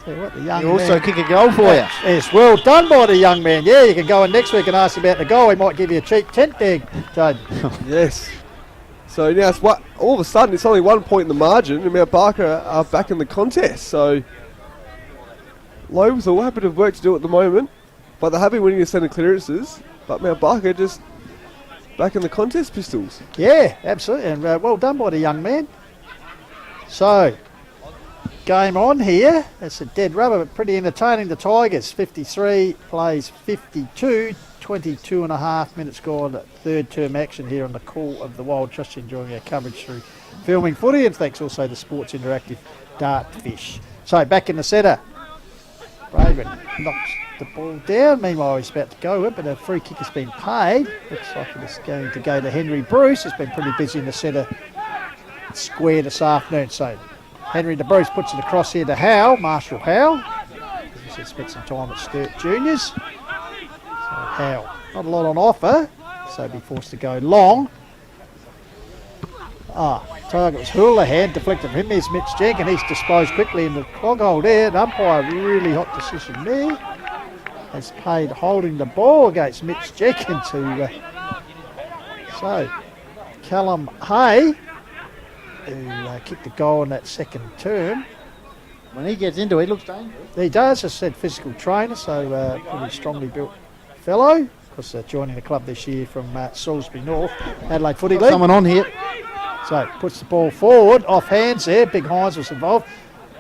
Tell you what, the young He also man, kick a goal for you. Yes, well done by the young man. Yeah, you can go in next week and ask about the goal. He might give you a cheap tent there, Jade. Yes. So now it's all of a sudden it's only 1 point in the margin and Mount Barker are back in the contest. So Lobethal have a bit of work to do at the moment, but they're happy winning the centre clearances. But Mount Barker just back in the contest, Pistols. Yeah, absolutely. And well done by the young man. So, game on here. It's a dead rubber, but pretty entertaining. The Tigers, 53, plays 52, 22 and a half minutes gone. Third term action here on the Call of the Wild. Just enjoying our coverage through filming footy, and thanks also to Sports Interactive Dartfish. So, back in the centre. Raven knocks the ball down. Meanwhile, he's about to go it, but a free kick has been paid. Looks like it is going to go to Henry Bruce. He's been pretty busy in the centre square this afternoon. So Henry de Bruce puts it across here to Howe, Marshall Howe. He's spent some time at Sturt Juniors. So Howe, not a lot on offer, so be forced to go long. Target was Houlihan, deflected from him. There's Mitch Jenkins. He's disposed quickly in the clog hole there. An umpire, really hot decision there. Has paid holding the ball against Mitch Jenkins. So, Callum Hay, who kicked the goal in that second term. When he gets into it, he looks dangerous. He does, as I said, physical trainer, so pretty strongly built fellow. Of course, joining the club this year from Salisbury North, Adelaide Footy League. Someone on here. So puts the ball forward, off hands there. Big Hines was involved.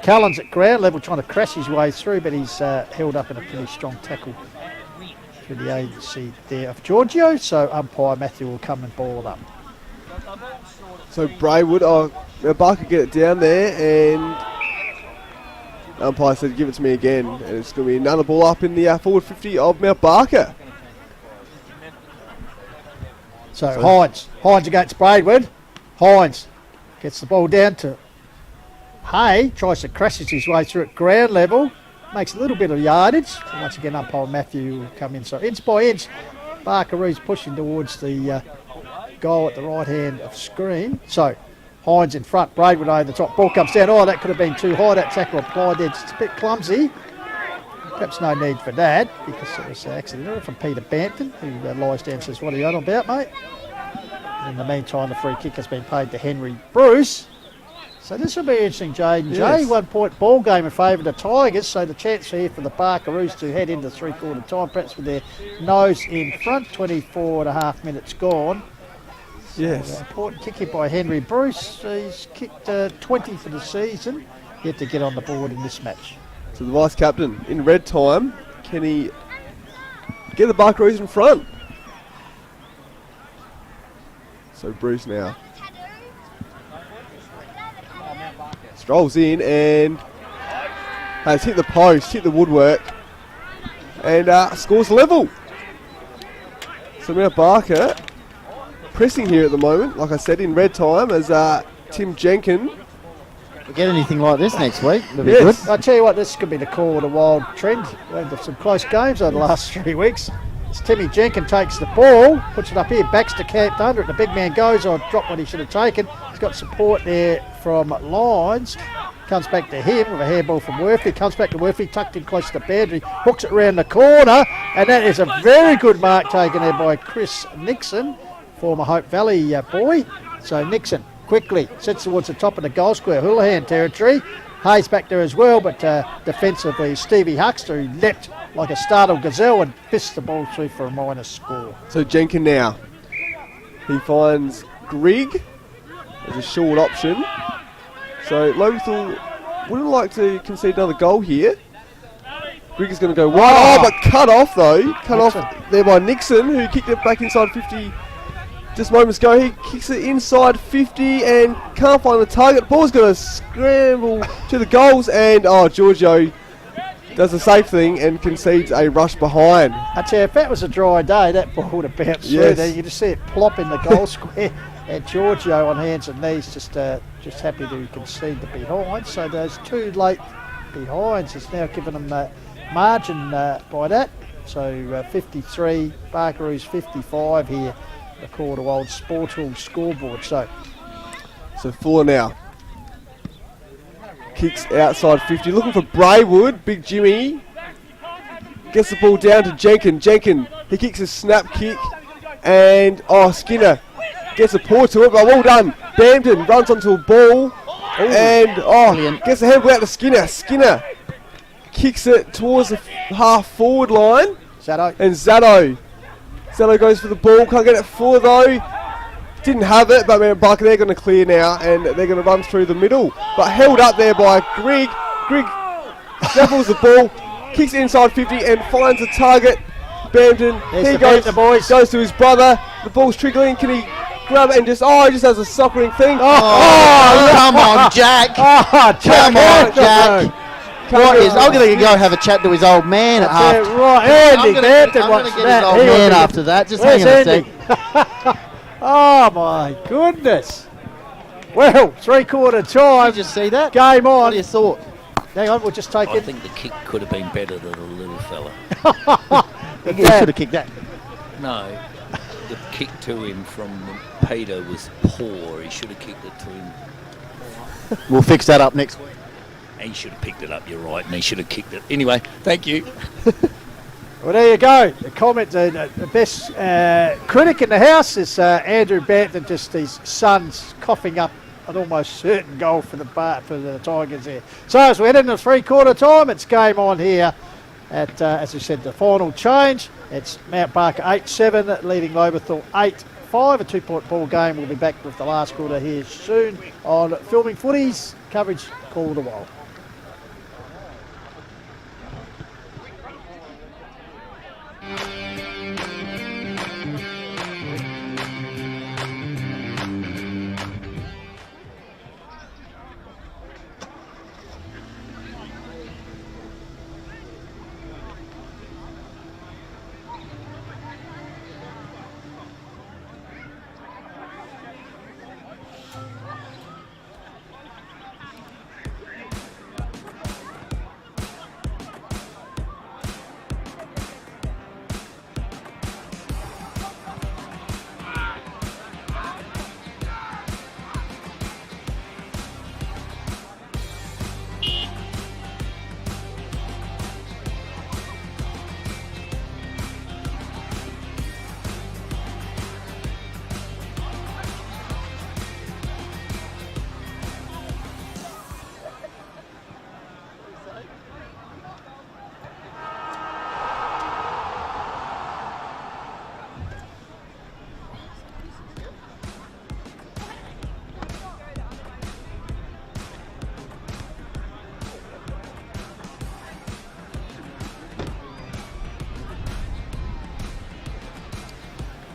Cullen's at ground level trying to crash his way through, but he's held up in a pretty strong tackle through the agency there of Giorgio. So umpire Matthew will come and ball it up. So Braywood, Barker get it down there, and umpire said give it to me again, and it's going to be another ball up in the forward 50 of Mount Barker. So Hines against Braidwood. Hines gets the ball down to Hay, tries to crash his way through at ground level, makes a little bit of yardage. So once again, umpire Matthew will come in. So inch by inch, Barkeroo's pushing towards the goal at the right hand of screen. So Hines in front, Braidwood over the top, ball comes down. Oh, that could have been too high. That tackle applied there, just a bit clumsy. Perhaps no need for that, because it was accidental from Peter Bampton, who lies down and says, what are you on about, mate? In the meantime, the free kick has been paid to Henry Bruce. So this will be interesting, Jade and Jay. 1 point ball game in favour of the Tigers. So the chance here for the Barkeroos to head into three-quarter time, perhaps with their nose in front. 24 and a half minutes gone. Yes. So, important kick here by Henry Bruce. He's kicked 20 for the season. Yet to get on the board in this match. So the vice captain in red time, can he get the Barkeroos in front? So Bruce now strolls in and has hit the post, hit the woodwork, and scores level. So Mount Barker pressing here at the moment, like I said, in red time as Tim Jenkins. If we get anything like this next week, it'll be Yes. good. I tell you what, this could be the Call of the Wild trend. We've had some close games over the last 3 weeks. As Timmy Jenkins takes the ball, puts it up here, Baxter camped under it. The big man goes, dropped what he should have taken. He's got support there from Lyons. Comes back to him with a handball from Worthy. Comes back to Worthy, tucked in close to the boundary. Hooks it around the corner. And that is a very good mark taken there by Chris Nixon, former Hope Valley boy. So Nixon quickly sits towards the top of the goal square. Houlihan territory. Hayes back there as well, but defensively Stevie Huxter, who leapt like a startled gazelle and fist the ball through for a minor score. So Jenkins now, he finds Grigg, as a short option. So Lobethal wouldn't like to concede another goal here. Grigg is going to go wide. Oh, but cut off though. Cut off there by Nixon, who kicked it back inside 50 just moments ago. He kicks it inside 50 and can't find the target. Ball's going to scramble to the goals, and Giorgio does the safe thing and concedes a rush behind. I tell you, if that was a dry day, that ball would have bounced through there. You could just see it plop in the goal square. And Giorgio on hands and knees just happy to concede the behind. So those 2 late behinds has now given them margin by that. So 53, Barkeroo's 55 here, according to old Sportal scoreboard. So Fuller now kicks outside 50, looking for Braywood. Big Jimmy gets the ball down to Jenkins. He kicks a snap kick, and Skinner gets a paw to it, but well done. Bampton runs onto a ball and gets a handball out to Skinner. Skinner kicks it towards the half forward line. Zato goes for the ball, can't get it forward though. Didn't have it, but Mount Barker, they're going to clear now, and they're going to run through the middle. But held up there by Grigg. Grigg snaffles the ball, kicks inside 50 and finds the target. Bampton, he goes to his brother. The ball's trickling. Can he grab it and just he just has a soccering thing. Come on, Jack. Come on, Jack. I'm going to go have a chat to his old man at half. Andy Bampton wants that. Old man after that. Just hang on a sec. Oh my goodness. Well, 3/4 time. Did you just see that? Game on. What do you thought? Hang on, we'll just take it. I think the kick could have been better than the little fella. He should have kicked that. No, the kick to him from Peter was poor. He should have kicked it to him. We'll fix that up next week. He should have picked it up, you're right, and he should have kicked it. Anyway, thank you. Well, there you go. The comment, the best critic in the house is Andrew Bampton, just his son's coughing up an almost certain goal for the Tigers there. So as we head into 3/4 time, it's game on here at, as we said, the final change. It's Mount Barker 8-7, leading Lobethal 8-5. A 2-point ball game. We'll be back with the last quarter here soon on Filming Footies. Coverage called a while.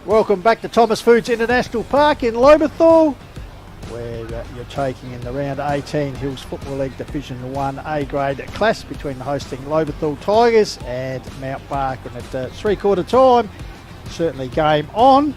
Welcome back to Thomas Foods International Park in Lobethal, where you're taking in the round 18 Hills Football League Division 1 A-grade clash between the hosting Lobethal Tigers and Mount Barker. And at 3/4 time, certainly game on.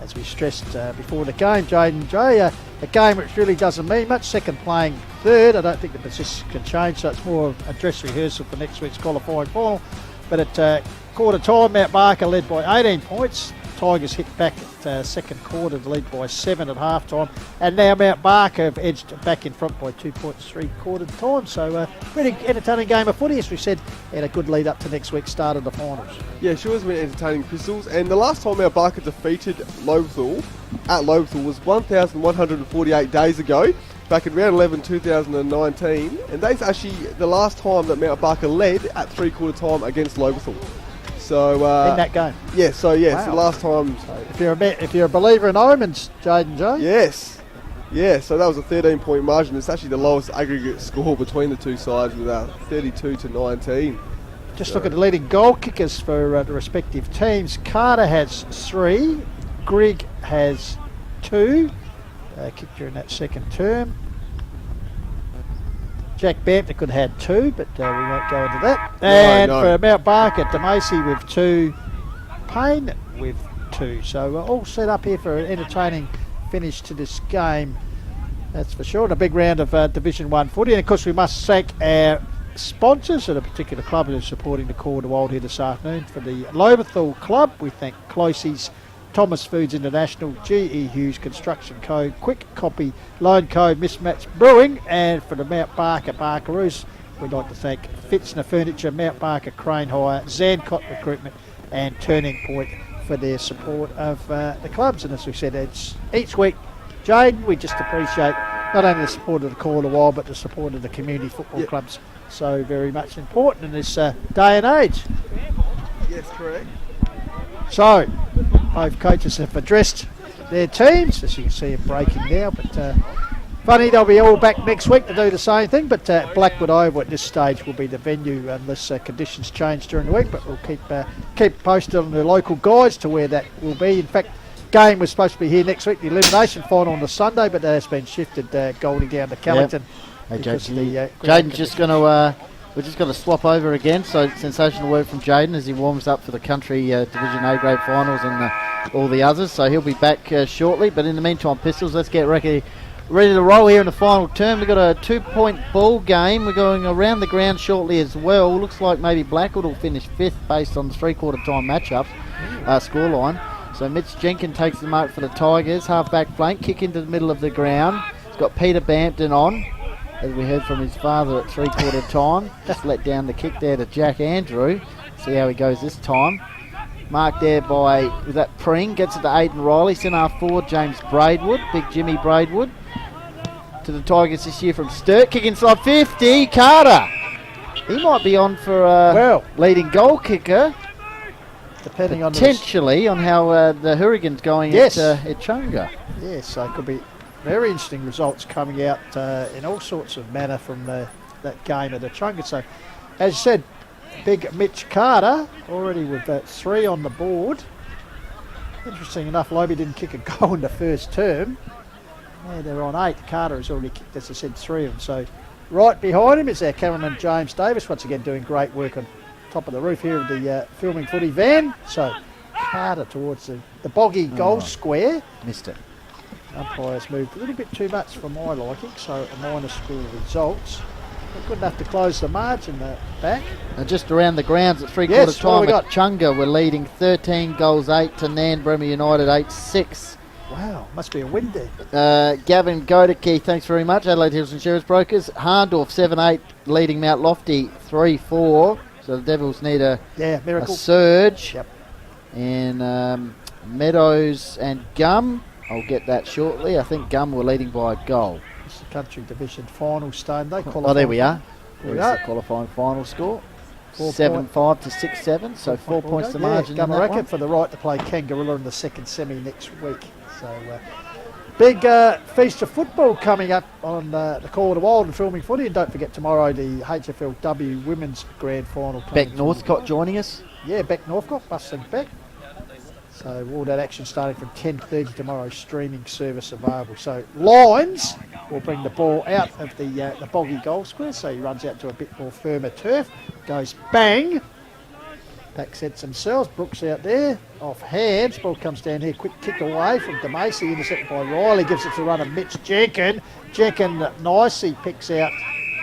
As we stressed before the game, Jaden J, a game which really doesn't mean much. Second playing third. I don't think the position can change, so it's more a dress rehearsal for next week's qualifying final. But at quarter time, Mount Barker led by 18 points. Tigers hit back at second quarter to lead by 7 at half time, and now Mount Barker have edged back in front by 2 points 3/4 time. So really entertaining game of footy, as we said, and a good lead up to next week's start of the finals. Yeah, sure has been entertaining, Crystals. And the last time Mount Barker defeated Lobethal at Lobethal was 1,148 days ago, back in round 11 2019, and that's actually the last time that Mount Barker led at 3/4 time against Lobethal. So in that game. Yeah, so yeah, wow. It's the last time. So if you're a believer in omens, Jaden Joe. Yes. Yeah, so that was a 13-point margin. It's actually the lowest aggregate score between the two sides with 32-19. Just look at the leading goal kickers for the respective teams. Carter has 3. Grigg has 2. Kicked during that second term. Jack Bampton could have had 2, but we won't go into that. And for Mount Barker, DeMacy with 2. Payne with 2. So we're all set up here for an entertaining finish to this game. That's for sure. And a big round of Division 1 footy. And of course we must thank our sponsors at a particular club that is supporting the Call to Wild here this afternoon. For the Lobethal Club, we thank Closey's, Thomas Foods International, GE Hughes Construction Co, Quick Copy, Loan Co, Mismatch Brewing, and for the Mount Barker Barkeroos, we'd like to thank Fitzner Furniture, Mount Barker Crane Hire, Zancott Recruitment, and Turning Point for their support of the clubs. And as we said, it's each week, Jade, we just appreciate not only the support of the Call to Wild, but the support of the community football clubs. So very much important in this day and age. Yes, correct. So, both coaches have addressed their teams, as you can see them breaking now, but funny, they'll be all back next week to do the same thing, but Blackwood Oval at this stage will be the venue unless conditions change during the week, but we'll keep posted on the local guides to where that will be. In fact, game was supposed to be here next week, the elimination final on the Sunday, but that has been shifted, Goldie down to Callington. Hey, Jaden's just going to, we're just going to swap over again. So sensational work from Jaden as he warms up for the country Division A grade finals and all the others. So he'll be back shortly. But in the meantime, Pistols, let's get ready to roll here in the final term. We've got a 2-point ball game. We're going around the ground shortly as well. Looks like maybe Blackwood will finish 5th based on the 3/4 time matchups scoreline. So Mitch Jenkins takes the mark for the Tigers. Half-back flank, kick into the middle of the ground. He's got Peter Bampton on, as we heard from his father at 3/4 time. Just let down the kick there to Jack Andrew. See how he goes this time. Marked there by, was that Pring, gets it to Aidan Riley. Centre half forward, James Braidwood, big Jimmy Braidwood. To the Tigers this year from Sturt, kick inside 50, Carter. He might be on for leading goal kicker. Depending on potentially on how the Hurricanes going at Chunga. Yes, so it could be very interesting results coming out in all sorts of manner from that game at the Chunga. So, as you said, big Mitch Carter already with 3 on the board. Interesting enough, Lobie didn't kick a goal in the first term. Yeah, they're on 8. Carter has already kicked, as I said, 3 of them. So, right behind him is our cameraman James Davis, once again doing great work on top of the roof here of the filming footy van. So, Carter towards the boggy goal square. Missed it. Umpires moved a little bit too much for my liking, so a minor score results. They're good enough to close the margin back. And just around the grounds at 3/4 time at Chunga, we're leading 13 goals 8 to Nanbrummer United 8-6. Wow, must be a win there. Gavin Godeke, thanks very much. Adelaide Hills Insurance Brokers. Harndorf 7-8 leading Mount Lofty 3-4. So the Devils need a surge. Yep. And Meadows and Gum, I'll get that shortly. I think Gum were leading by a goal. It's the country division final stone. They Oh, there we are. There's the qualifying final score. 7-5 to 6-7, so 4 points to margin. Gum record for the right to play Kangaroo in the second semi next week. So big feast of football coming up on the Call to Wild and filming footy. And don't forget tomorrow the HFLW Women's Grand Final. Beck Northcott joining us. Yeah, Beck Northcott, bustling Beck. So all that action starting from 10:30 tomorrow, streaming service available. So Lines will bring the ball out of the boggy goal square, so he runs out to a bit more firmer turf, goes bang, back sets themselves, Brooks out there, off hands, ball comes down here, quick kick away from DeMacy, intercepted by Riley, gives it to runner Mitch Jenkins. Jenkins nicely picks out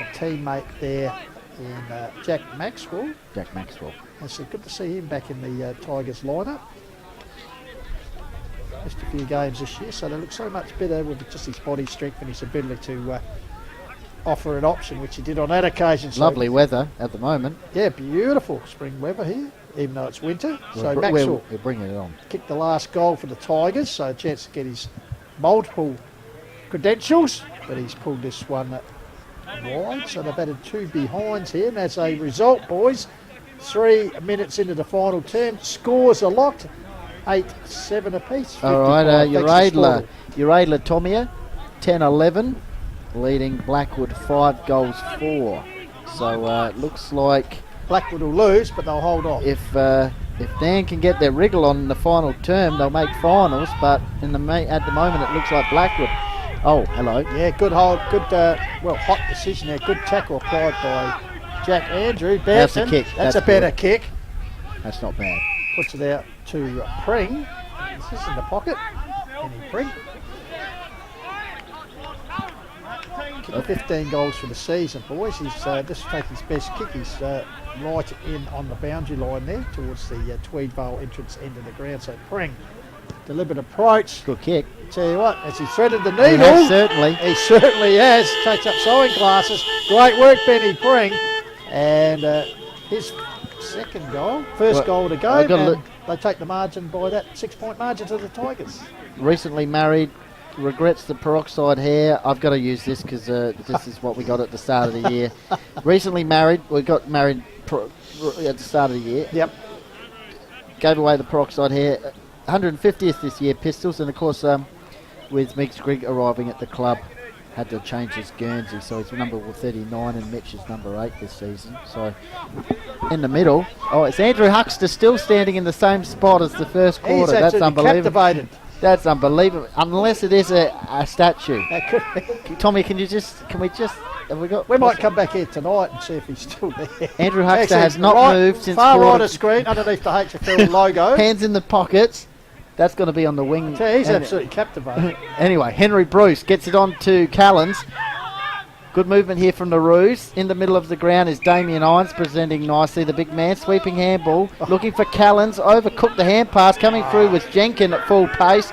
a teammate there in Jack Maxwell. It's good to see him back in the Tigers lineup. Just a few games this year, so they look so much better with just his body strength and his ability to offer an option, which he did on that occasion. So lovely weather at the moment. Yeah, beautiful spring weather here, even though it's winter. So Maxwell we're bringing it on. Kicked the last goal for the Tigers, so a chance to get his multiple credentials, but he's pulled this one wide, so they've added 2 behinds here, and as a result, boys, 3 minutes into the final term, scores are locked. 8-7 apiece. All right, your Adler Tomia 10-11, leading Blackwood 5 goals 4. So it looks like Blackwood will lose, but they'll hold on. if Dan can get their wriggle on in the final term, they'll make finals. But at the moment, it looks like Blackwood. Oh, hello. Yeah, good hold, good, hot decision there. Good tackle applied by Jack Andrew. That's a Bampton. kick. That's a That's better good. kick. That's not bad. Puts it out to Pring. This is in the pocket. Any Pring. Kicking 15 goals for the season, boys. He's just taking his best kick. He's right in on the boundary line there towards the Tweedvale entrance end of the ground. So Pring, deliberate approach. Good kick. Tell you what, as he threaded the He needle, has certainly. he certainly has. Takes up sewing classes. Great work, Benny Pring. And his second goal, first goal of the I've game, got to and they take the margin by that 6-point margin to the Tigers. Recently married, regrets the peroxide hair. I've got to use this because this is what we got at the start of the year. Recently married, we got married at the start of the year. Yep. Gave away the peroxide hair. 150th this year, Pistols, and of course with Meeks Grigg arriving at the club, had to change his Guernsey, so he's number 39 and Mitch is number 8 this season. So in the middle, it's Andrew Huxter still standing in the same spot as the first quarter. He's That's absolutely unbelievable. captivated. That's unbelievable. Unless it is a statue. That could be. Tommy, have we got? We might come back here tonight and see if he's still there. Andrew Huxter Actually, has not moved since far quarter. right of screen, underneath the HFL logo. Hands in the pockets. That's going to be on the wing. Yeah, he's And- absolutely captivated. Anyway, Henry Bruce gets it on to Callens. Good movement here from the Roos. In the middle of the ground is Damien Irons presenting nicely. The big man sweeping handball. Looking for Callens. Overcooked the hand pass. Coming through with Jenkin at full pace.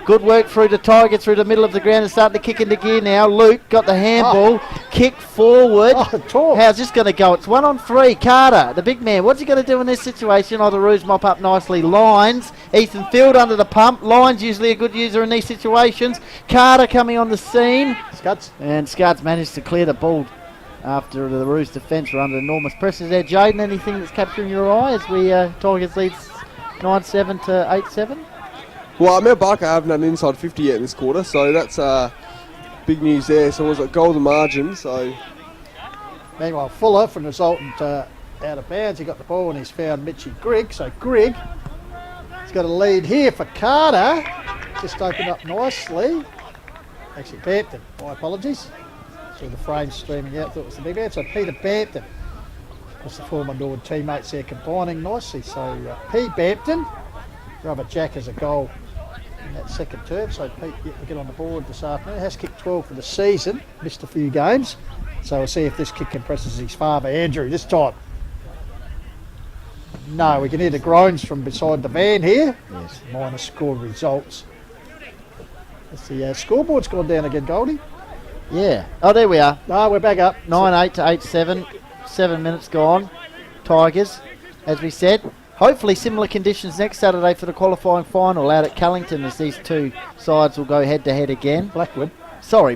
Good work through the Tiger through the middle of the ground and starting to kick into gear now. Luke got the handball. Kick forward. Torp. How's this going to go? It's 1-on-3. Carter, the big man. What's he going to do in this situation? The Roos mop up nicely. Lines. Ethan Field under the pump. Lines usually a good user in these situations. Carter coming on the scene. Scuds. And Scuds managed to clear the ball after the Roos defence were under enormous pressure there. Jaden, anything that's capturing your eye as we Tigers leads 9-7 to 8-7? Well, Mount Barker haven't had an inside 50 yet in this quarter, so that's big news there. So it was a golden margin. So Meanwhile, Fuller from resultant out of bounds. He got the ball and he's found Mitchie Grigg. So Grigg, he's got a lead here for Carter. Just opened up nicely. Actually, Bampton. My apologies. Saw the frame streaming out. Thought it was the big man. So Peter Bampton was the former Nord teammates there combining nicely. So P. Bampton, Robert Jack has a goal in that second term. So Pete yet to get on the board this afternoon. Has kicked 12 for the season. Missed a few games. So we'll see if this kick impresses his father, Andrew, this time. No, we can hear the groans from beside the van here. Yes. Minus score results. As the scoreboard's gone down again, Goldie. Yeah. Oh, there we are. No, we're back up. 9-8 to 8-7. 7 minutes gone. Tigers, as we said. Hopefully similar conditions next Saturday for the qualifying final out at Callington, as these two sides will go head to head again. Blackwood.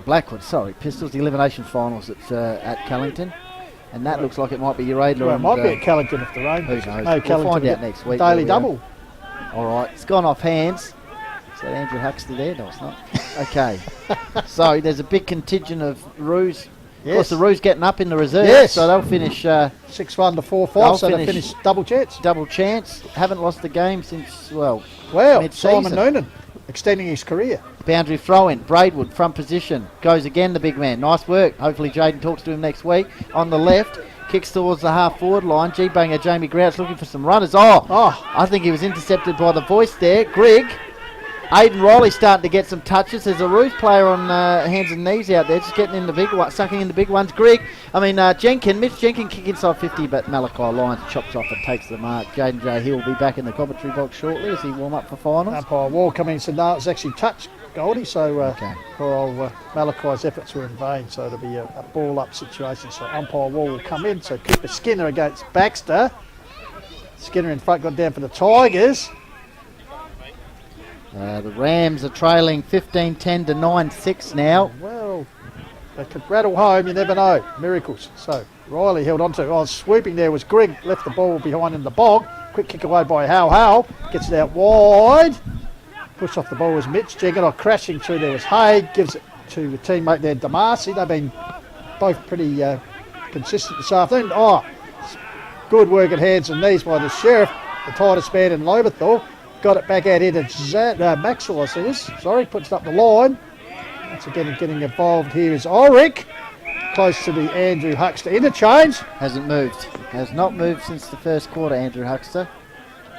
Blackwood. Pistols, the elimination finals at Callington. And that looks like it might be your Adler. Well, it might be at Callington if the rain. Who knows? No, We'll Callington find will out get next week. Daily where we double. are. All right, it's gone off hands. Is that Andrew Huxter there? No, it's not. Okay. So there's a big contingent of Roos. Of course, the Roos getting up in the reserve. Yes. So they'll finish 6-1 to 4-5, They'll so they finish finish double chance. double chance. Haven't lost the game since, Well, mid-season. Simon Noonan extending his career. Boundary throw in. Braidwood front position. Goes again, the big man. Nice work. Hopefully Jaden talks to him next week. On the left. Kicks towards the half forward line. G-banger Jamie Grouch looking for some runners. I think he was intercepted by the voice there. Grigg. Aidan Riley starting to get some touches. There's a Ruth player on hands and knees out there, just getting in the big one, sucking in the big ones. Mitch Jenkins kick inside 50, but Malachi Lyons chops off and takes the mark. Jaden J. Hill will be back in the commentary box shortly as he warm up for finals. Umpire Wall coming in and said no, it was actually touched, Goldie, so poor old Malachi's efforts were in vain, so it'll be a ball up situation. So umpire Wall will come in, so Cooper Skinner against Baxter. Skinner in front, got down for the Tigers. The Rams are trailing 15-10 to 9-6 now. Well, they could rattle home, you never know. Miracles. So Riley held on to. Swooping there was Grigg, left the ball behind in the bog. Quick kick away by Howe. Gets it out wide. Pushed off the ball was Mitch Jenkins. Crashing through there was Haig. Gives it to the teammate there, Damasi. They've been both pretty consistent this afternoon. Oh, good work at hands and knees by the Sheriff, the tightest man in Lobethal. Got it back out here to Maxwell, I see this. Sorry, puts it up the line. Once again, getting involved here is Ulrich. Close to the Andrew Huxter interchange. Hasn't moved. Has not moved since the first quarter, Andrew Huxter.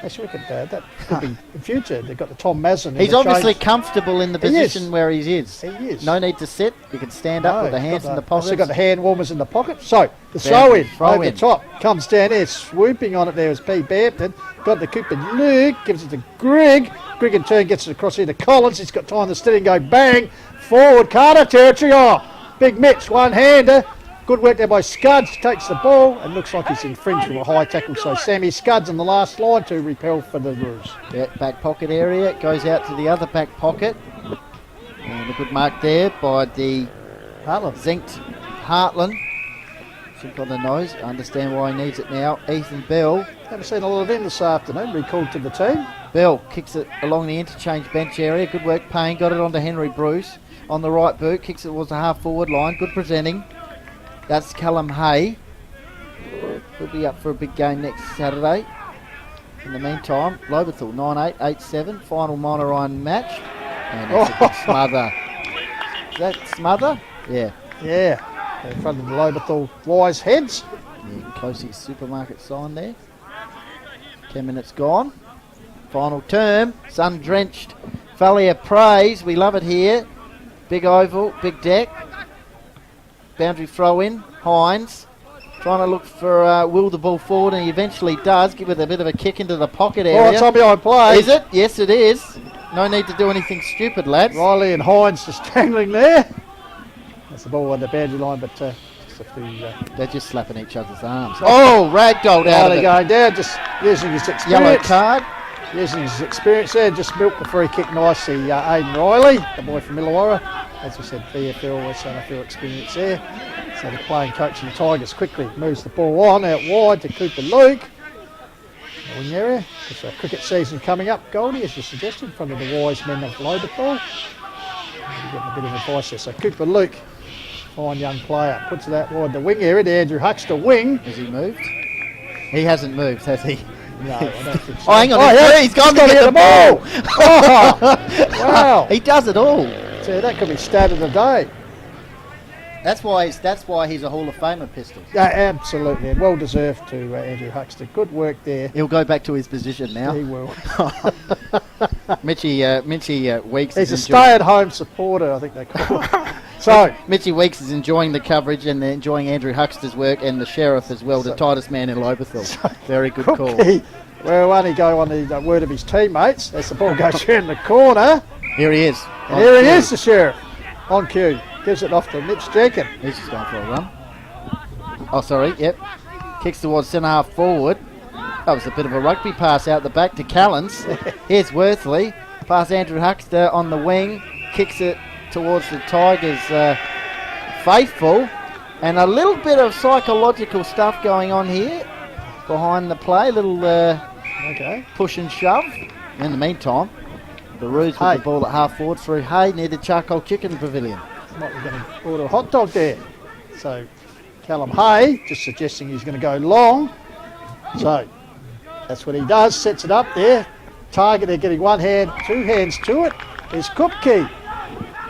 Actually, that could be in future. They've got the Tom Mazin. He's obviously comfortable in the position where he is. He is. No need to sit. You can stand up with the hands in the pockets. Also got the hand warmers in the pocket. So the throw-in over the top comes down there, swooping on it there is P. Bampton. Got the Cooper Luke, gives it to Grigg. Grigg in turn gets it across here to Collins. He's got time to steady and go bang. Forward, Carter territory. Oh, big Mitch, one-hander. Good work there by Scuds, takes the ball and looks like he's infringed with a high tackle. So Sammy Scuds on the last line to repel for the Roos. Yeah, back pocket area, it goes out to the other back pocket. And a good mark there by the Zinked Hartland. Zink on the nose, understand why he needs it now. Ethan Bell. Haven't seen a lot of him this afternoon, recalled to the team. Bell kicks it along the interchange bench area. Good work, Payne, got it onto Henry Bruce. On the right boot, kicks it towards the half forward line. Good presenting. That's Callum Hay. He'll be up for a big game next Saturday. In the meantime, Lobethal 9-8, 8-7, final minor iron match. And it's a good smother. Is that smother? Yeah. Yeah. In front of the Lobethal Wise Heads. Yeah, Closey supermarket sign there. 10 minutes gone. Final term. Sun drenched. Valley of Praise. We love it here. Big oval, big deck. Boundary throw in, Hines trying to look for will the ball forward, and he eventually does, give it a bit of a kick into the pocket area. Oh, it's on behind play. Is it? Yes, it is. No need to do anything stupid, lads. Riley and Hines just tangling there. That's the ball on the boundary line, but they're just slapping each other's arms. Oh, ragdolled out of it. Going down, just using his experience. Yellow card. Using his experience there, just milked the free kick nicely. Aidan Riley, the boy from Illawarra. As we said, VFL, West NFL experience there. So the playing coach of the Tigers quickly moves the ball on out wide to Cooper Luke. The wing area. It's a cricket season coming up, Goldie, as you suggested, from the wise men of Lobethal. You're getting a bit of advice there. So Cooper Luke, fine young player, puts it out wide the wing area to Andrew Huxter wing. Has he moved? He hasn't moved, has he? No, I don't think so. Oh, hang on, he's gone to get the ball. Oh, wow. He does it all. So that could be stat of the day. That's why he's a Hall of Famer, Pistols. Yeah, absolutely. And well deserved to Andrew Huxter. Good work there. He'll go back to his position now. He will. Mitchie Weeks. He's a stay-at-home supporter, I think they call it. So Mitchie Weeks is enjoying the coverage and enjoying Andrew Huxter's work, and the Sheriff as well, the tightest man in Lobethal. Very good call. Well, only go on the word of his teammates as the ball goes around the corner. Here he is. And here he is, the Sheriff. On cue. Gives it off to Mitch Jenkins. He's just going for a run. Oh, sorry. Yep. Kicks towards centre half forward. That was a bit of a rugby pass out the back to Callens. Here's Worthley. Pass Andrew Huxter on the wing. Kicks it towards the Tigers' faithful. And a little bit of psychological stuff going on here behind the play. A little push and shove. In the meantime, the Roos with the ball at half forward through Hay near the Charcoal Chicken Pavilion. Might be going to order a hot dog there. So Callum Hay just suggesting he's going to go long. So that's what he does. Sets it up there. Target, they're getting one hand, two hands to it. Is Kupke.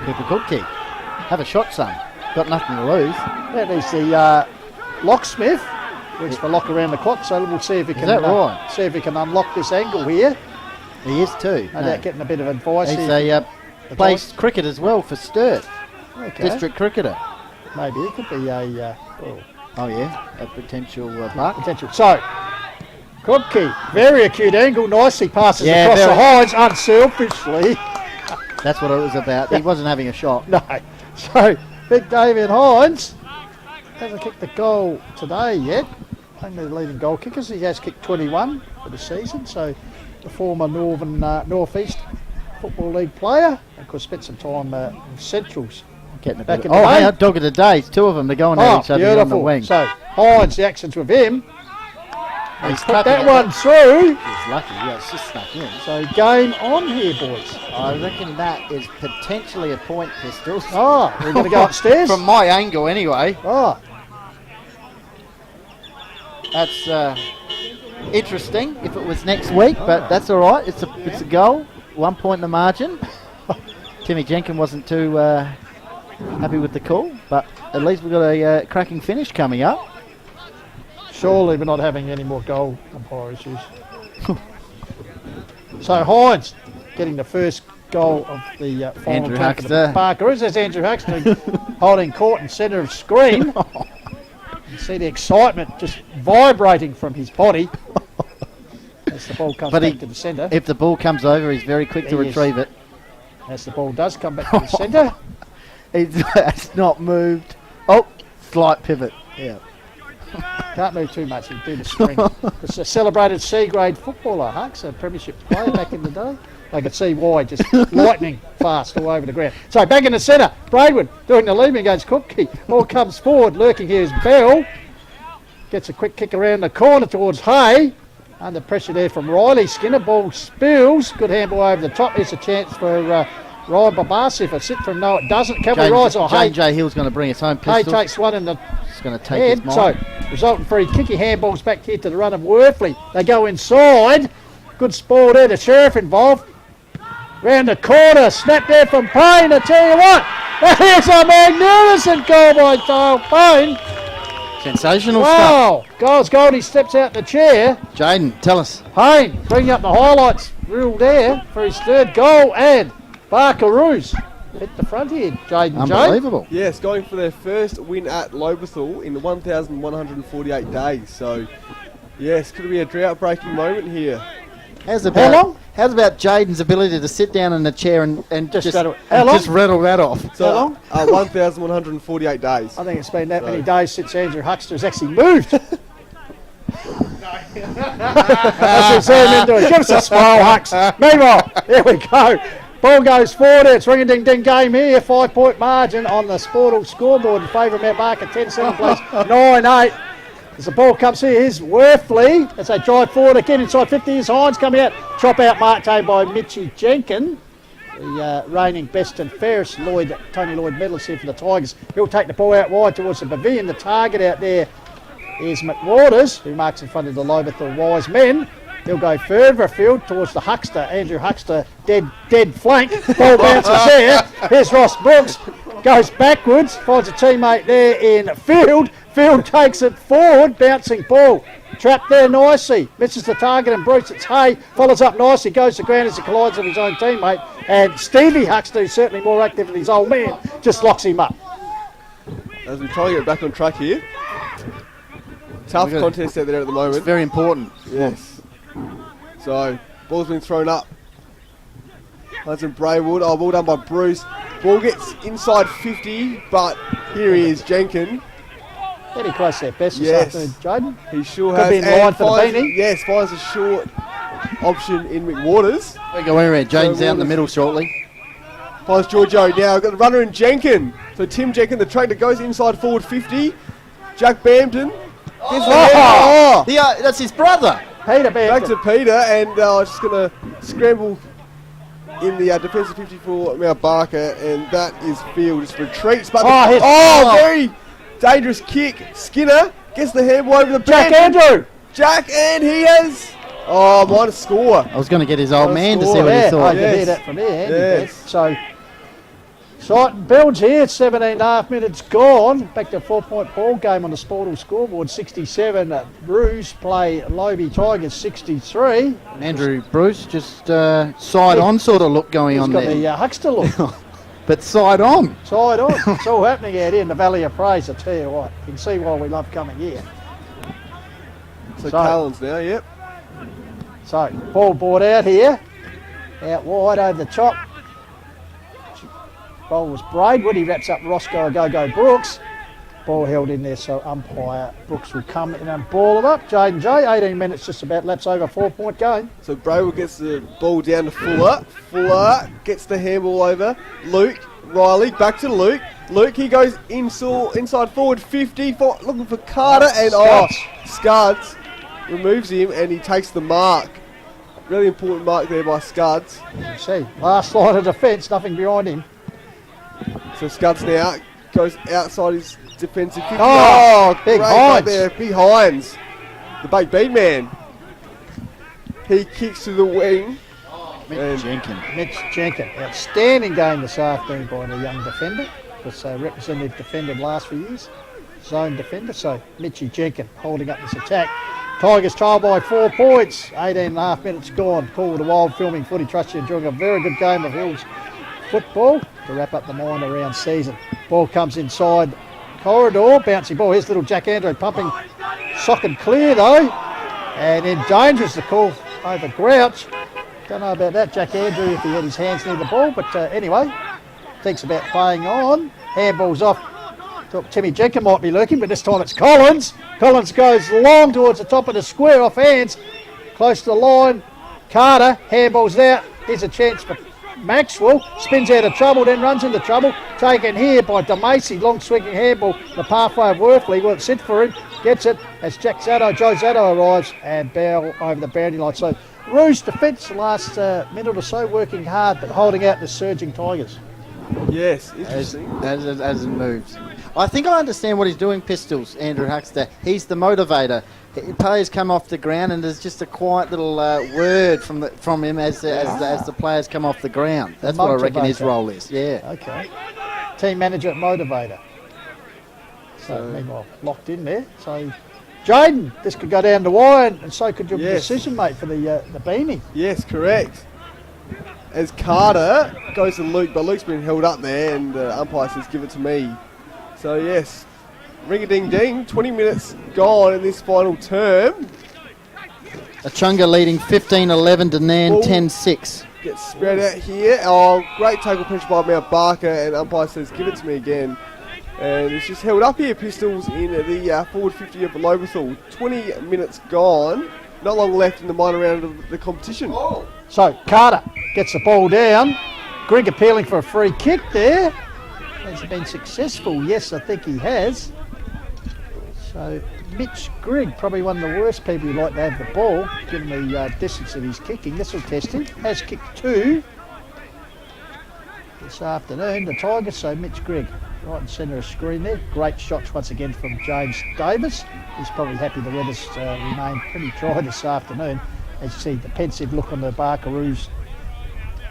Cooper Kupke. Have a shot, son. Got nothing to lose. That is the locksmith. Works for lock around the clock. So we'll see if he can. Is that right? See if he can unlock this angle here. He is too. No doubt getting a bit of advice. He's plays cricket as well for Sturt. Okay. District cricketer. Maybe it could be a. Oh yeah, a potential buck. Potential. So, Kupke, very acute angle, nicely passes across the Hines unselfishly. That's what it was about. He wasn't having a shot. No. So, big Damien Hines hasn't kicked the goal today yet. Only the leading goal kickers. He has kicked 21 for the season. So, the former North East Football League player. Of course, spent some time in Centrals. Getting a bit dog of the day. It's two of them. They're going at each other on the wing. So Hines, the action's with him. He's put that one through. He's lucky. Yeah, it's just snuck in. So game on here, boys. I reckon that is potentially a point, Pistols. Oh, we're going to go upstairs? From my angle, anyway. Oh. That's interesting if it was next week, but that's all right. It's a goal. 1 point in the margin. Timmy Jenkins wasn't too happy with the call, but at least we've got a cracking finish coming up. Surely we're not having any more goal umpire issues. So Hines getting the first goal of the final Andrew time for the Huxter. Barkeroos. There's Andrew Huxter holding court in centre of screen. You see the excitement just vibrating from his body as the ball comes back to the centre. If the ball comes over, he's very quick to retrieve it. As the ball does come back to the centre. It's not moved. Oh, slight pivot. Yeah. Can't move too much, he'll do the string. It's a celebrated C-grade footballer, Hux, a premiership player back in the day. I could see why, just lightning fast all over the ground. So back in the centre, Braidwood doing the leaving against Cookey. Ball comes forward, lurking here is Bell. Gets a quick kick around the corner towards Hay. Under pressure there from Riley Skinner. Ball spills. Good handball over the top. Here's a chance for Ryan Babasi. If it's it from no, it doesn't. Can we rise or Hay? J. Hill's going to bring us home. Hay takes one in the It's going to take his head. mind. So resultant free kicky handballs back here to the run of Worthley. They go inside. Good sport there. The Sheriff involved. Round the corner. Snap there from Payne. I tell you what. That is a magnificent goal by Dale Payne. Sensational stuff. Wow. Goals Goldie steps out the chair. Jaden, tell us. Payne bringing up the highlights reel there for his third goal, and Barkeroos hit the front here. Jaden Unbelievable. Yes, going for their first win at Lobethal in 1,148 days. So, yes, could be a drought-breaking moment here. How's How long? Jaden's ability to sit down in the chair and just rattle that off? So, How long? 1,148 days. I think it's been that many days since Andrew Huxter's actually moved. That's him into it. Give us a smile, Hux. Meanwhile, here we go. Ball goes forward. It's ring-a-ding-ding game here. 5 point margin on the Sportal scoreboard in favour of Mount Barker. 10-7 place 9-8. As the ball comes here, here's Worthley. As they drive forward again inside 50. Here's Hines coming out. Chop out marked by Mitchie Jenkins. The reigning best and fairest Tony Lloyd medalist here for the Tigers. He'll take the ball out wide towards the pavilion. The target out there is McWaters, who marks in front of the Lobethal Wise Men. He'll go further afield towards the Huxter, Andrew Huxter, dead flank. Ball bounces there. Here's Ross Brooks. Goes backwards, finds a teammate there in Field. Field takes it forward, bouncing ball. Trapped there nicely. Misses the target and Bruce, it's Hay. Follows up nicely, goes to ground as he collides with his own teammate. And Stevie Huxter, who's certainly more active than his old man, just locks him up. As we try to get back on track here. Tough contest out there at the moment. It's very important. Yes. So, ball's been thrown up. Hudson Braywood. Oh, ball done by Bruce. Ball gets inside 50, but here he is, Jenkins. Very close there, best Yes. this afternoon, Jaden. He sure Could has. be in and line for the finds- beanie. Yes, finds a short option in McWaters. We go anywhere. Jaden's So out in the Waters- middle shortly. Finds Giorgio now. Got the runner in Jenkins. So Tim Jenkins, the tractor goes inside forward 50. Jack Bampton. That's his brother. Peter Back Bampton. to Peter, and just going to scramble in the defensive 50 for Mount Barker, and that is Field. Just retreats, but very dangerous kick. Skinner gets the handball over the Jack bench. Andrew. Jack, and he has minus score. I was going to get his old man to see what Yeah, he I thought. can Yes. hear that from here. Andy Yes. did. So, Sighton builds here. 17.5 minutes gone. Back to a 4 point ball game on the Sportal scoreboard. 67. Bruce play Lobie Tigers 63. Andrew Bruce just side on sort of look going He's on got there. the Huxter look. But side on. Side on. It's all happening out here in the Valley of Praise, I tell you what. You can see why we love coming here. So Collins now, yep. So, ball brought out here. Out wide over the top. Ball was Braidwood. He wraps up Roscoe Go Brooks. Ball held in there, so umpire Brooks will come in and ball it up. Jaden J, 18 minutes just about, laps over, 4 point game. So Braywell gets the ball down to Fuller. Fuller gets the handball over. Luke, Riley, back to Luke. Luke, he goes inside forward 50, looking for Carter, and Scuds removes him, and he takes the mark. Really important mark there by Scuds. You see, last line of defence, nothing behind him. So Scuds now goes outside his defensive 50. Big great Hines. there, Big Hines. The baked bean man. He kicks to the wing. Mitch Jenkins. Mitch Jenkins. Outstanding game this afternoon by the young defender. Was a representative defender last few years. Zone defender. So Mitchy Jenkins holding up this attack. Tigers trail by 4 points. 18.5 minutes gone. Call with the Wild filming footy. Trust you enjoying a very good game of Hills football to wrap up the minor round season. Ball comes inside corridor. Bouncing ball. Here's little Jack Andrew pumping. Sock and clear though. And in danger is the call over Grouch. Don't know about that, Jack Andrew, if he had his hands near the ball. But anyway, thinks about playing on. Handball's off. Thought Timmy Jenkins might be lurking, but this time it's Collins. Collins goes long towards the top of the square off hands. Close to the line. Carter, handball's out. Here's a chance for Maxwell. Spins out of trouble, then runs into trouble. Taken here by DeMacy. Long swinging handball. The pathway of Worthley. Well, it's sit for him. Gets it as Joe Zatto arrives and Bell over the boundary line. So Rouge defence the last minute or so, working hard but holding out the surging Tigers. Yes, interesting. As it moves. I think I understand what he's doing, Pistols, Andrew Huxter. He's the motivator. Players come off the ground and there's just a quiet little word from him as the players come off the ground. That's what I reckon his role is. Yeah. Okay. Team manager, motivator. So meanwhile, locked in there. So Jaden, this could go down the wire, and so could your decision, mate, for the beanie. Yes, correct. As Carter goes to Luke, but Luke's been held up there, and the umpire says, give it to me. So, yes, ring-a-ding-ding, 20 minutes gone in this final term. Achunga leading 15-11 to Nan 10-6. Gets spread out here. Oh, great tackle pressure by Mount Barker, and umpire says, give it to me again. And it's just held up here, Pistols, in the forward 50 of Lobethal. 20 minutes gone. Not long left in the minor round of the competition. Oh. So Carter gets the ball down. Grigg appealing for a free kick there. Has he been successful? Yes, I think he has. So Mitch Grigg, probably one of the worst people who like to have the ball, given the distance that he's kicking. This will test him. Has kicked 2 this afternoon, the Tigers. So Mitch Grigg, right in centre of screen there. Great shots once again from James Davis. He's probably happy the weather's remained pretty dry this afternoon. As you see, the pensive look on the Barkaroos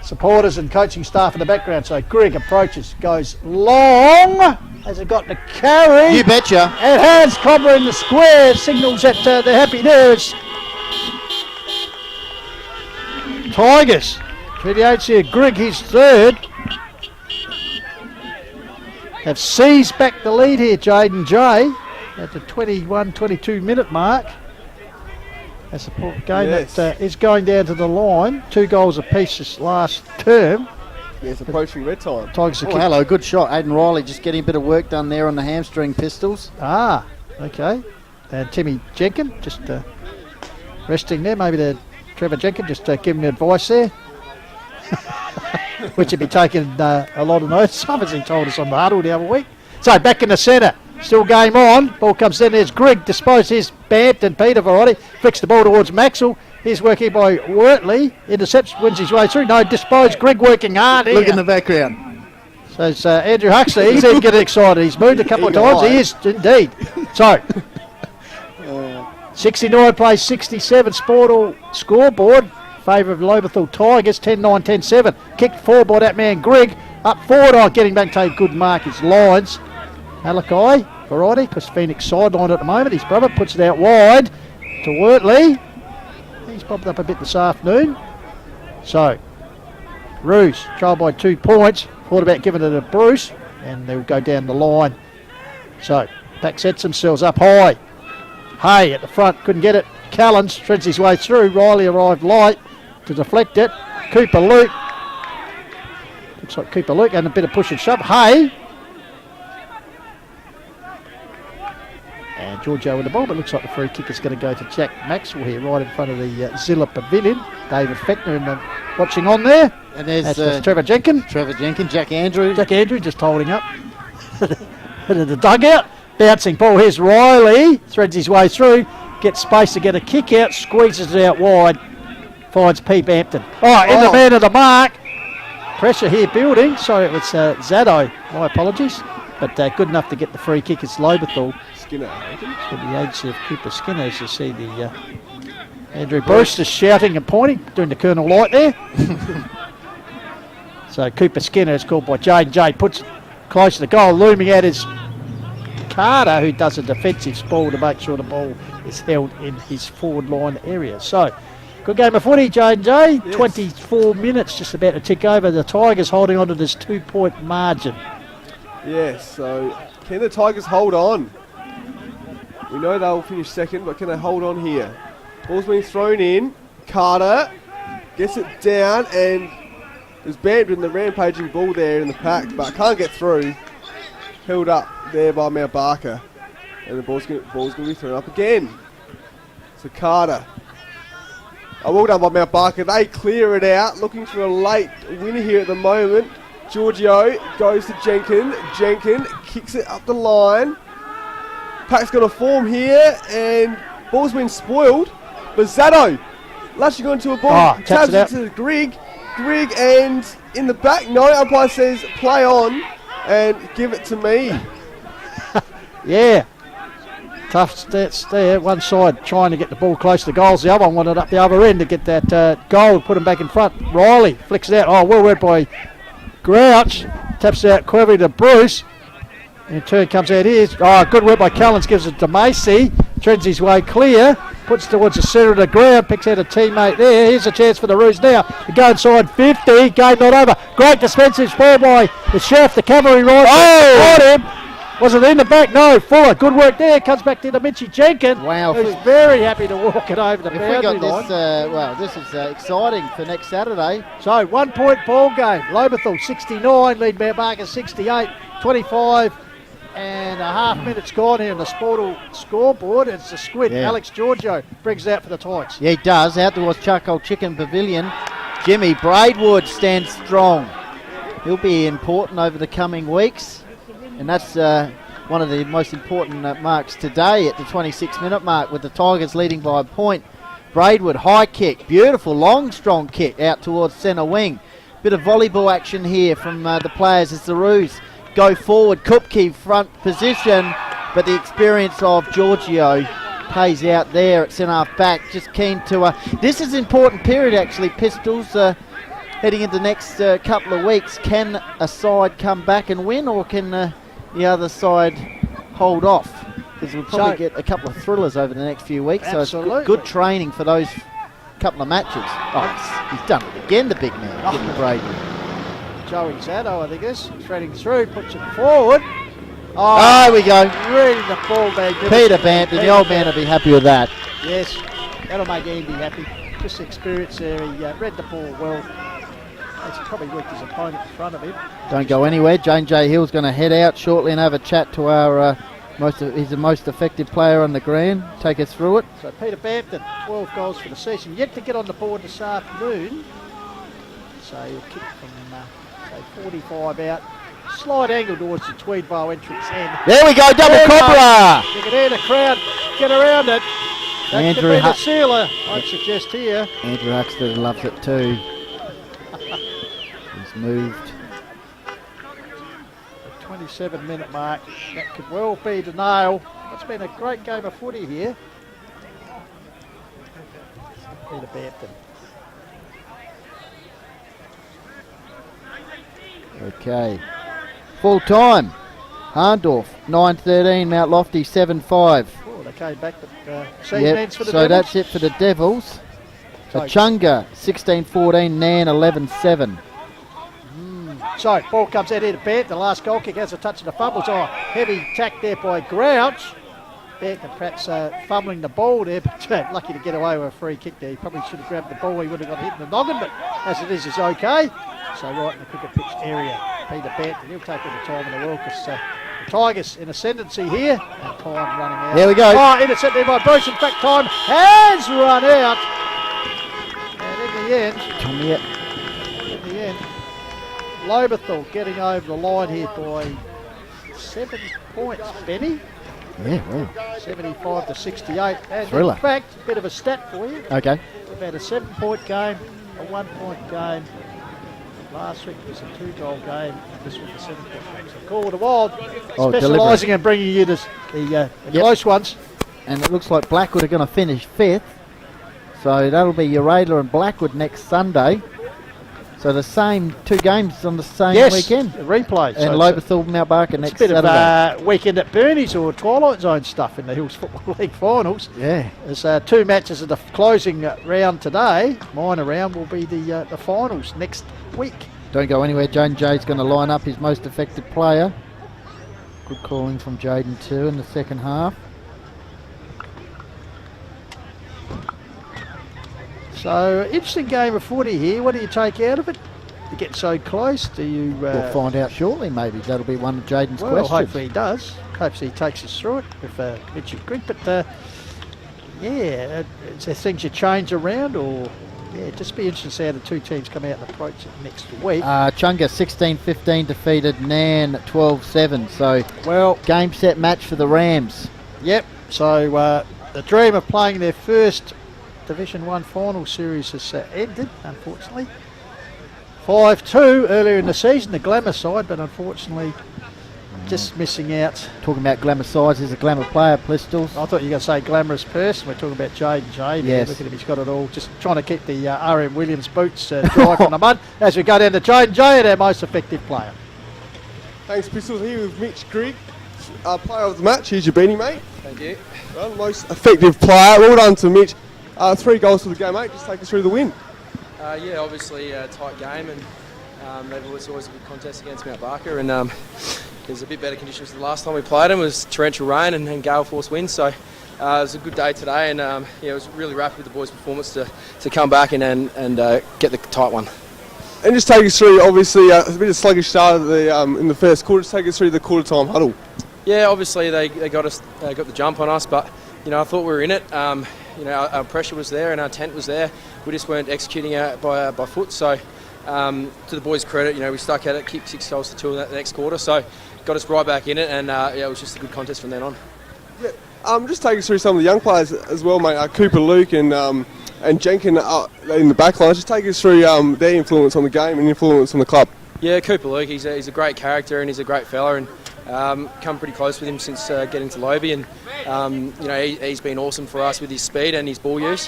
supporters and coaching staff in the background. So Grigg approaches, goes long. Has it got the carry? You betcha. And has Cobber in the square. Signals that they're happy there. It's Tigers. 28's here. Grigg, his third. Have seized back the lead here, Jaden J, at the 21-22 minute mark. That's a game that is going down to the line. 2 goals apiece this last term. Yes, approaching red time. Tigers are hello, good shot. Aidan Riley just getting a bit of work done there on the hamstring, Pistols. Ah, okay. And Timmy Jenkins just resting there. Maybe Trevor Jenkins just giving advice there. Which he'd be taking a lot of notice of, as he told us on the huddle the other week. So back in the centre, still game on. Ball comes in, there's Grigg, disposed, here's Bampton, Peter Variety, flicks the ball towards Maxwell. Here's working by Wortley, intercepts, wins his way through. No, disposed, Grigg working hard here. Look in the background. So it's Andrew Huxley, he's even getting excited. He's moved a couple of times, he is indeed. So, 69 plays 67, Sportal scoreboard. Favour of Lobethal Tigers, 10-9, 10-7. Kicked forward by that man Grigg. Up forward, getting back to a good mark. His lines. Malachi, Variety, because Phoenix sidelined at the moment. His brother puts it out wide to Wortley. He's popped up a bit this afternoon. So, Roos, trailed by 2 points. Thought about giving it to Bruce, and they'll go down the line. So, Pack sets themselves up high. Hay at the front, couldn't get it. Callens shreds his way through. Riley arrived light to deflect it. Cooper Luke. Looks like Cooper Luke and a bit of push and shove. Hay. And Giorgio with the ball, but looks like the free kick is going to go to Jack Maxwell here, right in front of the Zilla Pavilion. David Feckner watching on there. And there's Trevor Jenkins. Jack Andrew. Jack Andrew just holding up. Bit of the dugout. Bouncing ball. Here's Riley. Threads his way through. gets space to get a kick out, squeezes it out wide, finds Pete Bampton. In the man of the mark. Pressure here building. Sorry, it was Zado. My apologies. But good enough to get the free kick. It's Lobethal. Skinner. For the agency of Cooper Skinner, as you see the Andrew Bruce is shouting and pointing, doing the Colonel Light there. So Cooper Skinner is called by J&J, puts it close to the goal, looming out is Carter, who does a defensive sprawl to make sure the ball is held in his forward line area. So, good game of footy, J&J. Yes. 24 minutes just about to tick over. The Tigers holding on to this 2-point margin. Yes, so can the Tigers hold on? We know they'll finish second, but can they hold on here? Ball's been thrown in. Carter gets it down, and there's Bampton, the rampaging ball there in the pack, but can't get through. Held up there by Mount Barker. And the ball's going to be thrown up again. So Carter. Well done by Mount Barker. They clear it out, looking for a late winner here at the moment. Giorgio goes to Jenkins. Jenkins kicks it up the line. Pack's got a form here, and ball's been spoiled. But Zato lashing onto a ball, taps it to Grigg. Grigg, and in the back, no, umpire says play on and give it to me. Yeah. Tough stats there. One side trying to get the ball close to the goals. The other one wanted up the other end to get that goal, put him back in front. Riley flicks it out. Well read by Grouch. Taps it out cleverly to Bruce. In turn comes out here. Good work by Cullens. Gives it to Macy. Treads his way clear. Puts towards the centre of the ground. Picks out a teammate there. Here's a chance for the Roos now. To go inside 50. Game not over. Great defensive spare by the Chef. The cavalry right. Got him. Was it in the back? No. Fuller. Good work there. Comes back to Mitchie Jenkins. Wow. Who's very happy to walk it over the boundary line. This is exciting for next Saturday. So 1 point ball game. Lobethal 69. Lead Mount Barker 68. 25 and a half minutes gone here on the Sportal scoreboard. It's the squid. Yeah. Alex Giorgio brings it out for the Tigers. Yeah, he does. Out towards Charcoal Chicken Pavilion. Jimmy Braidwood stands strong. He'll be important over the coming weeks. And that's one of the most important marks today at the 26-minute mark, with the Tigers leading by a point. Braidwood, high kick. Beautiful, long, strong kick out towards centre wing. Bit of volleyball action here from the players as the Roos go forward. Kupke front position, but the experience of Giorgio pays out there at centre half back. Just keen to this is an important period actually, Pistols, heading into the next couple of weeks. Can a side come back and win, or can the other side hold off? Because we'll probably get a couple of thrillers over the next few weeks. Absolutely. So it's good training for those couple of matches. He's done it again, the big man, getting the Brady. Joey Zato, I think is threading through, puts it forward. There we go. Reading the ball back. Peter Bampton, the old man will be happy with that. Yes, that'll make Andy happy. Just experience there. He read the ball well. He's probably worked his opponent in front of him. Don't go anywhere. Jane J. Hill's going to head out shortly and have a chat to our he's the most effective player on the ground. Take us through it. So Peter Bampton, 12 goals for the season. Yet to get on the board this afternoon. So he'll kick from 45 out. Slight angle towards the Tweedvale entrance end. There we go, double cobra! You can hear the crowd get around it. That Andrew could be the sealer, I'd suggest here. Andrew Huxton loves it too. He's moved. The 27-minute mark, that could well be the nail. It's been a great game of footy here. Peter Bampton. Okay. Full time. Harndorf 9-13, Mount Lofty 7-5. Oh, they came back to Yep, for the so Devils. that's it for the Devils. Chunga 16-14, Nan 11-7. So, ball comes out here to Bampton. The last goal kick has a touch of the fumbles. Heavy tack there by Grouch. Bampton perhaps fumbling the ball there, but lucky to get away with a free kick there. He probably should have grabbed the ball. He would have got hit in the noggin, but as it is, it's okay. So right in the cricket pitch area, Peter Bampton, he'll take all the time in the world, because the Tigers in ascendancy here, and time running out. There we go. Intercepted by Bruce. In fact, time has run out. And in the end, Lobethal getting over the line here by 7 points, Benny. Yeah, wow. 75 to 68. And Thriller. in fact, a bit of a stat for you. Okay. We've had a 7-point game, a 1-point game. Last week was a 2-goal game. This was a 7-point game. So call the Wild, specialising in bringing you the close ones. And it looks like Blackwood are going to finish 5th. So that'll be Uradler and Blackwood next Sunday. So the same 2 games on the same weekend. Replay. And Lobethal, Mount Barker next Saturday. It's a bit of weekend at Bernie's or Twilight Zone stuff in the Hills Football League finals. Yeah. There's 2 matches of the closing round today. Minor round will be the finals next week. Don't go anywhere. Jaden Jay's going to line up his most effective player. Good calling from Jaden too in the second half. So, interesting game of footy here. What do you take out of it? You get so close. Do you... we'll find out shortly, maybe. That'll be one of Jaden's questions. Hopefully he does. Hopefully he takes us through it with Mitch and Greg. But, is there things you change around or... Yeah, just be interesting to see how the 2 teams come out and approach it next week. Chunga 16-15 defeated Nan 12-7. So, game, set, match for the Rams. Yep. So, the dream of playing their first Division 1 final series has ended, unfortunately. 5-2 earlier in the season, the Glamour side, but unfortunately just missing out. Talking about Glamour sides, he's a Glamour player, Pistols. I thought you were going to say glamorous person. We're talking about Jaden Jay. Yes. Look at him, he's got it all. Just trying to keep the RM Williams boots dry from the mud as we go down to Jaden Jay, our most effective player. Thanks, Pistols. Here with Mitch Grigg, player of the match. Here's your beanie, mate. Thank you. Well, most effective player. Well done to Mitch. 3 goals for the game, mate. Just take us through the win. Yeah, obviously a tight game, and it's always a good contest against Mount Barker, and there's a bit better conditions than the last time we played them. It was torrential rain and gale force winds, so it was a good day today, and it was really rapid with the boys' performance to come back and get the tight one. And just take us through, obviously, a bit of sluggish start at in the first quarter. Just take us through the quarter-time huddle. Yeah, obviously they got the jump on us, but I thought we were in it. Our pressure was there and our intent was there. We just weren't executing out by foot. So, to the boys' credit, we stuck at it, kicked 6 goals to 2 in that next quarter. So, got us right back in it, and it was just a good contest from then on. Yeah. Just take us through some of the young players as well, mate. Cooper Luke and Jenkin in the back line. Just take us through their influence on the game and influence on the club. Yeah, Cooper Luke, he's a great character and he's a great fella, and come pretty close with him since getting to Lobie, and he's been awesome for us with his speed and his ball use.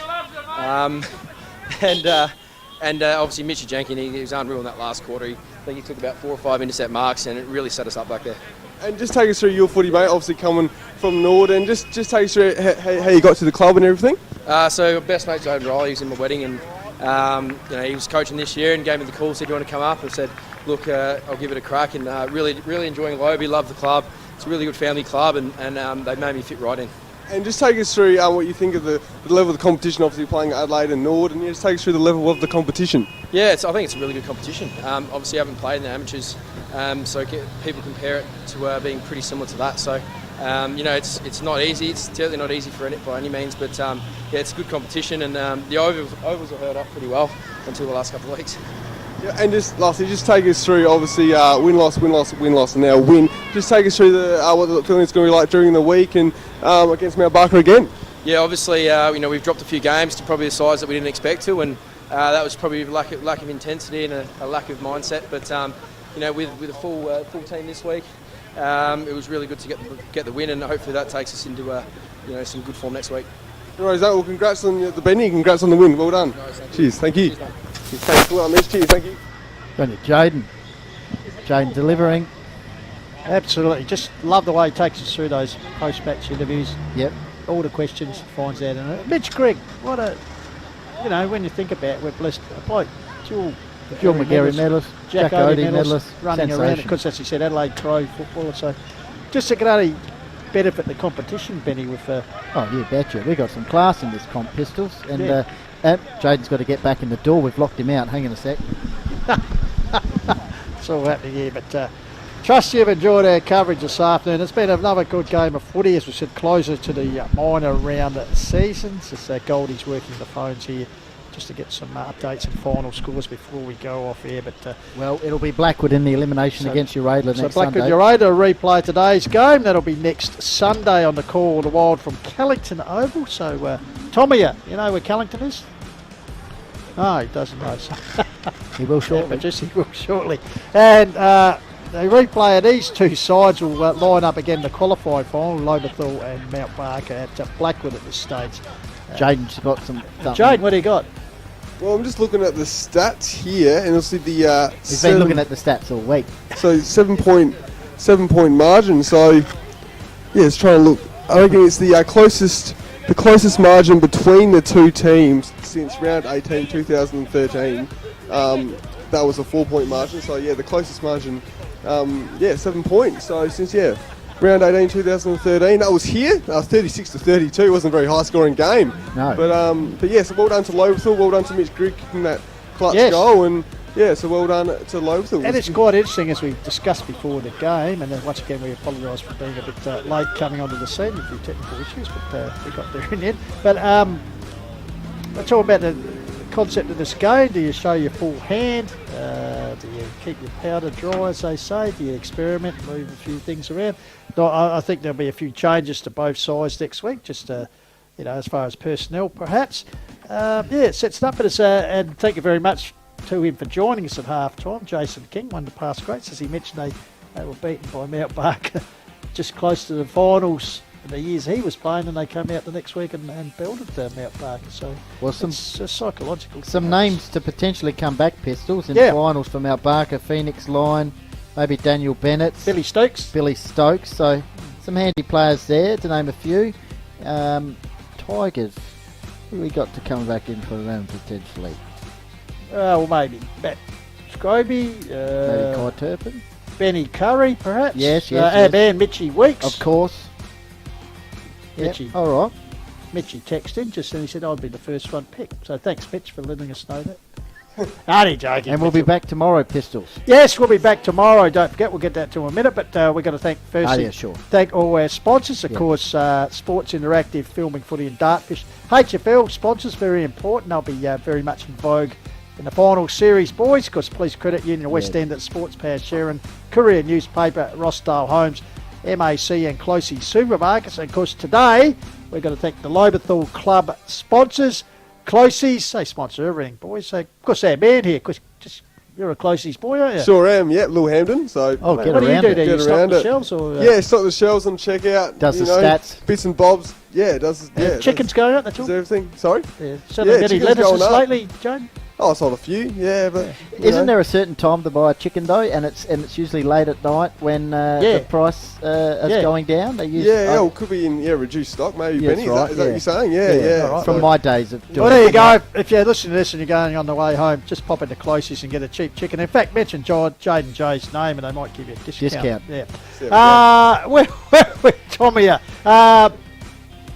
And obviously Mitchie Jenkin, he was unreal in that last quarter. I think he took about 4 or 5 intercept marks, and it really set us up back there. And just take us through your footy, mate, obviously coming from Nord, and just take us through how you got to the club and everything. So best mate's Jaden Riley, he was in my wedding, and he was coaching this year and gave me the call, said, "Do you want to come up?" And said, "Look, I'll give it a crack," and really enjoying Lobie, love the club. It's a really good family club, and they made me fit right in. And just take us through what you think of the level of the competition, obviously playing Adelaide and Nord, and just take us through the level of the competition. Yeah, I think it's a really good competition. Obviously I haven't played in the amateurs, so people compare it to being pretty similar to that. So, it's not easy. It's certainly not easy by any means, but it's a good competition, and the ovals are held up pretty well until the last couple of weeks. Yeah, and just lastly, just take us through, obviously, win-loss, and now win. Just take us through what the feeling is going to be like during the week and against Mount Barker again. Yeah, obviously, we've dropped a few games to probably the size that we didn't expect to, and that was probably lack of intensity and a lack of mindset. But with a full team this week, it was really good to get the win, and hopefully that takes us into some good form next week. Right, well, congrats on the Benny, congrats on the win. Well done. Nice, Cheers, thank you. Thanks a lot, Mitch. Cheers, thank you. Going to Jaden. Jaden delivering. Absolutely. Just love the way he takes us through those post-match interviews. Yep. All the questions, finds out in it. Mitch Grigg, what a... when you think about it, we're blessed. A bloke, dual McGarry medalist, Jack Odie medalist, running sensation. around, because as you said, Adelaide pro footballer. So just to can only benefit the competition, Benny, with... Oh, yeah, betcha. We got some class in this comp, Pistols. And Jaden's got to get back in the door. We've locked him out. Hang on a sec. It's all happening here, but trust you've enjoyed our coverage this afternoon. It's been another good game of footy, as we said, closer to the minor round of the season. It's Goldie's working the phones here just to get some updates and final scores before we go off air. But well, it'll be Blackwood in the elimination against Uradla next so Blackwood Sunday. Uradla replay today's game. That'll be next Sunday on the Call of the Wild from Callington Oval. So Tomia, you know where Callington is? No, he doesn't know. He will shortly. But just he will shortly. And they replay, and these two sides will line up again in the qualifying final, Lobethal and Mount Barker at Blackwood at this stage. Jaden's got some. Jaden, what do you got? Well, I'm just looking at the stats here, and you'll see the. He's been looking at the stats all week. So 7 point margin. So yeah, it's trying to look. I reckon it's the closest margin between the two teams since round 18, 2013. That was a 4 point margin. So yeah, the closest margin. 7 points. So since round 18, 2013, that was here. 36 to 32. It wasn't a very high scoring game. No. But yeah, so well done to Lobethal. Well done to Mitch Grigg kicking that clutch goal. And yeah, so well done to Lobethal. And it's quite interesting, as we discussed before the game, and then once again we apologise for being a bit late coming onto the scene with a few technical issues, but we got there in the end. But let's talk about the concept of this game. Do you show your full hand? Do you keep your powder dry, as they say? Do you experiment, move a few things around? No, I think there'll be a few changes to both sides next week, just as far as personnel, perhaps. It sets it up, and thank you very much to him for joining us at half time. Jason King, one of the past greats, as he mentioned, they were beaten by Mount Barker just close to the finals in the years he was playing, and they came out the next week and belted Mount Barker. So it's a psychological. Some names to potentially come back, Pistols, in finals for Mount Barker, Phoenix Line, maybe Daniel Bennett, Billy Stokes. So some handy players there, to name a few. Tigers, who we got to come back in for them potentially? Well, maybe Matt Scroby, maybe Kai Turpin, Benny Curry, perhaps. Yes. And Mitchie Weeks, of course. Mitchie, all right. Mitchie texted in just and he said I'd be the first one picked. So thanks, Mitch, for letting us know that. Only joking. And we'll be back tomorrow, Pistols. Yes, we'll be back tomorrow. Don't forget, we'll get that to in a minute. But we're going to thank thank all our sponsors, of course, Sports Interactive, Filming Footy and Dartfish. HFL sponsors, very important. They'll be very much in vogue in the final series, boys, because Police Credit Union, West End at Sports Power Sharon, Courier Newspaper, Rossdale Homes, MAC and Closey Supermarkets. And of course today we're going to thank the Lobethal Club sponsors. Closey's, they sponsor everything, boys. So of course our man here, because you're a Closey's boy, aren't you? Sure am, Little Hampden. So what do you do? Do you stock the shelves? Or, stock the shelves and check out. Does the stats. Bits and bobs. Does. Chicken's going up, that's all. Does everything. Sorry? So any lettuces lately, Jane? Oh, I sold a few, but isn't there a certain time to buy a chicken though? And it's usually late at night when the price is going down. They use it could be in reduced stock. Maybe Benny. Right, is that what you're saying? Yeah. Right. From my days of doing. Well, there you go. If you're listening to this and you're going on the way home, just pop into Closey's and get a cheap chicken. In fact, mention Jade and Jay's name, and they might give you a discount. Yeah. We're Tommy here.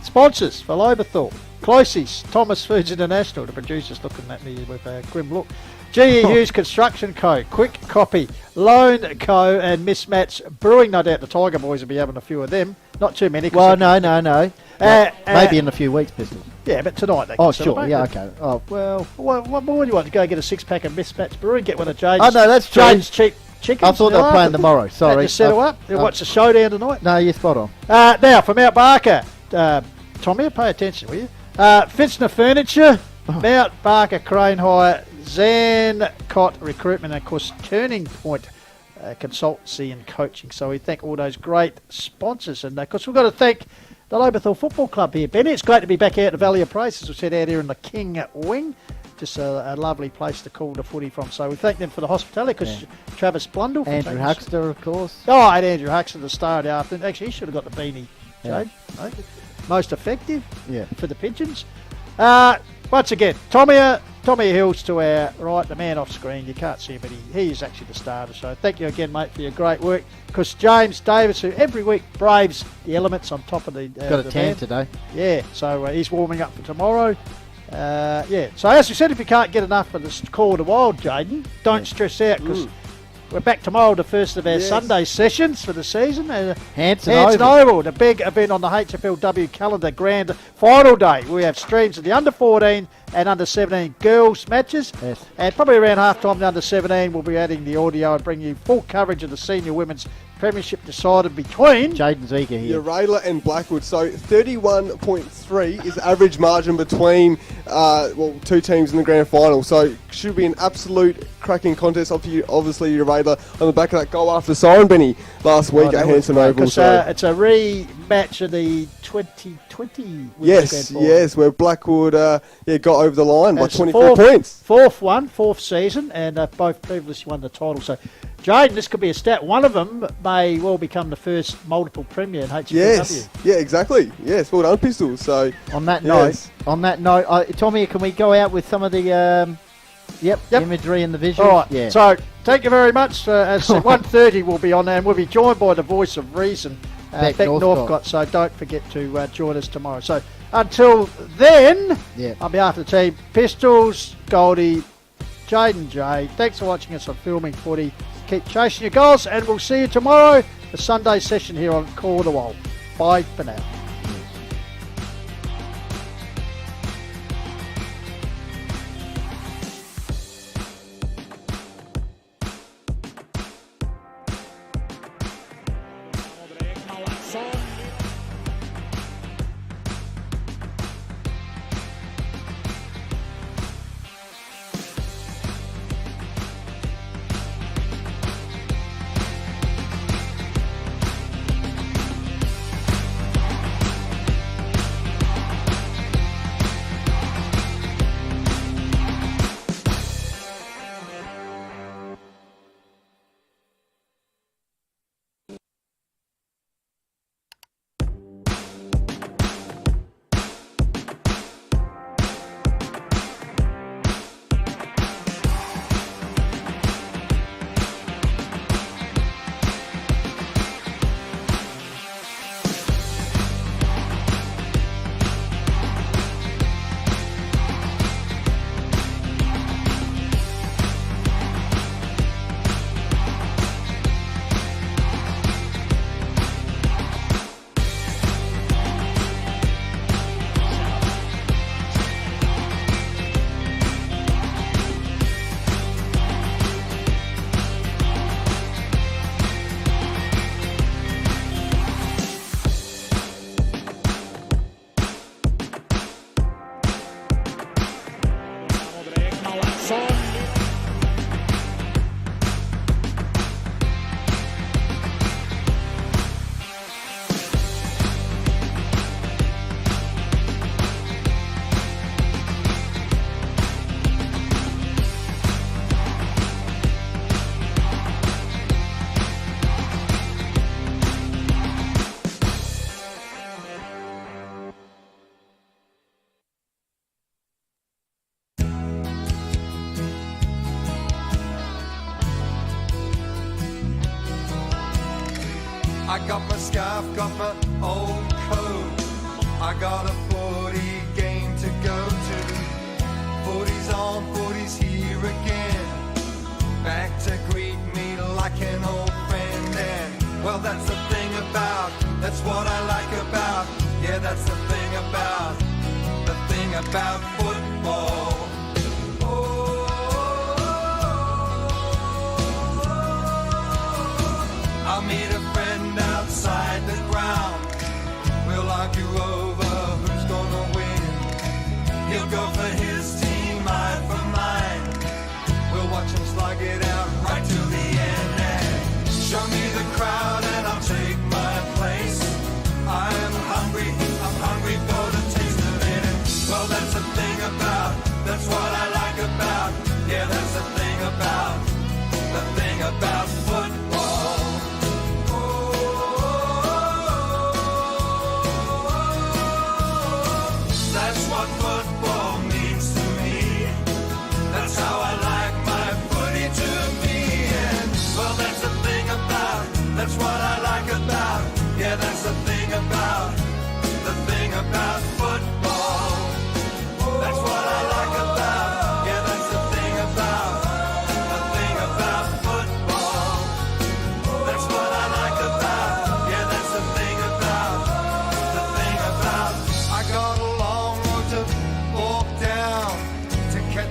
Sponsors for Lobethal. Closey's, Thomas Foods International, the producer's looking at me with a grim look. GE Hughes Construction Co, Quick Copy, Loan Co, and Mismatch Brewing. No doubt the Tiger boys will be having a few of them. Not too many. Well, no. Maybe in a few weeks, Pistol. Yeah, but tonight they can celebrate. Okay. Oh, well, what more do you want? To go get a 6-pack of Mismatch Brewing, get one of Jane's. Oh, no, that's true. Jane's cheap chicken. I thought they were playing tomorrow. Sorry. Just settle up. Watch the showdown tonight. No, you're spot on. Now, from Mount Barker, Tommy, pay attention, will you? Fitzner Furniture, Mount Barker Crane Hire, Zancott Recruitment, and of course Turning Point Consultancy and Coaching. So we thank all those great sponsors, and of course we've got to thank the Lobethal Football Club here. Benny, it's great to be back out at the Valley of Praise, as we said, out here in the King Wing. Just a lovely place to call the footy from. So we thank them for the hospitality, because Travis Blundell. Andrew Huxter, of course. Oh, and Andrew Huxter, the star of the afternoon. Actually, he should have got the beanie, Jade. Right? Most effective for the Pigeons. Once again, Tommy Hills to our right, the man off screen. You can't see him, but he is actually the star of the show. Thank you again, mate, for your great work. Because James Davis, who every week braves the elements on top of the got a tan today. Yeah, so he's warming up for tomorrow. So as we said, if you can't get enough of this Call of the Wild, Jaden, don't stress out, because we're back tomorrow, the first of our Sunday sessions for the season. Hanson Oval, the big event on the HFLW calendar, grand final day. We have streams of the under-14 and under-17 girls matches. Yes. And probably around half-time, the under-17 will be adding the audio and bringing you full coverage of the senior women's premiership decided between Jaden's eager here. Urayla and Blackwood. So 31.3 is the average margin between two teams in the grand final. So should be an absolute cracking contest. Obviously, Urayla on the back of that goal after siren, Benny, last week at Hanson Oval. So it's a rematch of the 2020. Yes, where Blackwood got over the line by It's 24 points. Fourth season, and both previously won the title. So, Jaden, this could be a stat. One of them may well become the first multiple premier in HFW. Yes, yeah, exactly. Yes, well done, Pistols. So on that yes. note, Tommy, can we go out with some of the imagery and the visuals? All right. Yeah. So, thank you very much. As 1:30 we'll be on there, and we'll be joined by the voice of reason, Beck Northcott. So don't forget to join us tomorrow. So until then, on behalf of the team, Pistols, Goldie, Jaden J, thanks for watching us on Filming Footy. Keep chasing your goals, and we'll see you tomorrow, the Sunday session here on Call the Wall. Bye for now. I got my scarf, got my old coat. I got a 40 game to go to. 40's on, 40's here again. Back to greet me like an old friend. And well, that's the thing about, that's what I like about. Yeah, that's the thing about football. I'll meet a friend outside the ground. We'll argue over who's gonna win. He'll go for his team, I for mine. We'll watch him slug it out right to the end. And show me the crowd and I'll take my place. I'm hungry for the taste of it. And well, that's the thing about, that's what I like about. Yeah, that's the thing about football. That's what football means.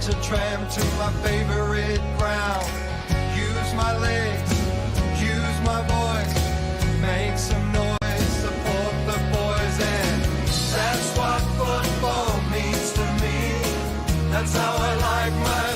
catch a tram to my favorite ground. Use my legs, use my voice, make some noise, support the boys, and that's what football means to me. That's how I like my